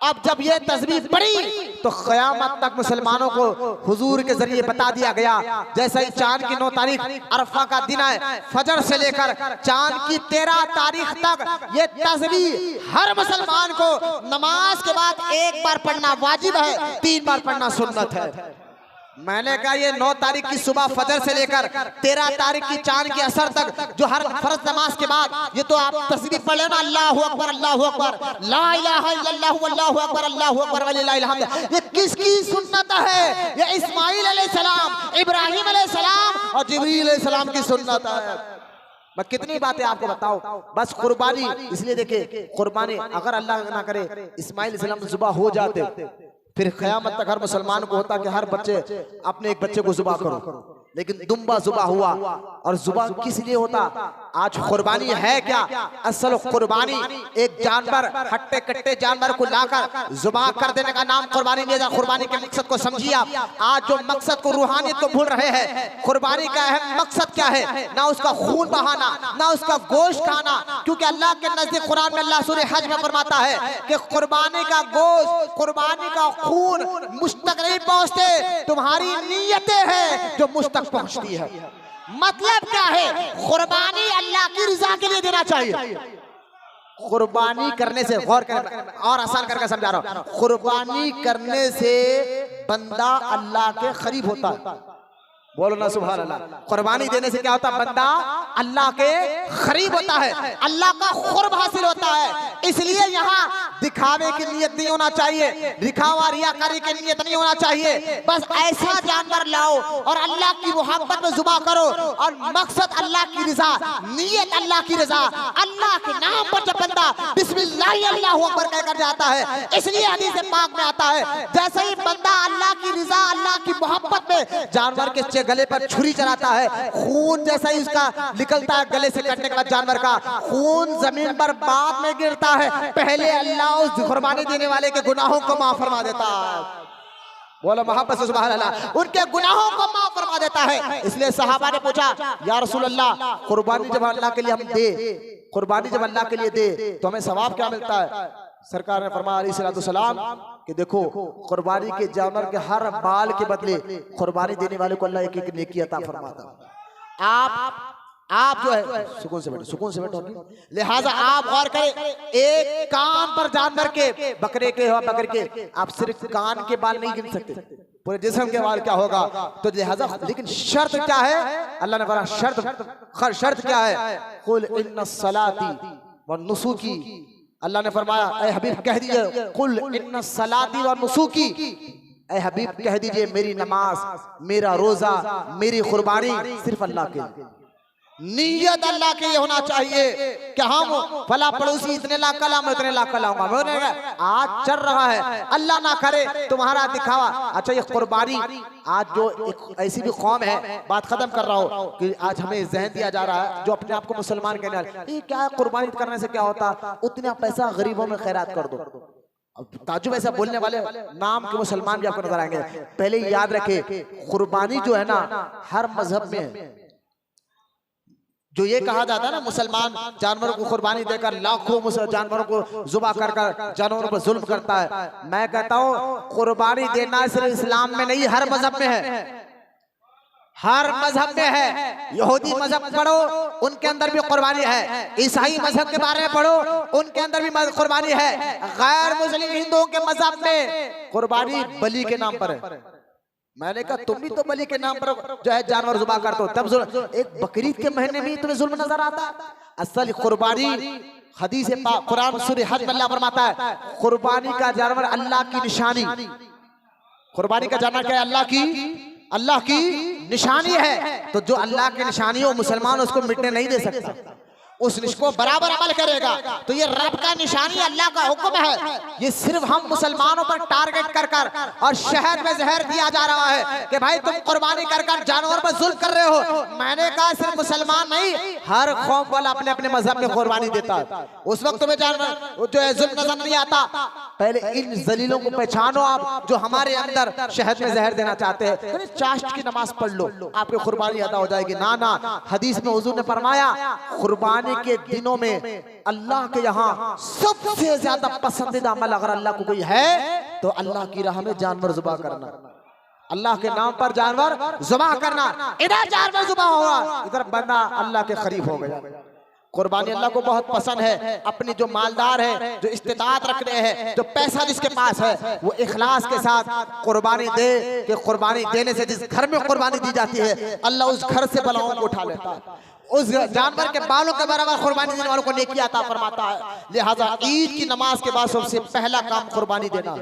अब जब ये तस्बीह पढ़ी तो क़यामत तक मुसलमानों को हुजूर के जरिए बता दिया गया, जैसे ही चांद की 9 तारीख अरफा का दिन है, फजर से लेकर चांद की 13 तारीख तक ये तस्बीह हर मुसलमान को नमाज के बाद 1 बार पढ़ना वाजिब है, 3 बार पढ़ना सुन्नत है। मैंने कहा ये 9 तारीख की सुबह फजर से लेकर 13 तारीख की चांद के असर तक जो हर फर्ज नमाज के बाद ये तो आप तस्बीह पढ़ लेना, अल्लाहु अकबर, अल्लाहु अकबर, ला इलाहा इल्लल्लाहु वल्लाहु अकबर, अल्लाहु अकबर वलिल्लाहिल हम्द। ये किसकी सुन्नत है? ये इस्माइल अलैहिस्सलाम, इब्राहिम अलैहिस्सलाम और जिब्रील अलैहिस्सलाम की सुन्नत है। मैं कितनी बातें आपको बताऊं, बस कुर्बानी। इसलिए देखिए कुर्बानी अगर अल्लाह ना करे इस्माइल अलैहिस्सलाम जुबा हो जाते, फिर क़यामत तक हर मुसलमान को होता कि हर बच्चे अपने एक बच्चे को जुबा करो। लेकिन दुम्बा जुबा हुआ। और जुबा किस लिए होता? आज कुर्बानी है क्या? असल कुर्बानी एक जानवर, हट्टे कट्टे जानवर को लाकर जुबा कर देने का नाम कुर्बानी नहीं है। कुर्बानी के मकसद को समझिए आप। आज जो मकसद को, रूहानियत को भूल रहे हैं। कुर्बानी का अहम मकसद क्या है? ना उसका खून बहाना, ना उसका गोश्त खाना, क्योंकि अल्लाह के नजदीक कुरान में अल्लाह सूरह हज में फरमाता है कि कुर्बानी का गोश्त, कुर्बानी का खून मुझ तक नहीं पहुंचते, तुम्हारी नीयतें हैं जो मुझ तक पहुंचती है। मतलब क्या है? कुर्बानी अल्लाह की रजा के लिए देना चाहिए। कुर्बानी करने से, गौर करें और आसान करके समझा रहा हूं, कुर्बानी करने से बंदा अल्लाह के करीब होता है। बोलो ना सुभान अल्लाह। कुर्बानी देने से क्या होता है? बंदा अल्लाह के करीब होता है, अल्लाह का कुर्ब हासिल होता है। इसलिए यहाँ दिखावे की नियत नहीं होना चाहिए, दिखावा रियाकारी की नियत नहीं होना चाहिए। बस ऐसा जानवर लाओ और अल्लाह की मोहब्बत में जुबा करो, और मकसद अल्लाह की रजा, नियत अल्लाह की रजा। अल्लाह के नाम पर जब बंदा बिस्मिल्लाह अल्लाहु अकबर कहकर जाता है, इसलिए हदीस पाक में आता है जैसे ही बंदा अल्लाह की रजा, अल्लाह की मोहब्बत में जानवर के गले पर छुरी चलाता है, खून जैसा ही उसका निकलता है गले से कटने के बाद जानवर का खून जमीन पर बाद में गिरता है, पहले अल्लाह उस कुर्बानी देने वाले के गुनाहों को माफ फरमा देता है। बोलो मोहब्बत से सुभान अल्लाह। उनके गुनाहों को माफ फरमा देता है। इसलिए सहाबा ने पूछा, या रसूल अल्लाह, कुर्बानी जब अल्लाह के लिए हम दे, कुर्बानी जब अल्लाह के लिए दे तो हमें सवाब क्या मिलता है? सरकार ने फरमाया अलैहिस्सलाम कि देखो, कुर्बानी के जानवर के हर बाल के बदले कुर्बानी देने वाले को अल्लाह एक एक नेकी अता फरमाता। आप जो है, सुकून से बैठो, सुकून से बैठो। लिहाजा आप गौर करें, एक कान पर जानवर के, बकरे के हो बकरे के, आप सिर्फ कान के बाल नहीं गिन सकते, पूरे जिस्म के बाल क्या होगा? तो लिहाजा, लेकिन शर्त क्या है? अल्लाह ने फरमाया शर्त क्या है? कुल इन्नस सलाती व नुसुकी। अल्लाह ने फरमाया, ऐ हबीब कह दीजिए, कुल इन्नस सलाती व नुसुकी, ऐ हबीब कह दीजिए मेरी नमाज, मेरा रोजा, मेरी कुर्बानी सिर्फ अल्लाह के लिए। नीयत अल्लाह के लिए होना चाहिए कि हम फला पड़ोसी इतने लाख का लाऊंगा, इतने लाख का लाऊंगा। आज चल रहा है, अल्लाह ना करे तुम्हारा दिखावा। अच्छा, ये कुर्बानी आज जो एक ऐसी भी कौम है, बात खत्म कर रहा हूँ, कि आज हमें जहन दिया जा रहा है जो अपने आप को मुसलमान कहने वाले, ये क्या कुर्बानी करने से क्या होता? उतना पैसा गरीबों में खैरात कर दो। ताजुब ऐसा बोलने वाले नाम के मुसलमान भी आपको नजर आएंगे। पहले याद रखे, कुर्बानी जो है ना, हर मजहब में है। जो ये कहा जाता है ना, मुसलमान जानवरों को कुर्बानी देकर लाखों जानवरों को जुबा कर कर जानवरों पर जुल्म करता है, मैं कहता हूँ कुर्बानी देना सिर्फ इस्लाम में नहीं, हर मजहब में है, हर मजहब में है। यहूदी मजहब पढ़ो, उनके अंदर भी कुर्बानी है। ईसाई मजहब के बारे में पढ़ो, उनके अंदर भी कुर्बानी है। गैर मुस्लिम हिंदुओं के मजहब में कुर्बानी बलि के नाम पर है। मैंने कहा तुम भी तो बलि के नाम पर जो है जानवर जुबा करते हो, तब एक बकरीद के महीने में तुम्हें जुल्म नजर आता है? असल कुर्बानी हदीस कुरान सूरह हज में अल्लाह फरमाता है, कुर्बानी का जानवर अल्लाह की निशानी, कुर्बानी का जानवर क्या है? अल्लाह की निशानी है। तो जो अल्लाह की निशानी हो, मुसलमान उसको मिटने नहीं दे सकता, उस को बराबर अमल करेगा। तो ये रब का निशानी, अल्लाह का हुक्म है। ये सिर्फ हम मुसलमानों पर टारगेट कर कर और शहर में जहर दिया जा रहा है कि भाई तुम कुर्बानी कर कर जानवर पर जुल्म कर रहे हो। मैंने कहा सिर्फ मुसलमान नहीं, हर कौम वाला अपने अपने मजहब में कुर्बानी देता है। उस वक्त तुम्हें जानवर जो है जुल्म नजर नहीं आता। पहले इन जलीलों को पहचानो आप, जो हमारे अंदर शहद में जहर देना चाहते हैं। चाश्त की नमाज पढ़ लो, आपकी कुर्बानी अदा हो जाएगी। ना, हदीस में हुजूर ने फरमाया, कुर्बानी के दिनों में अल्लाह के यहाँ सबसे ज्यादा पसंदीदा अमल अगर अल्लाह को कोई है तो अल्लाह की राह में जानवर जुबा करना, अल्लाह के नाम पर जानवर जुबा करना। इधर जानवर जुबा हुआ, इधर बंदा अल्लाह के करीब हो गया। कुर्बानी अल्लाह को बहुत पसंद है। अपनी जो मालदार है, जो इस्तिताअत रख रहे हैं, जो पैसा जिसके पास है, वो इखलास के साथ कुर्बानी दे। कि कुर्बानी देने से जिस घर में कुर्बानी दी जाती है, अल्लाह उस घर से बलाओं को उठा लेता है। उस जानवर के बालों के बराबर कुर्बानी देने वालों को नेकी अता फरमाता है। लिहाजा ईद की नमाज के बाद सबसे पहला काम कुर्बानी देना।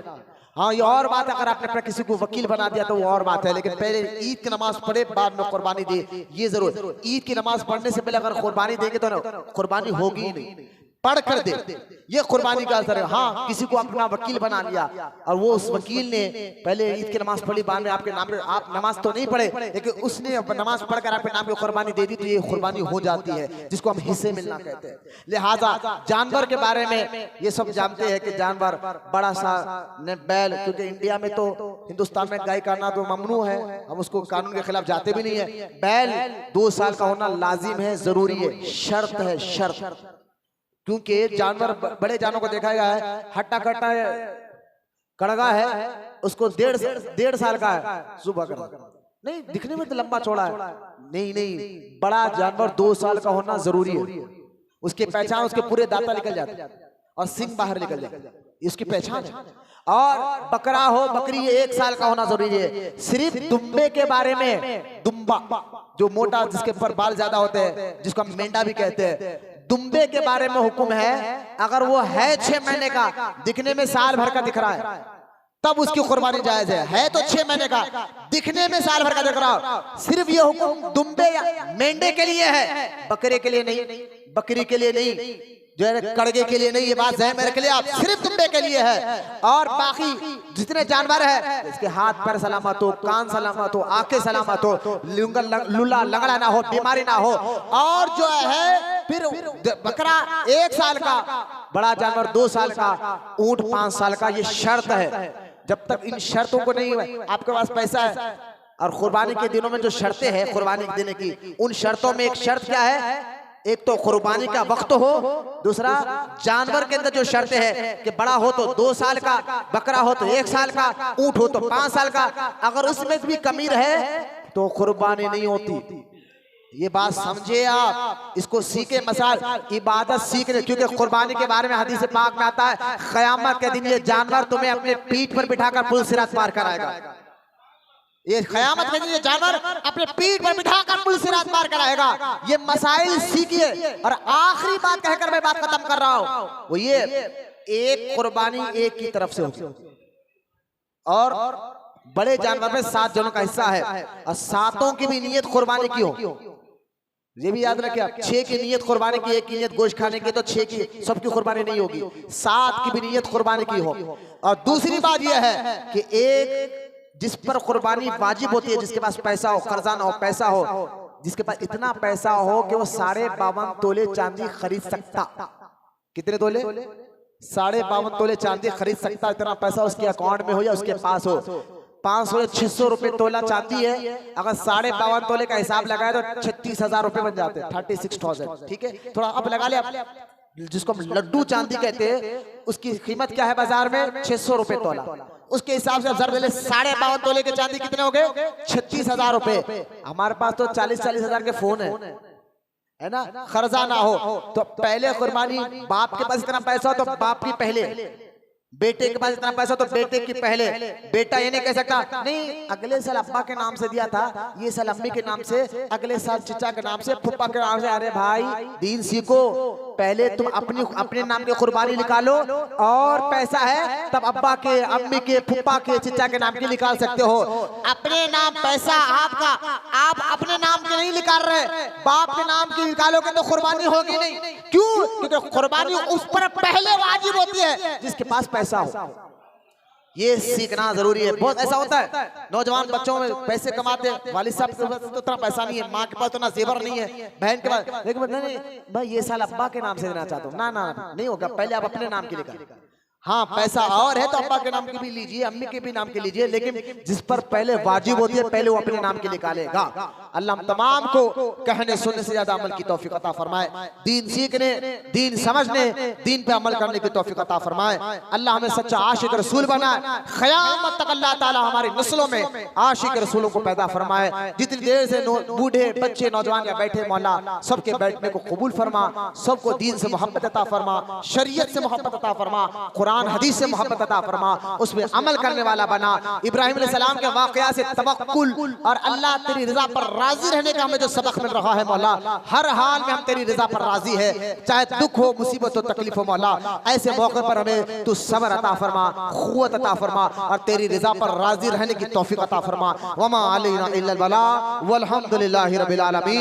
हाँ, ये और बात, अगर आपने अपने किसी को वकील बना दिया तो वो और बात है, लेकिन पहले ईद की नमाज पढ़े, बाद में कुर्बानी दे, ये जरूर। ईद की नमाज पढ़ने से पहले अगर कुर्बानी देंगे तो कुर्बानी होगी ही नहीं। पढ़ कर दे, ये कुर्बानी का असर है। हाँ, किसी को अपना वकील बना लिया और वो उस वकील ने पहले ईद की नमाज पढ़ी, बाद में आपके नाम पे, आप नमाज तो नहीं पढ़े लेकिन उसने नमाज पढ़कर आपके नाम पे कुर्बानी दे दी, तो ये कुर्बानी हो जाती है, जिसको हम हिस्से मिलना कहते हैं। लिहाजा जानवर के बारे में ये सब जानते हैं कि जानवर बड़ा सा बैल, क्योंकि इंडिया में तो, हिंदुस्तान में गाय करना तो ममनू है, हम उसको कानून के खिलाफ जाते भी नहीं है। बैल 2 साल का होना लाजिम है, जरूरी है, शर्त है, शर्त। क्योंकि जानवर, बड़े जानवरों को देखा गया है, हट्टा कट्टा कड़गा है, उसको 1.5 साल का है, सुबह का नहीं, दिखने में तो लंबा चौड़ा है, नहीं, बड़ा जानवर 2 साल का होना जरूरी है। उसकी पहचान, उसके पूरे दांत निकल जाते हैं और सिंग बाहर निकल जाते हैं, इसकी पहचान है। और बकरा हो, बकरी 1 साल का होना जरूरी है। सिर्फ दुम्बे के बारे में, दुम्बा जो मोटा, जिसके ऊपर बाल ज्यादा होते हैं, जिसको हम मेंढा भी कहते हैं, दुम्बे के बारे में हुक्म है, अगर वो है 6 महीने का, दिखने में साल भर का दिख रहा है, तब उसकी कुर्बानी जायज है तो 6 महीने का, दिखने में साल भर का दिख रहा हो। सिर्फ ये हुक्म दुम्बे या मेंढे के लिए है, बकरे के लिए नहीं, बकरी के लिए नहीं, जो है कड़गे के लिए नहीं, ये बात ज़हन में रख लिया आप, सिर्फ दुम्बे के लिए है। और बाकी जितने जानवर है, इसके हाथ पैर सलामत हो, कान सलामत हो, आंखें सलामत हो, लूला लंगड़ा ना हो, बीमारी ना हो। और जो है फिर बकरा 1 साल का, बड़ा जानवर 2 साल का, ऊंट 5 साल का, ये शर्त है। जब तक इन शर्तों को नहीं, आपके पास पैसा है, और कुर्बानी के दिनों में जो शर्तें हैं कुर्बानी देने की, उन शर्तों में एक शर्त क्या है, एक तो कुर्बानी का वक्त हो, दूसरा जानवर के अंदर जो शर्तें हैं कि बड़ा हो तो 2 साल का, बकरा हो तो 1 साल का, ऊंट हो तो 5 साल का, अगर उसमें भी कमी रहे तो कुर्बानी नहीं होती। ये बात समझे आप, इसको सीखे, मसाल इबादत सीखने, क्योंकि कुर्बानी के बारे में हदीस पाक में आता है, क़यामत के दिन ये जानवर तुम्हें अपने पीठ पर बिठाकर पुल सिरात पार कराएगा। ये क़यामत के दिन ये जानवर अपने पीठ पर बिठाकर पुल सिरात पार कराएगा। ये मसाइल सीखिए। और आखिरी बात कहकर मैं बात खत्म कर रहा हूं, वो ये, एक कुर्बानी एक की तरफ से होगी, और बड़े जानवर में 7 जनों का हिस्सा है, और 7 की भी नियत कुर्बानी की हो, ये भी याद रखिए आप। 6 की नियत कुर्बानी की, 1 की नियत गोश्त खाने की, तो 6 की सबकी कुर्बानी नहीं होगी, 7 की भी नियत कुर्बानी की हो। और दूसरी बात यह है कि एक जिस पर कुर्बानी वाजिब होती है, जिसके पास पैसा हो, कर्जा ना हो, पैसा हो, जिसके पास इतना पैसा हो कि वो 52.5 तोले चांदी खरीद सकता। कितने तोले? 52.5 तोले चांदी खरीद सकता। इतना पैसा उसके अकाउंट में हो या उसके पास हो। 500 या 600 रुपए तोला चांदी है, अगर 52.5 तोले का हिसाब लगाए तो 36,000 रुपए बन जाते हैं, 36,000। ठीक है, थोड़ा अब लगा ले आप। जिसको हम लड्डू चांदी कहते हैं, उसकी कीमत क्या है बाजार में? 600 रुपए तोला। उसके हिसाब से जरा ले 52.5 तोले के चांदी कितने हो गए? 36,000 रुपए। हमारे पास तो 40-40 हजार के फोन है ना, खर्चा ना हो तो पहले कुर्बानी। बाप के पास इतना पैसा हो तो बाप की पहले, बेटे के पास इतना पैसा तो बेटे की पहले। बेटा ये नहीं कह सकता नहीं अगले साल अब्बा के नाम से दिया था, ये साल अम्मी के नाम से, अगले साल चिचा के नाम से, फुप्पा के नाम से। अरे भाई दीन सीखो, पहले तुम अपने नाम की कुर्बानी निकालो, और पैसा है तब अब्बा के, अम्मी के, फुप्पा के, चिचा के नाम की निकाल सकते हो। अपने नाम पैसा आपका, आप अपने नाम के नहीं निकाल रहे, बाप के नाम की निकालोगे तो कुर्बानी होगी नहीं। क्यों? क्योंकि कुर्बानी उस पर पहले वाजिब होती है जिसके पास पैसा हो। ये सीखना जरूरी है। बहुत ऐसा होता है नौजवान बच्चों में पैसे कमाते हैं, वालिद साहब के पास तो इतना पैसा नहीं है, माँ के पास तो ना जेवर नहीं है, बहन के पास, लेकिन नहीं भाई ये साल अब्बा के नाम से देना चाहता हूँ। ना नहीं होगा, पहले आप अपने नाम के लिए। हाँ पैसा और है तो अब्बा के नाम के भी लीजिए, अम्मी के भी नाम के लीजिए, लेकिन जिस पर पहले वाजिब होती है पहले वो अपने नाम के निकालेगा। अल्लाह हम तमाम को कहने सुनने से ज्यादा अमल की तौफीक अता फरमाए, दीन सीखने, दीन समझने, दीन पे अमल करने की तौफीक अता फरमाए। अल्लाह हमें सच्चा आशिक रसूल बनाए, क़यामत तक अल्लाह ताला हमारी नस्लों में आशिक रसूलों को पैदा फरमाए। जितनी देर से बूढ़े बच्चे नौजवान या बैठे मौला सबके बैठने को कबूल फरमा, सबको दीन से मोहब्बत अता फरमा, शरीयत से मोहब्बत अता फरमा, कुरान हदीस से मोहब्बत अता फरमा, उसमें अमल करने वाला बना। इब्राहिम अलैहिस्सलाम के वाक़या से तवक्कुल और अल्लाह तेरी रज़ा पर राजी रहने का हमें जो सबक मिल रहा है मौला, हर हाल में हम तेरी रज़ा पर राजी है, चाहे दुख हो, मुसीबत हो, तकलीफ हो मौला, ऐसे मौके पर हमें तू सब्र अता फरमा, क़ुव्वत अता फरमा और तेरी रज़ा पर राजी रहने की तौफीक अता फरमा। वमा अलैना इल्लल बलाग वल्हम्दुलिल्लाहि रब्बिल आलमीन।